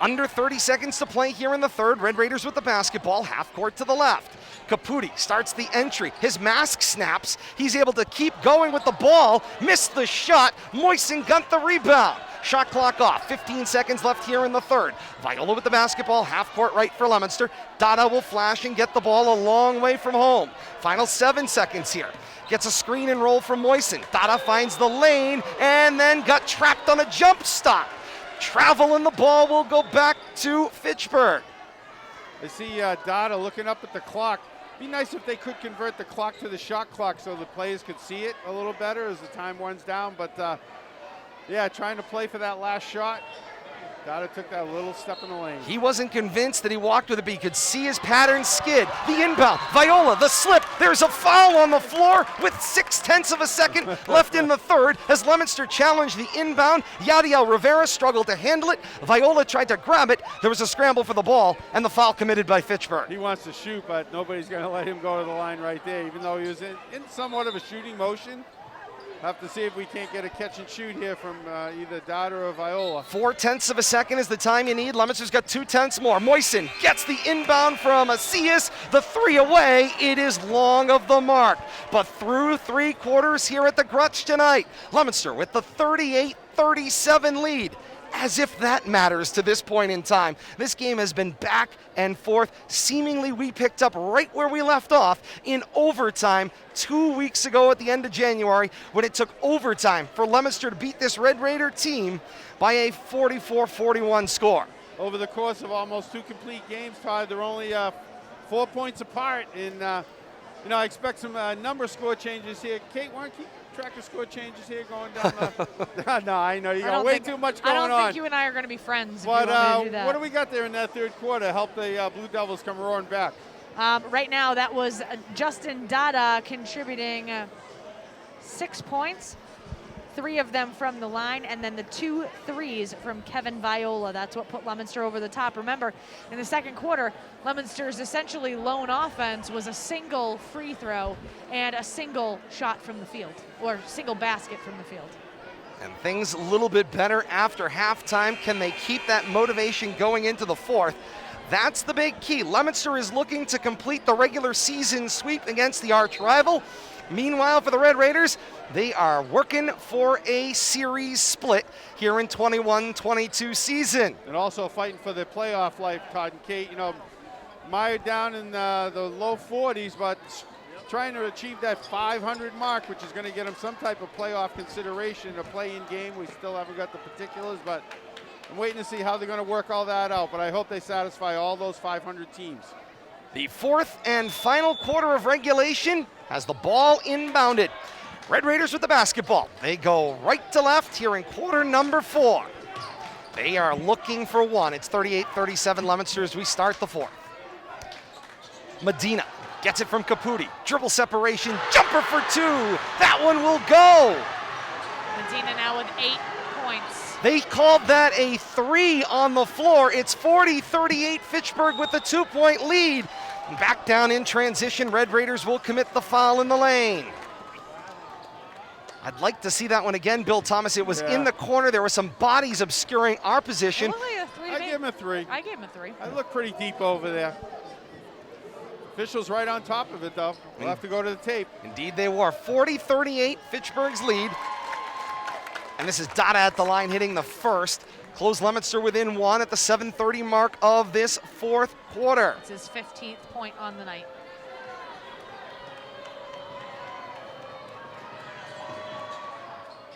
[SPEAKER 1] Under 30 seconds to play here in the third. Red Raiders with the basketball, half court to the left. Caputi starts the entry. His mask snaps. He's able to keep going with the ball. Missed the shot. Moisen got the rebound. Shot clock off. 15 seconds left here in the third. Viola with the basketball, half court right for Leominster. Dada will flash and get the ball a long way from home. Final 7 seconds here. Gets a screen and roll from Moisen. Dada finds the lane and then got trapped on a jump stop. Travel and the ball will go back to Fitchburg.
[SPEAKER 2] I see Dada looking up at the clock. Be nice if they could convert the clock to the shot clock so the players could see it a little better as the time runs down. But yeah, trying to play for that last shot. Dada took that little step in the lane.
[SPEAKER 1] He wasn't convinced that he walked with it, but he could see his pattern skid. The inbound, Viola, the slip. There's a foul on the floor with 0.6 of a second left in the third as Leominster challenged the inbound. Yadiel Rivera struggled to handle it. Viola tried to grab it. There was a scramble for the ball, and the foul committed by Fitchburg.
[SPEAKER 2] He wants to shoot, but nobody's going to let him go to the line right there, even though he was in somewhat of a shooting motion. Have to see if we can't get a catch and shoot here from either Dada or Viola.
[SPEAKER 1] 0.4 of a second is the time you need. Leominster's got 0.2 more. Moisen gets the inbound from Asias. The three away. It is long of the mark. But through 3 quarters here at the Grutch tonight, Leominster with the 38-37 lead. As if that matters to this point in time. This game has been back and forth. Seemingly we picked up right where we left off in overtime 2 weeks ago at the end of January, when it took overtime for Leominster to beat this Red Raider team by a 44-41 score.
[SPEAKER 2] Over the course of almost 2 complete games, Todd, they're only 4 points apart. And I expect some number score changes here. Kate, why don't you keep track of score changes here going down? No, I know you got way too much going on.
[SPEAKER 3] I don't think you and I are going to be friends.
[SPEAKER 2] But
[SPEAKER 3] if you want me to do that.
[SPEAKER 2] What do we got there in that third quarter? Help the Blue Devils come roaring back.
[SPEAKER 3] Right now, that was Justin Dada contributing 6 points, 3 of them from the line, and then the 2 threes from Kevin Viola. That's what put Leominster over the top. Remember, in the second quarter, Leominster's essentially lone offense was a single free throw and a single shot from the field, or single basket from the field.
[SPEAKER 1] And things a little bit better after halftime. Can they keep that motivation going into the fourth? That's the big key. Leominster is looking to complete the regular season sweep against the arch rival. Meanwhile, for the Red Raiders, they are working for a series split here in 21-22 season.
[SPEAKER 2] And also fighting for their playoff life, Todd and Kate. Mired down in the low 40s, but trying to achieve that 500 mark, which is going to get them some type of playoff consideration, a play-in game. We still haven't got the particulars, but I'm waiting to see how they're going to work all that out. But I hope they satisfy all those 500 teams.
[SPEAKER 1] The fourth and final quarter of regulation has the ball inbounded. Red Raiders with the basketball. They go right to left here in quarter number 4. They are looking for one. It's 38-37 Leominster as we start the fourth. Medina gets it from Caputi. Dribble separation, jumper for 2. That one will go.
[SPEAKER 3] Medina now with 8 points.
[SPEAKER 1] They called that a 3 on the floor. It's 40-38 Fitchburg with the 2-point lead. Back down in transition, Red Raiders will commit the foul in the lane. I'd like to see that one again, Bill Thomas. It was in the corner. There were some bodies obscuring our position.
[SPEAKER 2] I gave him a 3.
[SPEAKER 3] I gave him a 3.
[SPEAKER 2] I look pretty deep over there. Officials right on top of it, though. We'll have to go to the tape.
[SPEAKER 1] Indeed they were. 40-38, Fitchburg's lead. And this is Dada at the line hitting the first. Close Leominster within 1 at the 7:30 mark of this fourth quarter.
[SPEAKER 3] It's his 15th point on the night.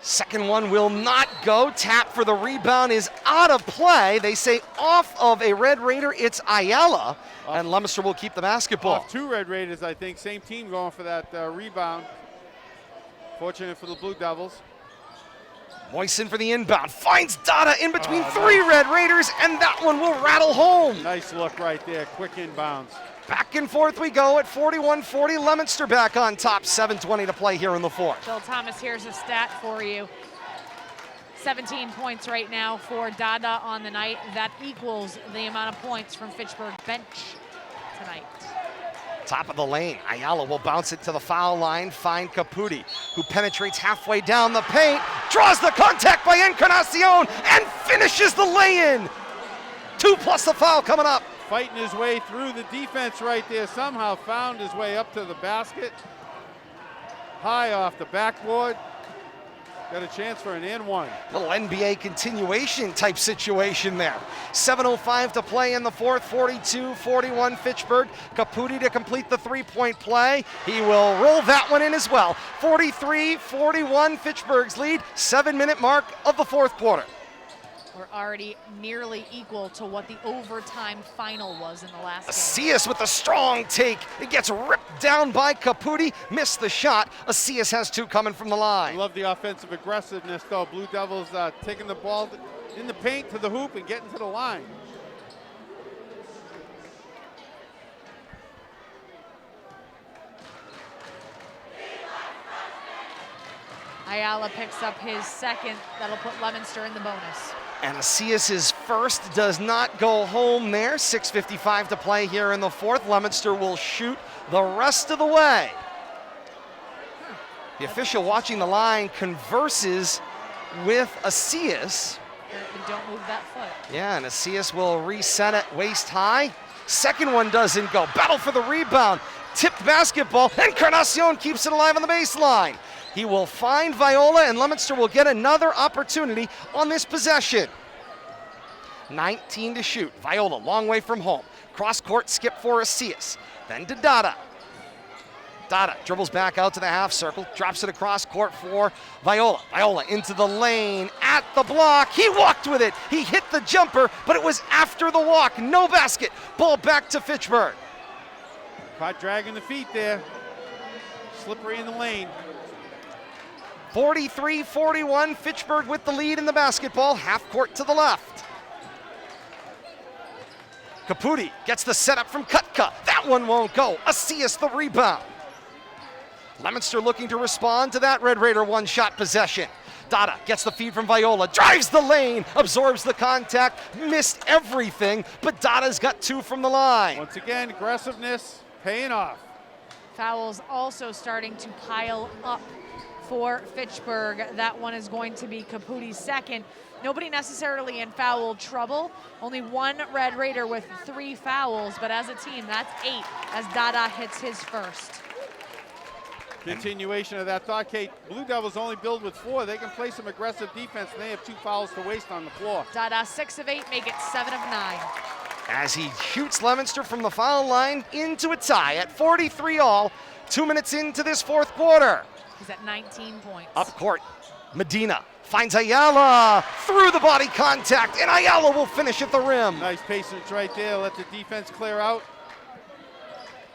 [SPEAKER 1] Second one will not go. Tap for the rebound is out of play. They say off of a Red Raider. It's Ayala, and Leominster will keep the basketball.
[SPEAKER 2] Off 2 Red Raiders, I think. Same team going for that rebound. Fortunate for the Blue Devils.
[SPEAKER 1] Moisten for the inbound. Finds Dada in between 3 Red Raiders, and that one will rattle home.
[SPEAKER 2] Nice look right there. Quick inbounds.
[SPEAKER 1] Back and forth we go at 41-40. Leominster back on top. 7:20 to play here in the fourth.
[SPEAKER 3] Bill Thomas, here's a stat for you. 17 points right now for Dada on the night. That equals the amount of points from Fitchburg bench tonight.
[SPEAKER 1] Top of the lane. Ayala will bounce it to the foul line. Find Caputi, who penetrates halfway down the paint. Draws the contact by Encarnacion and finishes the lay-in. 2 plus the foul coming up.
[SPEAKER 2] Fighting his way through the defense right there. Somehow found his way up to the basket. High off the backboard. Got a chance for an and one.
[SPEAKER 1] Little NBA continuation type situation there. 7:05 to play in the fourth. 42-41 Fitchburg. Caputi to complete the 3-point play. He will roll that one in as well. 43-41 Fitchburg's lead. 7-minute mark of the fourth quarter.
[SPEAKER 3] We're already nearly equal to what the overtime final was in the last game.
[SPEAKER 1] Acias with a strong take. It gets ripped down by Caputi. Missed the shot. Acias has 2 coming from the line.
[SPEAKER 2] I love the offensive aggressiveness, though. Blue Devils taking the ball in the paint to the hoop and getting to the line.
[SPEAKER 3] Ayala picks up his second. That'll put Leominster in the bonus.
[SPEAKER 1] And Acias' first does not go home there. 6:55 to play here in the fourth. Leominster will shoot the rest of the way. The official watching the line converses with Acias.
[SPEAKER 3] Don't move that foot.
[SPEAKER 1] Yeah, and Acias will reset it waist high. Second one doesn't go. Battle for the rebound. Tipped basketball. Encarnacion keeps it alive on the baseline. He will find Viola, and Leominster will get another opportunity on this possession. 19 to shoot. Viola, long way from home. Cross-court skip for Acias. Then to Dada. Dada dribbles back out to the half circle, drops it across court for Viola. Viola into the lane, at the block. He walked with it. He hit the jumper, but it was after the walk. No basket. Ball back to Fitchburg.
[SPEAKER 2] Caught dragging the feet there. Slippery in the lane.
[SPEAKER 1] 43-41, Fitchburg with the lead in the basketball, half court to the left. Caputi gets the setup from Kutka. That one won't go. Acias the rebound. Leominster looking to respond to that Red Raider one-shot possession. Dada gets the feed from Viola, drives the lane, absorbs the contact, missed everything, but Dada's got 2 from the line.
[SPEAKER 2] Once again, aggressiveness paying off.
[SPEAKER 3] Fouls also starting to pile up for Fitchburg. That one is going to be Caputi's second. Nobody necessarily in foul trouble. Only 1 Red Raider with 3 fouls, but as a team, that's 8 as Dada hits his first.
[SPEAKER 2] Continuation of that thought, Kate. Blue Devils only build with 4. They can play some aggressive defense, and they have 2 fouls to waste on the floor.
[SPEAKER 3] Dada 6 of 8, make it 7 of 9.
[SPEAKER 1] As he shoots Leominster from the foul line into a tie at 43 all, 2 minutes into this fourth quarter.
[SPEAKER 3] He's at 19 points.
[SPEAKER 1] Up court, Medina finds Ayala through the body contact, and Ayala will finish at the rim.
[SPEAKER 2] Nice patience right there. Let the defense clear out.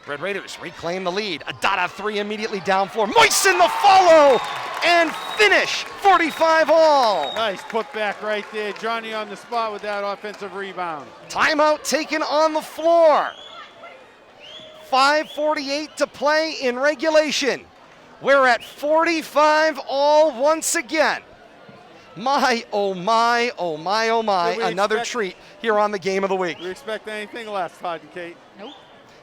[SPEAKER 1] Red Raiders reclaim the lead. A Dada 3 immediately down floor. Moisten the follow and finish. 45 all.
[SPEAKER 2] Nice putback right there. Johnny on the spot with that offensive rebound.
[SPEAKER 1] Timeout taken on the floor. 5:48 to play in regulation. We're at 45 all once again. My, oh my, oh my, oh my. Another treat here on the Game of the Week.
[SPEAKER 2] We expect anything less, Todd and Kate?
[SPEAKER 3] Nope.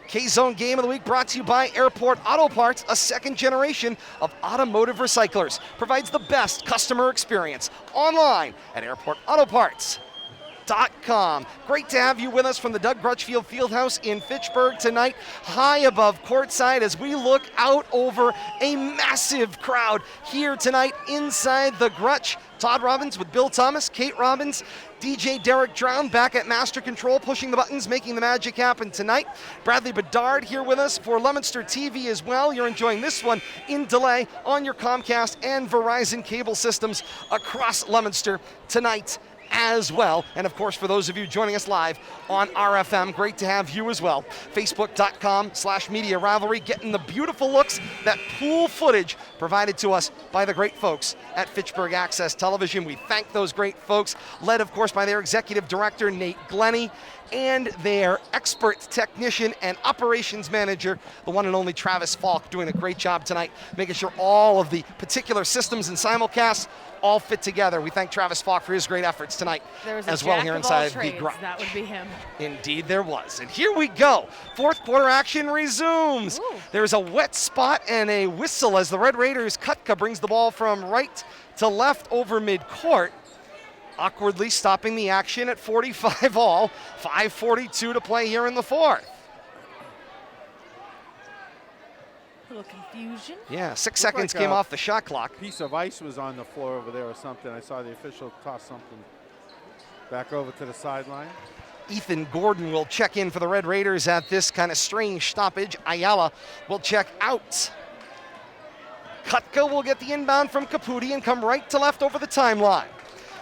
[SPEAKER 1] K-Zone Game of the Week brought to you by Airport Auto Parts, a second generation of automotive recyclers. Provides the best customer experience online at airportautoparts.com. Great to have you with us from the Doug Grutchfield Fieldhouse in Fitchburg tonight, high above courtside as we look out over a massive crowd here tonight inside the Grutch Todd Robbins with Bill Thomas, Kate Robbins, DJ Derek Drown back at Master Control, pushing the buttons, making the magic happen tonight. Bradley Bedard here with us for Leominster TV as well. You're enjoying this one in delay on your Comcast and Verizon cable systems across Leominster tonight as well. And of course, for those of you joining us live on RFM, great to have you as well. Facebook.com/Media Rivalry, getting the beautiful looks, that pool footage provided to us by the great folks at Fitchburg Access Television. We thank those great folks, led of course by their executive director, Nate Glennie, and their expert technician and operations manager, the one and only Travis Falk, doing a great job tonight, making sure all of the particular systems and simulcasts all fit together. We thank Travis Falk for his great efforts tonight as well here inside the garage.
[SPEAKER 3] That would be him.
[SPEAKER 1] Indeed there was. And here we go. Fourth quarter action resumes.
[SPEAKER 3] Ooh.
[SPEAKER 1] There's a wet spot and a whistle as the Red Raiders' Kutka brings the ball from right to left over midcourt, awkwardly stopping the action at 45 all. 5:42 to play here in the fourth.
[SPEAKER 3] A little confusion.
[SPEAKER 1] Yeah, 6 seconds came off the shot clock.
[SPEAKER 2] Piece of ice was on the floor over there or something. I saw the official toss something back over to the sideline.
[SPEAKER 1] Ethan Gordon will check in for the Red Raiders at this kind of strange stoppage. Ayala will check out. Kutka will get the inbound from Caputi and come right to left over the timeline.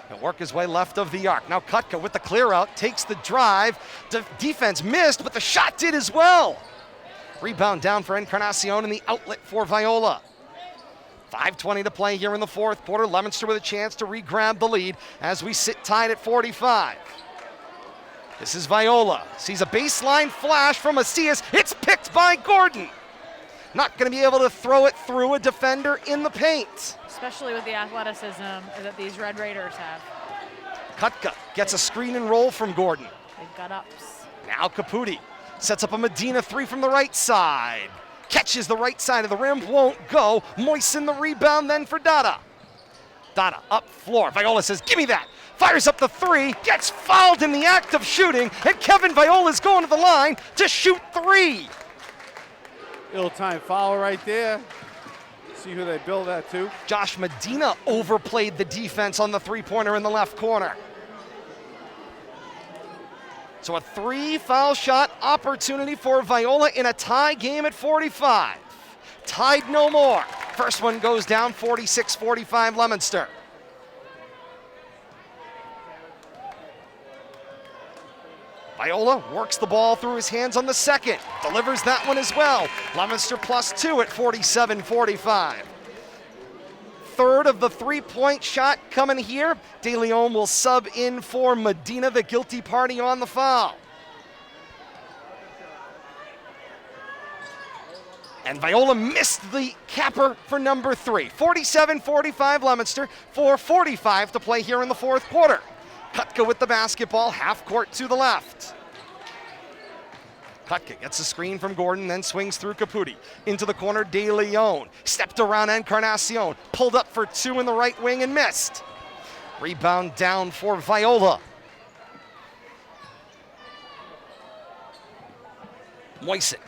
[SPEAKER 1] He'll work his way left of the arc. Now Kutka with the clear out, takes the drive. Defense missed, but the shot did as well. Rebound down for Encarnacion and the outlet for Viola. 5:20 to play here in the fourth quarter. Leominster with a chance to re-grab the lead as we sit tied at 45. This is Viola. Sees a baseline flash from Macias. It's picked by Gordon. Not going to be able to throw it through a defender in the paint.
[SPEAKER 3] Especially with the athleticism that these Red Raiders have.
[SPEAKER 1] Kutka gets a screen and roll from Gordon.
[SPEAKER 3] They've got ups.
[SPEAKER 1] Now Caputi sets up a Medina three from the right side. Catches the right side of the rim, won't go. Moisten the rebound then for Dada. Dada up floor. Viola says, give me that. Fires up the three, gets fouled in the act of shooting, and Kevin Viola's going to the line to shoot three.
[SPEAKER 2] Ill-timed foul right there. See who they bill that to.
[SPEAKER 1] Josh Medina overplayed the defense on the three-pointer in the left corner. So a 3 foul shot opportunity for Viola in a tie game at 45. Tied no more. First one goes down, 46-45 Leominster. Viola works the ball through his hands on the second. Delivers that one as well. Leominster +2 at 47-45. Third of the three-point shot coming here. De Leon will sub in for Medina, the guilty party on the foul. And Viola missed the capper for number 3. 47-45 Leominster, 4:45 to play here in the fourth quarter. Kutka with the basketball, half court to the left. Kutka gets a screen from Gordon, then swings through Caputi. Into the corner, De Leon. Stepped around Encarnacion. Pulled up for 2 in the right wing and missed. Rebound down for Viola. Moisen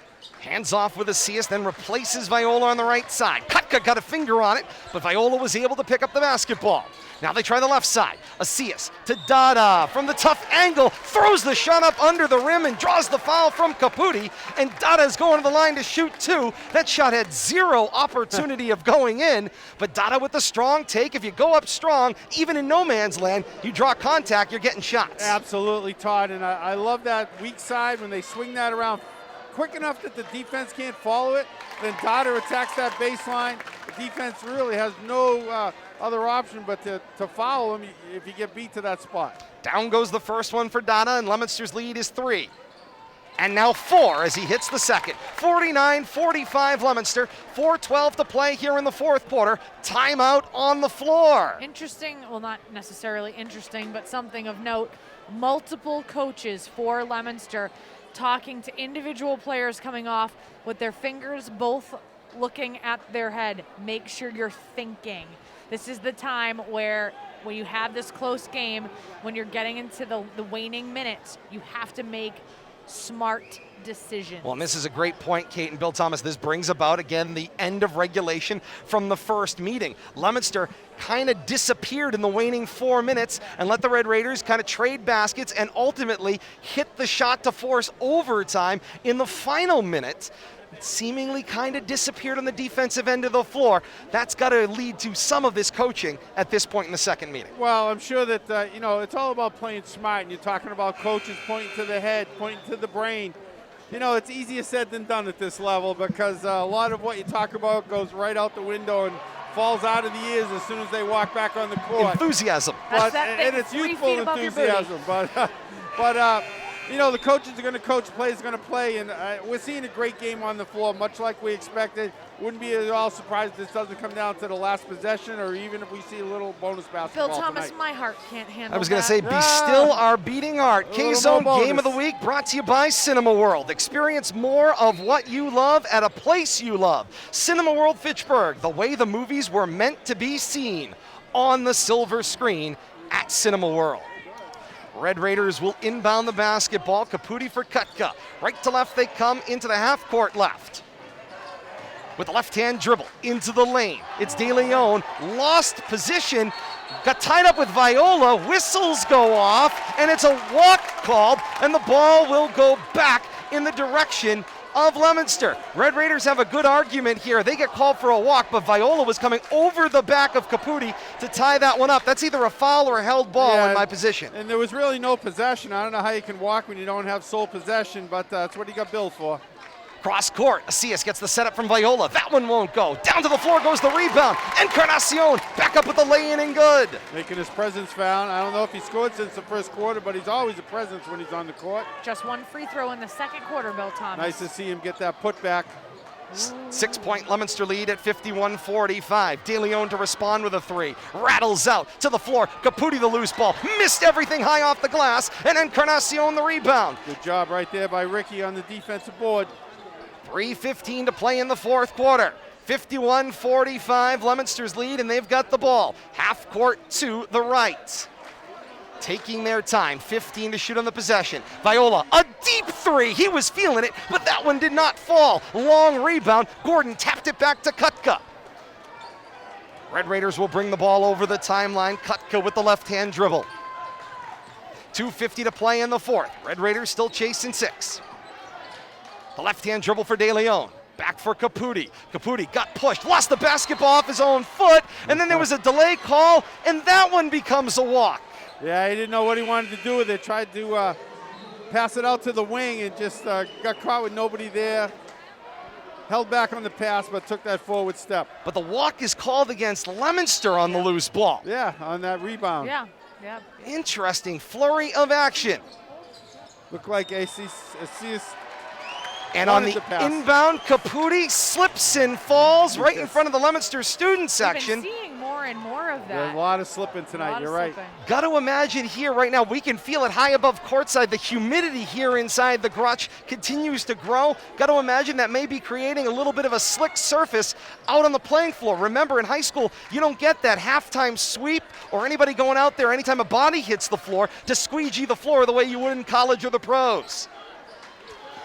[SPEAKER 1] hands off with Macias, then replaces Viola on the right side. Kutka got a finger on it, but Viola was able to pick up the basketball. Now they try the left side. Macias to Dada from the tough angle, throws the shot up under the rim and draws the foul from Caputi, and Dada's going to the line to shoot 2. That shot had 0 opportunity of going in, but Dada with the strong take. If you go up strong, even in no man's land, you draw contact, you're getting shots.
[SPEAKER 2] Absolutely, Todd, and I love that weak side when they swing that around quick enough that the defense can't follow it. Then Dada attacks that baseline. The defense really has no other option but to foul him if you get beat to that spot.
[SPEAKER 1] Down goes the first one for Dada, and Leominster's lead is 3. And now 4 as he hits the second. 49-45 Leominster, 4:12 to play here in the fourth quarter. Timeout on the floor.
[SPEAKER 3] Interesting, well, not necessarily interesting, but something of note. Multiple coaches for Leominster talking to individual players coming off with their fingers both looking at their head. Make sure you're thinking. This is the time where when you have this close game, when you're getting into the waning minutes, you have to make smart decisions.
[SPEAKER 1] Well, and this is a great point, Kate and Bill Thomas. This brings about, again, the end of regulation from the first meeting. Leominster kind of disappeared in the waning 4 minutes and let the Red Raiders kind of trade baskets and ultimately hit the shot to force overtime in the final minute. Seemingly kind of disappeared on the defensive end of the floor. That's got to lead to some of this coaching at this point in the second meeting.
[SPEAKER 2] Well, I'm sure that, it's all about playing smart, and you're talking about coaches pointing to the head, pointing to the brain. It's easier said than done at this level because a lot of what you talk about goes right out the window and falls out of the ears as soon as they walk back on the court.
[SPEAKER 1] Enthusiasm.
[SPEAKER 2] And it's youthful enthusiasm. The coaches are going to coach, players are going to play, and we're seeing a great game on the floor, much like we expected. Wouldn't be at all surprised if this doesn't come down to the last possession, or even if we see a little bonus basketball
[SPEAKER 3] Bill Thomas,
[SPEAKER 2] tonight.
[SPEAKER 3] my heart can't handle
[SPEAKER 1] I was going to
[SPEAKER 3] that.
[SPEAKER 1] say, be still our beating heart. K-Zone Game of the
[SPEAKER 2] bonus.
[SPEAKER 1] Week brought to you by Cinema World. Experience more of what you love at a place you love. Cinema World Fitchburg, the way the movies were meant to be seen on the silver screen at Cinema World. Red Raiders will inbound the basketball. Caputi for Kutka. Right to left they come into the half court left. With the left-hand dribble into the lane. It's De Leon. Lost position. Got tied up with Viola. Whistles go off. And it's a walk called. And the ball will go back in the direction of Leominster. Red Raiders have a good argument here. They get called for a walk, but Viola was coming over the back of Caputi to tie that one up. That's either a foul or a held ball in my position.
[SPEAKER 2] And there was really no possession. I don't know how you can walk when you don't have sole possession, but that's what he got billed for.
[SPEAKER 1] Cross court, Asias gets the setup from Viola. That one won't go. Down to the floor goes the rebound. Encarnacion back up with the lay-in and good.
[SPEAKER 2] Making his presence found. I don't know if he scored since the first quarter, but he's always a presence when he's on the court.
[SPEAKER 3] Just one free throw in the second quarter, Bill Thomas.
[SPEAKER 2] Nice to see him get that putback.
[SPEAKER 1] 6-point Leominster lead at 51-45. De Leon to respond with a three. Rattles out to the floor. Caputi the loose ball. Missed everything high off the glass. And Encarnacion the rebound.
[SPEAKER 2] Good job right there by Ricky on the defensive board.
[SPEAKER 1] 3:15 to play in the fourth quarter. 51-45 Leominster's lead, and they've got the ball. Half court to the right. Taking their time, 15 to shoot on the possession. Viola, a deep three. He was feeling it, but that one did not fall. Long rebound. Gordon tapped it back to Kutka. Red Raiders will bring the ball over the timeline. Kutka with the left-hand dribble. 2:50 to play in the fourth. Red Raiders still chasing 6. The left-hand dribble for De Leon. Back for Caputi. Caputi got pushed, lost the basketball off his own foot, and then there was a delay call, and that one becomes a walk.
[SPEAKER 2] Yeah, he didn't know what he wanted to do with it. Tried to pass it out to the wing and just got caught with nobody there. Held back on the pass, but took that forward step.
[SPEAKER 1] But the walk is called against Leominster on the loose ball.
[SPEAKER 2] Yeah, on that rebound.
[SPEAKER 3] Yeah.
[SPEAKER 1] Interesting flurry of action.
[SPEAKER 2] Looked like Asias.
[SPEAKER 1] And on the inbound, Caputi slips and falls right in front of the Leominster student section.
[SPEAKER 3] We've been seeing more and more of that.
[SPEAKER 2] There's a lot of slipping tonight, you're right.
[SPEAKER 1] Got to imagine here right now, we can feel it high above courtside. The humidity here inside the Grutch continues to grow. Got to imagine that may be creating a little bit of a slick surface out on the playing floor. Remember, in high school, you don't get that halftime sweep or anybody going out there anytime a body hits the floor to squeegee the floor the way you would in college or the pros.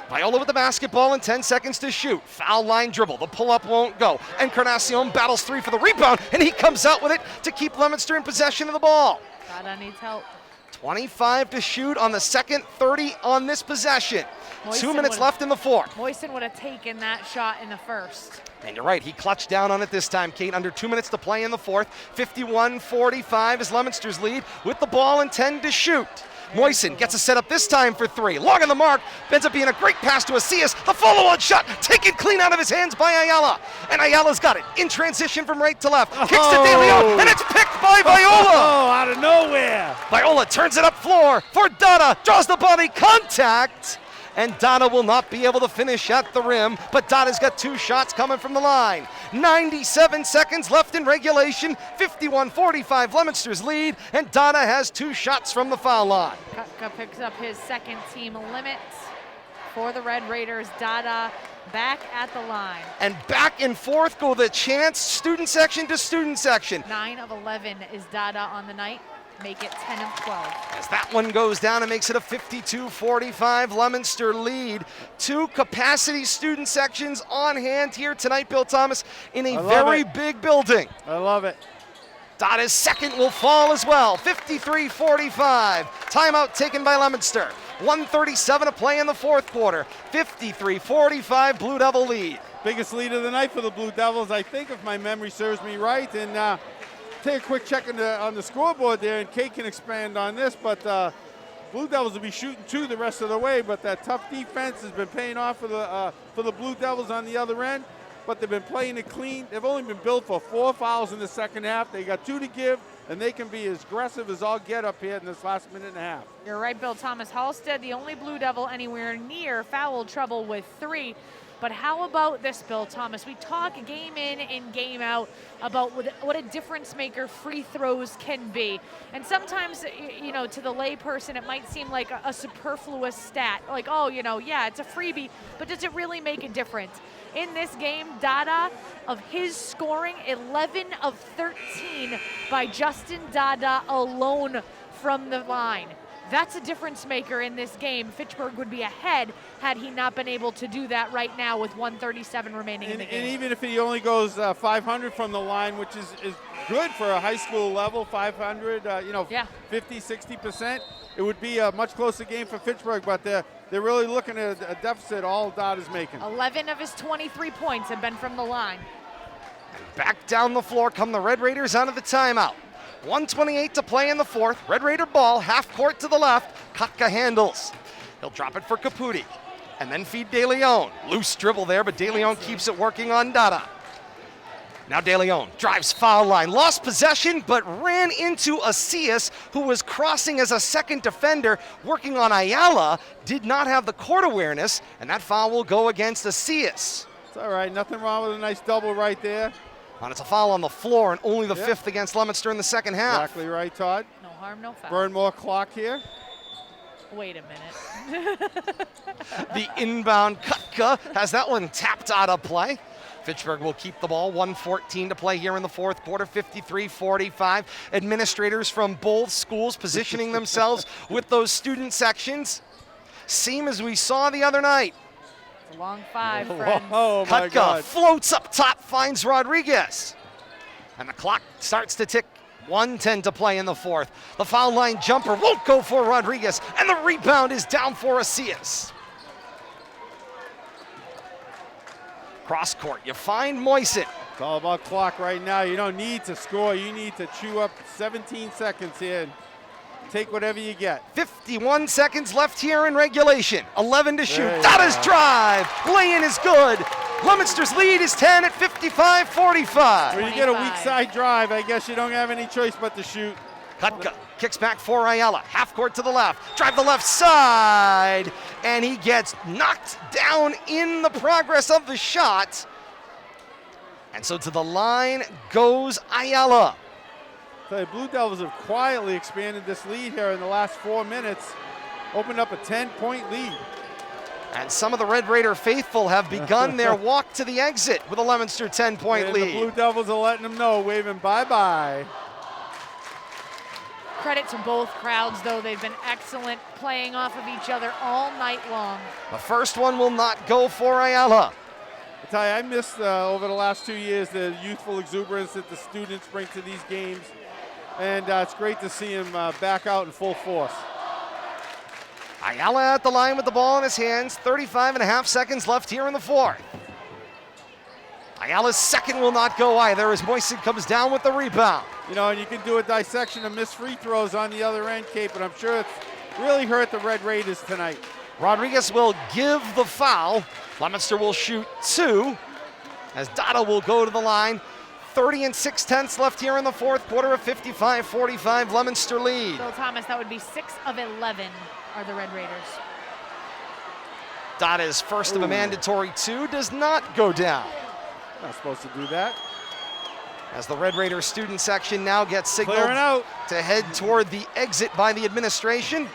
[SPEAKER 1] Viola with the basketball and 10 seconds to shoot. Foul line dribble. The pull-up won't go. Encarnacion battles 3 for the rebound, and he comes out with it to keep Leominster in possession of the ball.
[SPEAKER 3] Dada needs help.
[SPEAKER 1] 25 to shoot on the second, 30 on this possession. 2 minutes left in the fourth.
[SPEAKER 3] Moisten would have taken that shot in the first.
[SPEAKER 1] And you're right, he clutched down on it this time, Kate. Under 2 minutes to play in the fourth. 51-45 is Leominster's lead with the ball and 10 to shoot. Moisten gets a setup this time for 3. Long on the mark, ends up being a great pass to Asias. The follow-on shot taken clean out of his hands by Ayala. And Ayala's got it in transition from right to left. Kicks to De Leon, and it's picked by Viola.
[SPEAKER 2] Oh, out of nowhere.
[SPEAKER 1] Viola turns it up floor for Dada. Draws the body contact. And Dada will not be able to finish at the rim, but Dada's got 2 shots coming from the line. 97 seconds left in regulation, 51-45 Leominster's lead, and Dada has 2 shots from the foul line.
[SPEAKER 3] Kutka picks up his second team limit for the Red Raiders. Dada back at the line.
[SPEAKER 1] And back and forth go the chants, student section to student section.
[SPEAKER 3] 9 of 11 is Dada on the night. make it 10 of 12.
[SPEAKER 1] As that one goes down, it makes it a 52-45 Leominster lead. 2 capacity student sections on hand here tonight, Bill Thomas, in a very big building.
[SPEAKER 2] I love it.
[SPEAKER 1] Dada's second will fall as well, 53-45. Timeout taken by Leominster. 1:37 to play in the fourth quarter. 53-45 Blue Devil lead.
[SPEAKER 2] Biggest lead of the night for the Blue Devils, I think, if my memory serves me right. And take a quick check on the scoreboard there, and Kate can expand on this, but Blue Devils will be shooting 2 the rest of the way, but that tough defense has been paying off for the Blue Devils on the other end, but they've been playing it clean. They've only been billed for 4 fouls in the second half. They got 2 to give, and they can be as aggressive as all get up here in this last minute and a half.
[SPEAKER 3] You're right, Bill Thomas. Halstead, the only Blue Devil anywhere near foul trouble with 3. But how about this, Bill Thomas? We talk game in and game out about what a difference maker free throws can be. And sometimes, you know, to the lay person, it might seem like a superfluous stat. Like, oh, you know, yeah, it's a freebie, but does it really make a difference? In this game, Dada, of his scoring, 11 of 13 by Justin Dada alone from the line. That's a difference maker in this game. Fitchburg would be ahead had he not been able to do that right now with 1:37 remaining in the game.
[SPEAKER 2] And even if he only goes 500 from the line, which is good for a high school level, 500, 50, 60%, it would be a much closer game for Fitchburg, but they're really looking at a deficit all Dada's making.
[SPEAKER 3] 11 of his 23 points have been from the line.
[SPEAKER 1] And back down the floor come the Red Raiders out of the timeout. 1:28 to play in the fourth. Red Raider ball, half court to the left. Kotka handles. He'll drop it for Caputi and then feed De Leon. Loose dribble there, but De Leon keeps it working on Dada. Now De Leon drives foul line, lost possession, but ran into Asias, who was crossing as a second defender, working on Ayala, did not have the court awareness, and that foul will go against Asias.
[SPEAKER 2] It's all right, nothing wrong with a nice double right there.
[SPEAKER 1] And it's a foul on the floor, and only the 5th against Leominster in the second half.
[SPEAKER 2] Exactly right, Todd.
[SPEAKER 3] No harm, no foul.
[SPEAKER 2] Burn more clock here.
[SPEAKER 3] Wait a minute.
[SPEAKER 1] The inbound Kutka has that one tapped out of play. Fitchburg will keep the ball. 1:14 to play here in the fourth quarter, 53-45. Administrators from both schools positioning themselves with those student sections. Same as we saw the other night.
[SPEAKER 3] It's a long 5, friends.
[SPEAKER 2] Oh, my
[SPEAKER 1] Kutka
[SPEAKER 2] God.
[SPEAKER 1] floats up top, finds Rodriguez. And the clock starts to tick. 1:10 to play in the fourth. The foul line jumper won't go for Rodriguez, and the rebound is down for Asias. Cross court, you find Moisen.
[SPEAKER 2] It's all about clock right now. You don't need to score. You need to chew up 17 seconds here and take whatever you get.
[SPEAKER 1] 51 seconds left here in regulation. 11 to shoot.
[SPEAKER 2] There
[SPEAKER 1] Dada's
[SPEAKER 2] you go.
[SPEAKER 1] drive. Lay-in is good. Leominster's lead is 10 at 55-45.
[SPEAKER 2] When you get a
[SPEAKER 3] 25.
[SPEAKER 2] weak side drive, I guess you don't have any choice but to shoot.
[SPEAKER 1] Kutka kicks back for Ayala. Half court to the left. Drive the left side. And he gets knocked down in the progress of the shot. And so to the line goes Ayala.
[SPEAKER 2] The Blue Devils have quietly expanded this lead here in the last 4 minutes. Opened up a 10-point lead.
[SPEAKER 1] And some of the Red Raider faithful have begun their walk to the exit with a Leominster 10-point
[SPEAKER 2] And
[SPEAKER 1] lead.
[SPEAKER 2] the Blue Devils are letting them know, waving bye-bye.
[SPEAKER 3] Credit to both crowds, though. They've been excellent playing off of each other all night long.
[SPEAKER 1] The first one will not go for Ayala.
[SPEAKER 2] I tell you, I missed over the last 2 years the youthful exuberance that the students bring to these games. And it's great to see him back out in full force.
[SPEAKER 1] Ayala at the line with the ball in his hands. 35.5 seconds left here in the fourth. Ayala's second will not go either as Moisen comes down with the rebound.
[SPEAKER 2] You know, and you can do a dissection of missed free throws on the other end, Kate, but I'm sure it's really hurt the Red Raiders tonight.
[SPEAKER 1] Rodriguez will give the foul. Leominster will shoot 2 as Dada will go to the line. 30 6/10 left here in the fourth quarter, of 55-45 Leominster lead.
[SPEAKER 3] Bill Thomas, that would be 6 of 11 are the Red Raiders.
[SPEAKER 1] Dada's first of a mandatory 2 does not go down.
[SPEAKER 2] Not supposed to do that.
[SPEAKER 1] As the Red Raider student section now gets signaled
[SPEAKER 2] Clearing out.
[SPEAKER 1] to head toward the exit by the administration.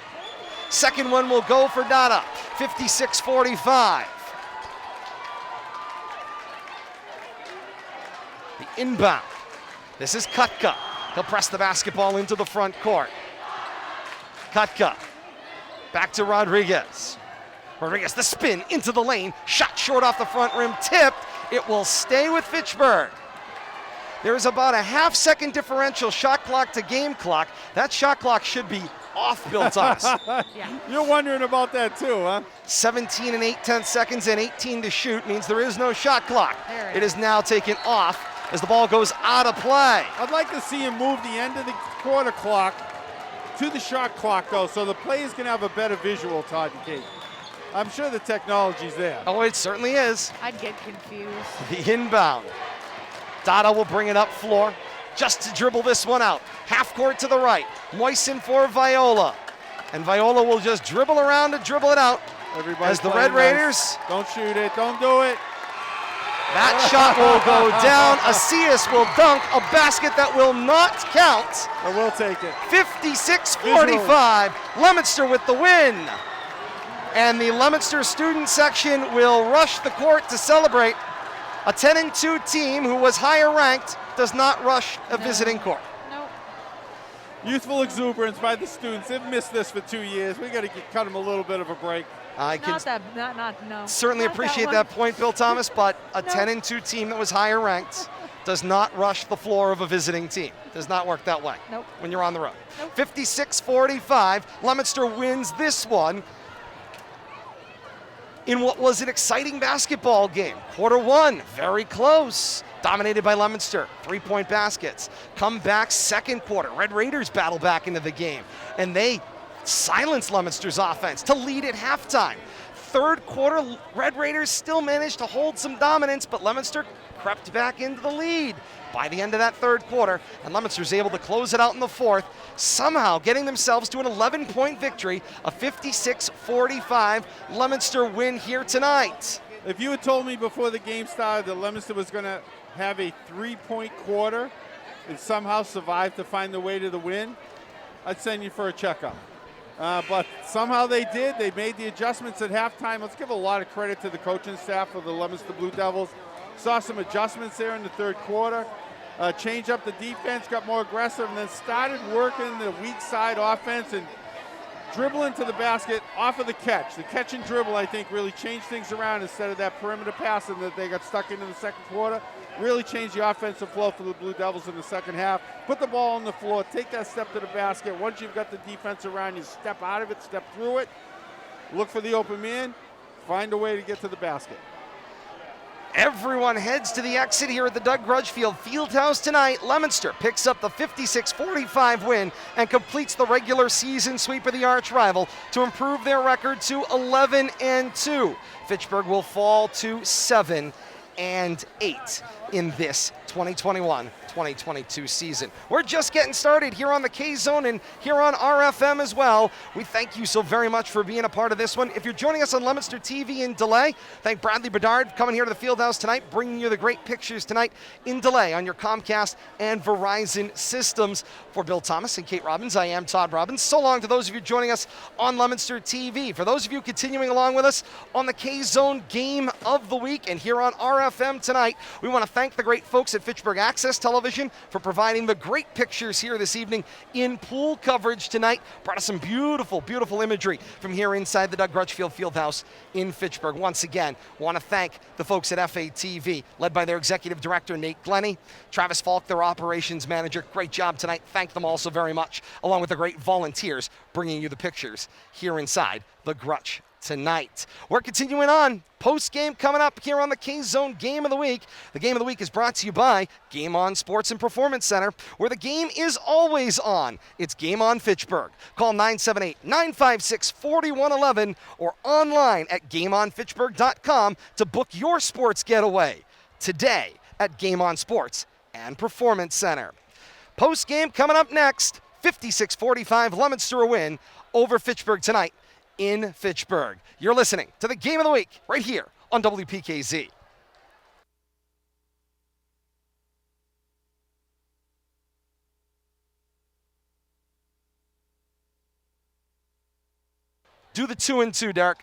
[SPEAKER 1] Second one will go for Dada, 56-45. The inbound. This is Kutka. He'll press the basketball into the front court. Kutka. Back to Rodriguez. Rodriguez, the spin into the lane. Shot short off the front rim, tipped. It will stay with Fitchburg. There's about a half-second differential shot clock to game clock. That shot clock should be off, Bill Thomas.
[SPEAKER 3] Yeah.
[SPEAKER 2] You're wondering about that too, huh?
[SPEAKER 1] 17 and 8/10 seconds and 18 to shoot means there is no shot clock. It is now taken off as the ball goes out of play.
[SPEAKER 2] I'd like to see him move the end of the quarter clock to the shot clock, though, so the players can have a better visual, Todd and Kate. I'm sure the technology's there.
[SPEAKER 1] Oh, it certainly is.
[SPEAKER 3] I'd get confused.
[SPEAKER 1] The inbound. Dada will bring it up floor just to dribble this one out. Half court to the right. Moisten for Viola. And Viola will just dribble around to dribble it out.
[SPEAKER 2] Everybody
[SPEAKER 1] as the
[SPEAKER 2] playing
[SPEAKER 1] Red Raiders.
[SPEAKER 2] Nice. Don't shoot it. Don't do it.
[SPEAKER 1] That shot will go down. Asias will dunk a basket that will not count.
[SPEAKER 2] I will take it.
[SPEAKER 1] 56-45. Leominster with the win. And the Leominster student section will rush the court to celebrate. A 10-2 team who was higher ranked does not rush a visiting court.
[SPEAKER 3] Nope.
[SPEAKER 2] Youthful exuberance by the students. They've missed this for 2 years. We got to cut them a little bit of a break.
[SPEAKER 1] I can
[SPEAKER 3] No.
[SPEAKER 1] certainly
[SPEAKER 3] Not
[SPEAKER 1] appreciate
[SPEAKER 3] that
[SPEAKER 1] that point, Bill Thomas, but a
[SPEAKER 3] No.
[SPEAKER 1] 10-2 team that was higher ranked does not rush the floor of a visiting team. Does not work that way
[SPEAKER 3] Nope.
[SPEAKER 1] when you're on the road.
[SPEAKER 3] Nope.
[SPEAKER 1] 56-45. Leominster wins this one in what was an exciting basketball game. Quarter one, very close. Dominated by Leominster, 3-point baskets. Come back second quarter. Red Raiders battle back into the game, and they silence Leominster's offense to lead at halftime. Third quarter, Red Raiders still managed to hold some dominance, but Leominster crept back into the lead by the end of that third quarter, and Leominster's able to close it out in the fourth, somehow getting themselves to an 11-point victory, a 56-45 Leominster win here tonight.
[SPEAKER 2] If you had told me before the game started that Leominster was going to have a 3-point quarter and somehow survive to find the way to the win, I'd send you for a checkup. But somehow they did. They made the adjustments at halftime. Let's give a lot of credit to the coaching staff of the Leominster Blue Devils. Saw some adjustments there in the third quarter. Changed up the defense, got more aggressive, and then started working the weak side offense and dribbling to the basket off of the catch. The catch and dribble, I think, really changed things around instead of that perimeter passing that they got stuck in the second quarter. Really changed the offensive flow for the Blue Devils in the second half. Put the ball on the floor, take that step to the basket. Once you've got the defense around you, step out of it, step through it, look for the open man, find a way to get to the basket.
[SPEAKER 1] Everyone heads to the exit here at the Doug Grutchfield Fieldhouse tonight. Leominster picks up the 56-45 win and completes the regular season sweep of the arch rival to improve their record to 11-2. Fitchburg will fall to 7-8 in this 2021-2022 season. We're just getting started here on the K-Zone and here on RFM as well. We thank you so very much for being a part of this one. If you're joining us on Leominster TV in delay, thank Bradley Bedard for coming here to the Fieldhouse tonight, bringing you the great pictures tonight in delay on your Comcast and Verizon systems. For Bill Thomas and Kate Robbins, I am Todd Robbins. So long to those of you joining us on Leominster TV. For those of you continuing along with us on the K-Zone Game of the Week and here on RFM tonight, we want to thank the great folks at Fitchburg Access Television for providing the great pictures here this evening in pool coverage tonight. Brought us some beautiful, beautiful imagery from here inside the Doug Grutchfield Fieldhouse in Fitchburg. Once again, want to thank the folks at FATV, led by their executive director, Nate Glennie, Travis Falk, their operations manager. Great job tonight. Thank them all so very much, along with the great volunteers bringing you the pictures here inside the Grutch tonight. We're continuing on. Post-game coming up here on the K-Zone Game of the Week. The Game of the Week is brought to you by Game On Sports and Performance Center, where the game is always on. It's Game On Fitchburg. Call 978-956-4111 or online at GameOnFitchburg.com to book your sports getaway today at Game On Sports and Performance Center. Post-game coming up next. 56-45 Leominster a win over Fitchburg tonight in Fitchburg. You're listening to the Game of the Week right here on WPKZ. Do the 2-2, Derek.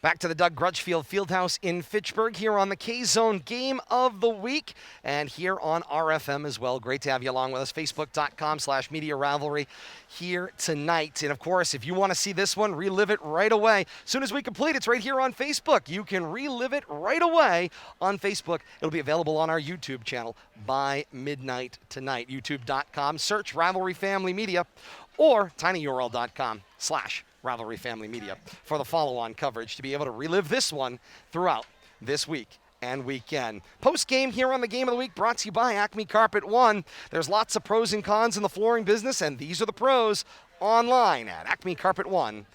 [SPEAKER 1] Back to the Doug Grutchfield Fieldhouse in Fitchburg here on the K-Zone Game of the Week and here on RFM as well. Great to have you along with us. Facebook.com/Media Rivalry here tonight. And of course, if you want to see this one, relive it right away. As soon as we complete, it's right here on Facebook. You can relive it right away on Facebook. It'll be available on our YouTube channel by midnight tonight. YouTube.com, search Rivalry Family Media or tinyurl.com/Rivalry Family Media for the follow-on coverage to be able to relive this one throughout this week and weekend. Post-game here on the Game of the Week brought to you by Acme Carpet One. There's lots of pros and cons in the flooring business, and these are the pros online at acmecarpetone.com.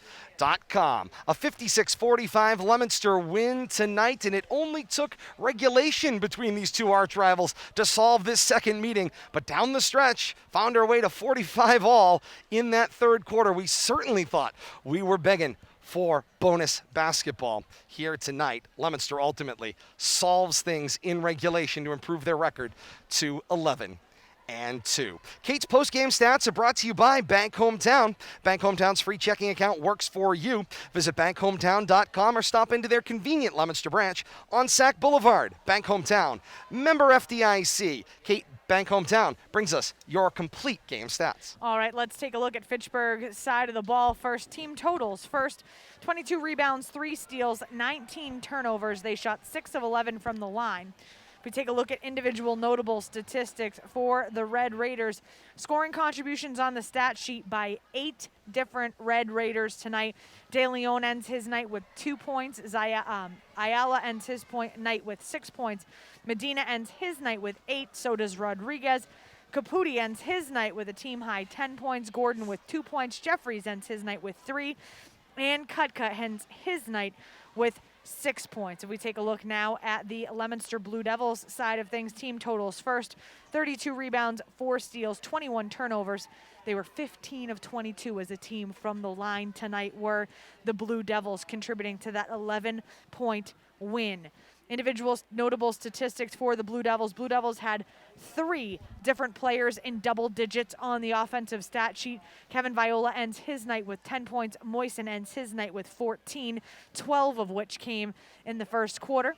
[SPEAKER 1] A 56-45 Leominster win tonight, and it only took regulation between these two arch rivals to solve this second meeting. But down the stretch, found our way to 45-all in that third quarter. We certainly thought we were begging for bonus basketball here tonight. Leominster ultimately solves things in regulation to improve their record to 11-2. Kate's post-game stats are brought to you by Bank Hometown. Bank Hometown's free checking account works for you. Visit bankhometown.com or stop into their convenient Leominster branch on Sac Boulevard. Bank Hometown, member FDIC. Kate, Bank Hometown brings us your complete game stats.
[SPEAKER 3] All right, let's take a look at Fitchburg's side of the ball first. Team totals first, 22 rebounds, 3 steals, 19 turnovers. They shot 6 of 11 from the line. If we take a look at individual notable statistics for the Red Raiders, scoring contributions on the stat sheet by 8 different Red Raiders tonight. De Leon ends his night with 2 points. Ayala ends his night with 6 points. Medina ends his night with 8. So does Rodriguez. Caputi ends his night with a team-high 10 points. Gordon with 2 points. Jeffries ends his night with 3. And Kutka ends his night with 6 points. If we take a look now at the Leominster Blue Devils side of things, team totals first, 32 rebounds, 4 steals, 21 turnovers. They were 15 of 22 as a team from the line tonight, were the Blue Devils, contributing to that 11-point win. Individual notable statistics for the Blue Devils. Blue Devils had 3 different players in double digits on the offensive stat sheet. Kevin Viola ends his night with 10 points. Moisen ends his night with 14, 12 of which came in the first quarter.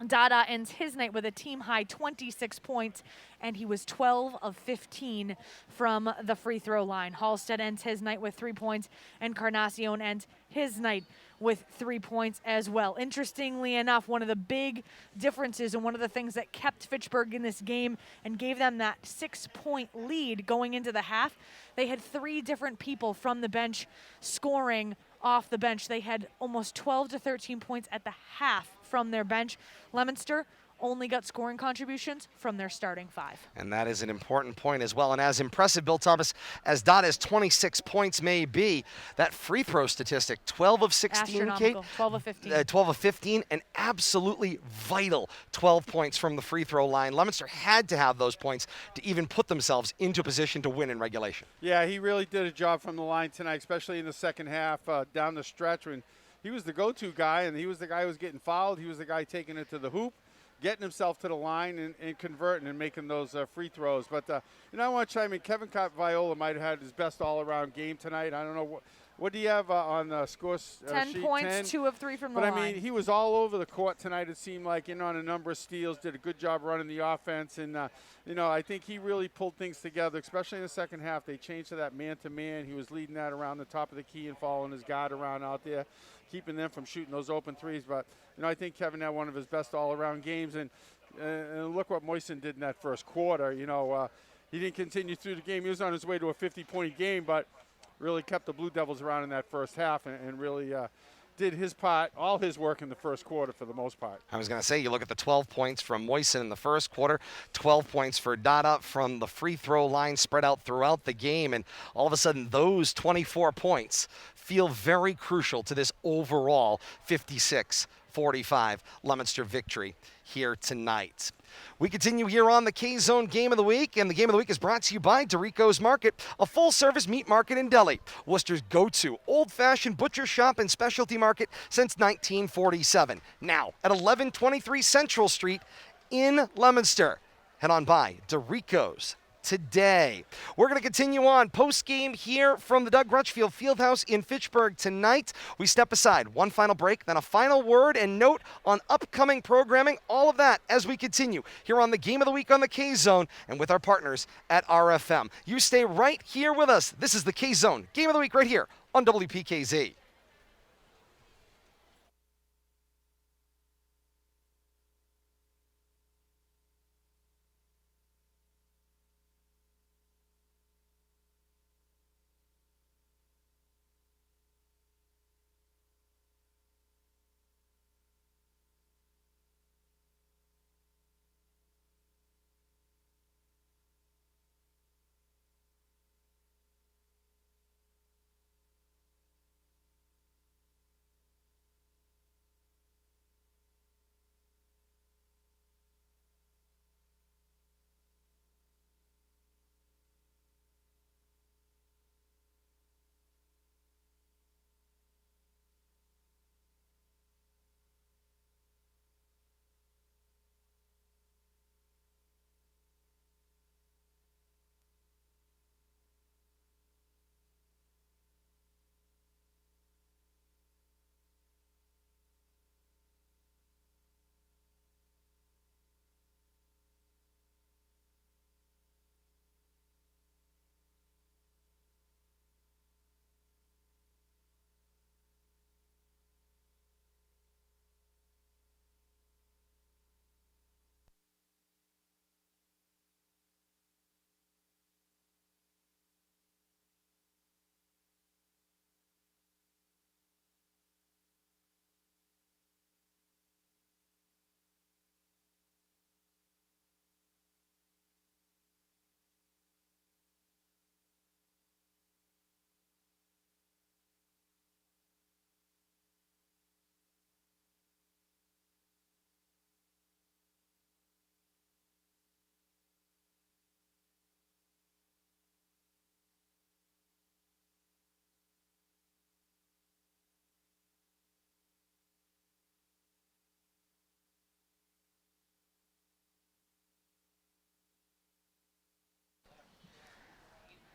[SPEAKER 3] Dada ends his night with a team-high 26 points, and he was 12 of 15 from the free throw line. Halstead ends his night with 3 points, and Carnacion ends his night with 3 points as well. Interestingly enough, one of the big differences and one of the things that kept Fitchburg in this game and gave them that 6-point lead going into the half, they had 3 different people from the bench scoring off the bench. They had almost 12 to 13 points at the half from their bench. Leominster only got scoring contributions from their starting 5.
[SPEAKER 1] And that is an important point as well. And as impressive, Bill Thomas, as Dada's 26 points may be, that free throw statistic, 12 of 16, Kate?
[SPEAKER 3] 12 of 15.
[SPEAKER 1] 12 of 15, an absolutely vital 12 points from the free throw line. Leominster had to have those points to even put themselves into a position to win in regulation.
[SPEAKER 2] Yeah, he really did a job from the line tonight, especially in the second half down the stretch when he was the go-to guy, and he was the guy who was getting fouled. He was the guy taking it to the hoop, getting himself to the line and converting and making those free throws. But, I want to chime in. Kevin Viola might have had his best all-around game tonight. I don't know what do you have on the score
[SPEAKER 3] 10
[SPEAKER 2] sheet?
[SPEAKER 3] points,
[SPEAKER 2] 10?
[SPEAKER 3] 2 of 3 from the
[SPEAKER 2] line.
[SPEAKER 3] line.
[SPEAKER 2] But, I mean, he was all over the court tonight, it seemed like, on a number of steals, did a good job running the offense. And, I think he really pulled things together, especially in the second half. They changed to that man-to-man. He was leading that around the top of the key and following his guard around out there, keeping them from shooting those open threes. But, I think Kevin had one of his best all-around games. And look what Moisen did in that first quarter. He didn't continue through the game. He was on his way to a 50-point game, but really kept the Blue Devils around in that first half and really did his part, all his work in the first quarter for the most part.
[SPEAKER 1] I was going to say, you look at the 12 points from Moisen in the first quarter, 12 points for Dada from the free throw line spread out throughout the game, and all of a sudden those 24 points feel very crucial to this overall 56-45 Leominster victory here tonight. We continue here on the K-Zone Game of the Week, and the Game of the Week is brought to you by Dorico's Market, a full-service meat market in Delhi, Worcester's go-to old-fashioned butcher shop and specialty market since 1947. Now at 1123 Central Street in Leominster. Head on by Dorico's today. We're going to continue on post-game here from the Doug Grutchfield Fieldhouse in Fitchburg tonight. We step aside, one final break, then a final word and note on upcoming programming, all of that as we continue here on the Game of the Week on the K-Zone and with our partners at RFM. You stay right here with us. This is the K-Zone Game of the Week right here on WPKZ.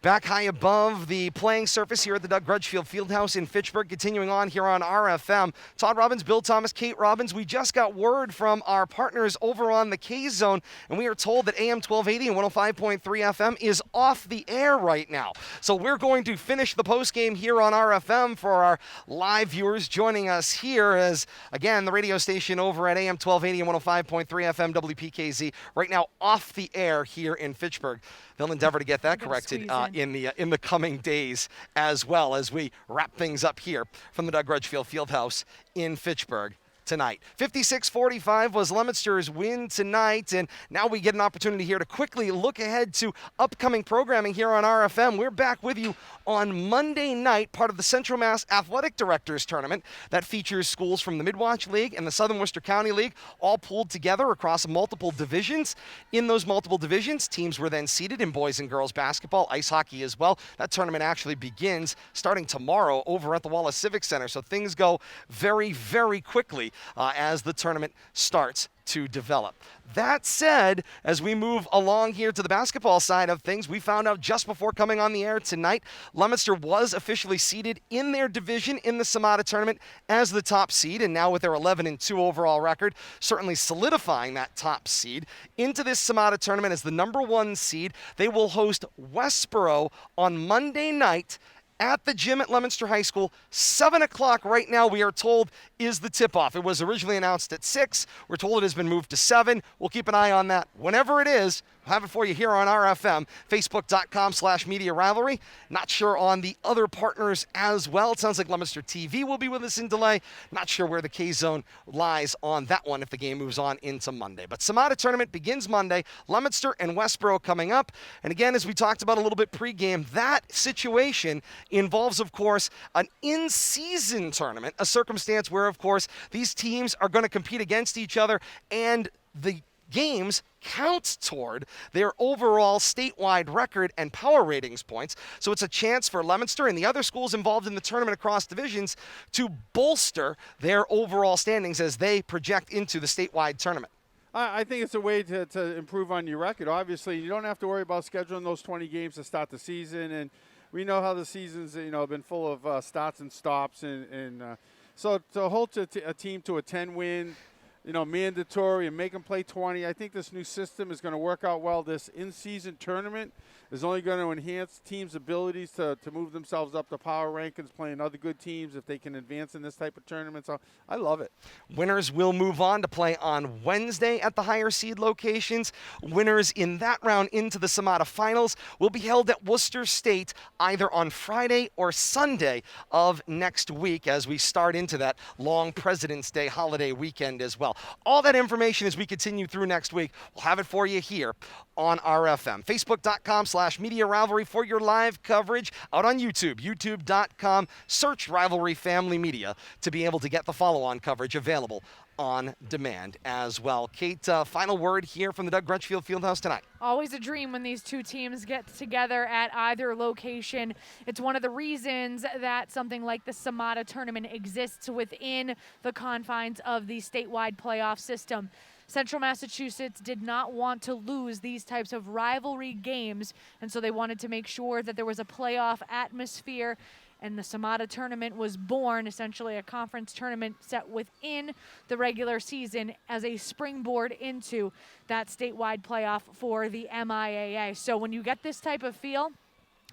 [SPEAKER 1] Back high above the playing surface here at the Doug Grutchfield Fieldhouse in Fitchburg, continuing on here on RFM. Todd Robbins, Bill Thomas, Kate Robbins. We just got word from our partners over on the K-Zone, and we are told that AM1280 and 105.3 FM is off the air right now. So we're going to finish the postgame here on RFM for our live viewers joining us here as, again, the radio station over at AM1280 and 105.3 FM WPKZ right now off the air here in Fitchburg. They'll endeavor to get that corrected in the coming days as well as we wrap things up here from the Doug Grutchfield Fieldhouse in Fitchburg tonight. 56-45 was Leominster's win tonight, and now we get an opportunity here to quickly look ahead to upcoming programming here on RFM. We're back with you on Monday night, part of the Central Mass Athletic Directors Tournament that features schools from the Midland Wachusett League and the Southern Worcester County League, all pooled together across multiple divisions. In those multiple divisions, teams were then seeded in boys and girls basketball, ice hockey as well. That tournament actually begins starting tomorrow over at the Wallace Civic Center, so things go very, very quickly as the tournament starts to develop. That said, as we move along here to the basketball side of things, we found out just before coming on the air tonight, Leominster was officially seeded in their division in the Samata tournament as the top seed, and now with their 11-2 overall record, certainly solidifying that top seed into this Samata tournament as the number 1 seed. They will host Westboro on Monday night at the gym at Leominster High School. 7 o'clock right now, we are told, is the tip-off. It was originally announced at 6. We're told it has been moved to 7. We'll keep an eye on that. Whenever it is, we'll have it for you here on RFM, facebook.com/media rivalry. Not sure on the other partners as well. It sounds like Leominster TV will be with us in delay. Not sure where the K-Zone lies on that one if the game moves on into Monday. But Samata tournament begins Monday. Leominster and Westboro coming up. And again, as we talked about a little bit pregame, that situation involves, of course, an in-season tournament, a circumstance where, of course, these teams are going to compete against each other and the games count toward their overall statewide record and power ratings points. So it's a chance for Leominster and the other schools involved in the tournament across divisions to bolster their overall standings as they project into the statewide tournament.
[SPEAKER 2] I think it's a way to improve on your record. Obviously, you don't have to worry about scheduling those 20 games to start the season, and we know how the season's been full of starts and stops, and so to hold a team to a 10-win, mandatory, and make them play 20, I think this new system is going to work out well. This in-season tournament is only going to enhance teams' abilities to move themselves up the power rankings, playing other good teams if they can advance in this type of tournament. So I love it.
[SPEAKER 1] Winners will move on to play on Wednesday at the higher seed locations. Winners in that round into the Samata Finals will be held at Worcester State either on Friday or Sunday of next week as we start into that long President's Day holiday weekend as well. All that information as we continue through next week, we'll have it for you here on RFM. Facebook.com/Media Rivalry for your live coverage. Out on YouTube, youtube.com. Search Rivalry Family Media to be able to get the follow-on coverage available on demand as well. Kate, final word here from the Doug Grutchfield Fieldhouse tonight.
[SPEAKER 3] Always a dream when these two teams get together at either location. It's one of the reasons that something like the Samata tournament exists within the confines of the statewide playoff system. Central Massachusetts did not want to lose these types of rivalry games, and so they wanted to make sure that there was a playoff atmosphere, and the Samata tournament was born, essentially a conference tournament set within the regular season as a springboard into that statewide playoff for the MIAA. So when you get this type of feel,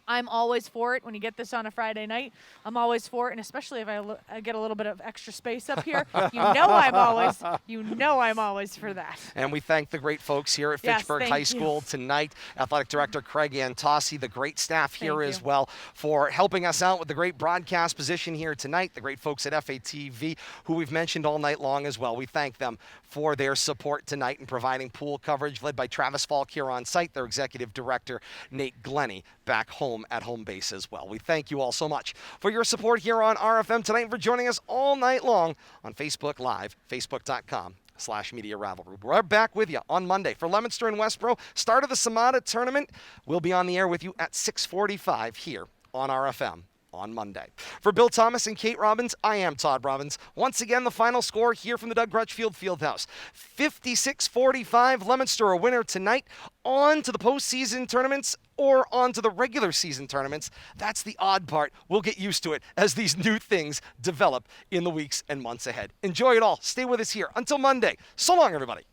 [SPEAKER 3] I'm always for it. When you get this on a Friday night, I'm always for it, and especially if I get a little bit of extra space up here, I'm always for that.
[SPEAKER 1] And we thank the great folks here at Fitchburg High School tonight. Athletic Director Craig Antossi, the great staff here as well for helping us out with the great broadcast position here tonight. The great folks at FATV, who we've mentioned all night long as well. We thank them for their support tonight in providing pool coverage, led by Travis Falk here on site, their Executive Director, Nate Glennie, back home at home base as well. We thank you all so much for your support here on RFM tonight and for joining us all night long on Facebook Live, facebook.com/Media Rivalry. We're back with you on Monday for Leominster and Westboro. Start of the Samata tournament. We'll be on the air with you at 6:45 here on RFM on Monday. For Bill Thomas and Kate Robbins, I am Todd Robbins. Once again, the final score here from the Doug Grutchfield Fieldhouse. 56-45, Leominster a winner tonight. On to the postseason tournaments or on to the regular season tournaments. That's the odd part. We'll get used to it as these new things develop in the weeks and months ahead. Enjoy it all. Stay with us here until Monday. So long, everybody.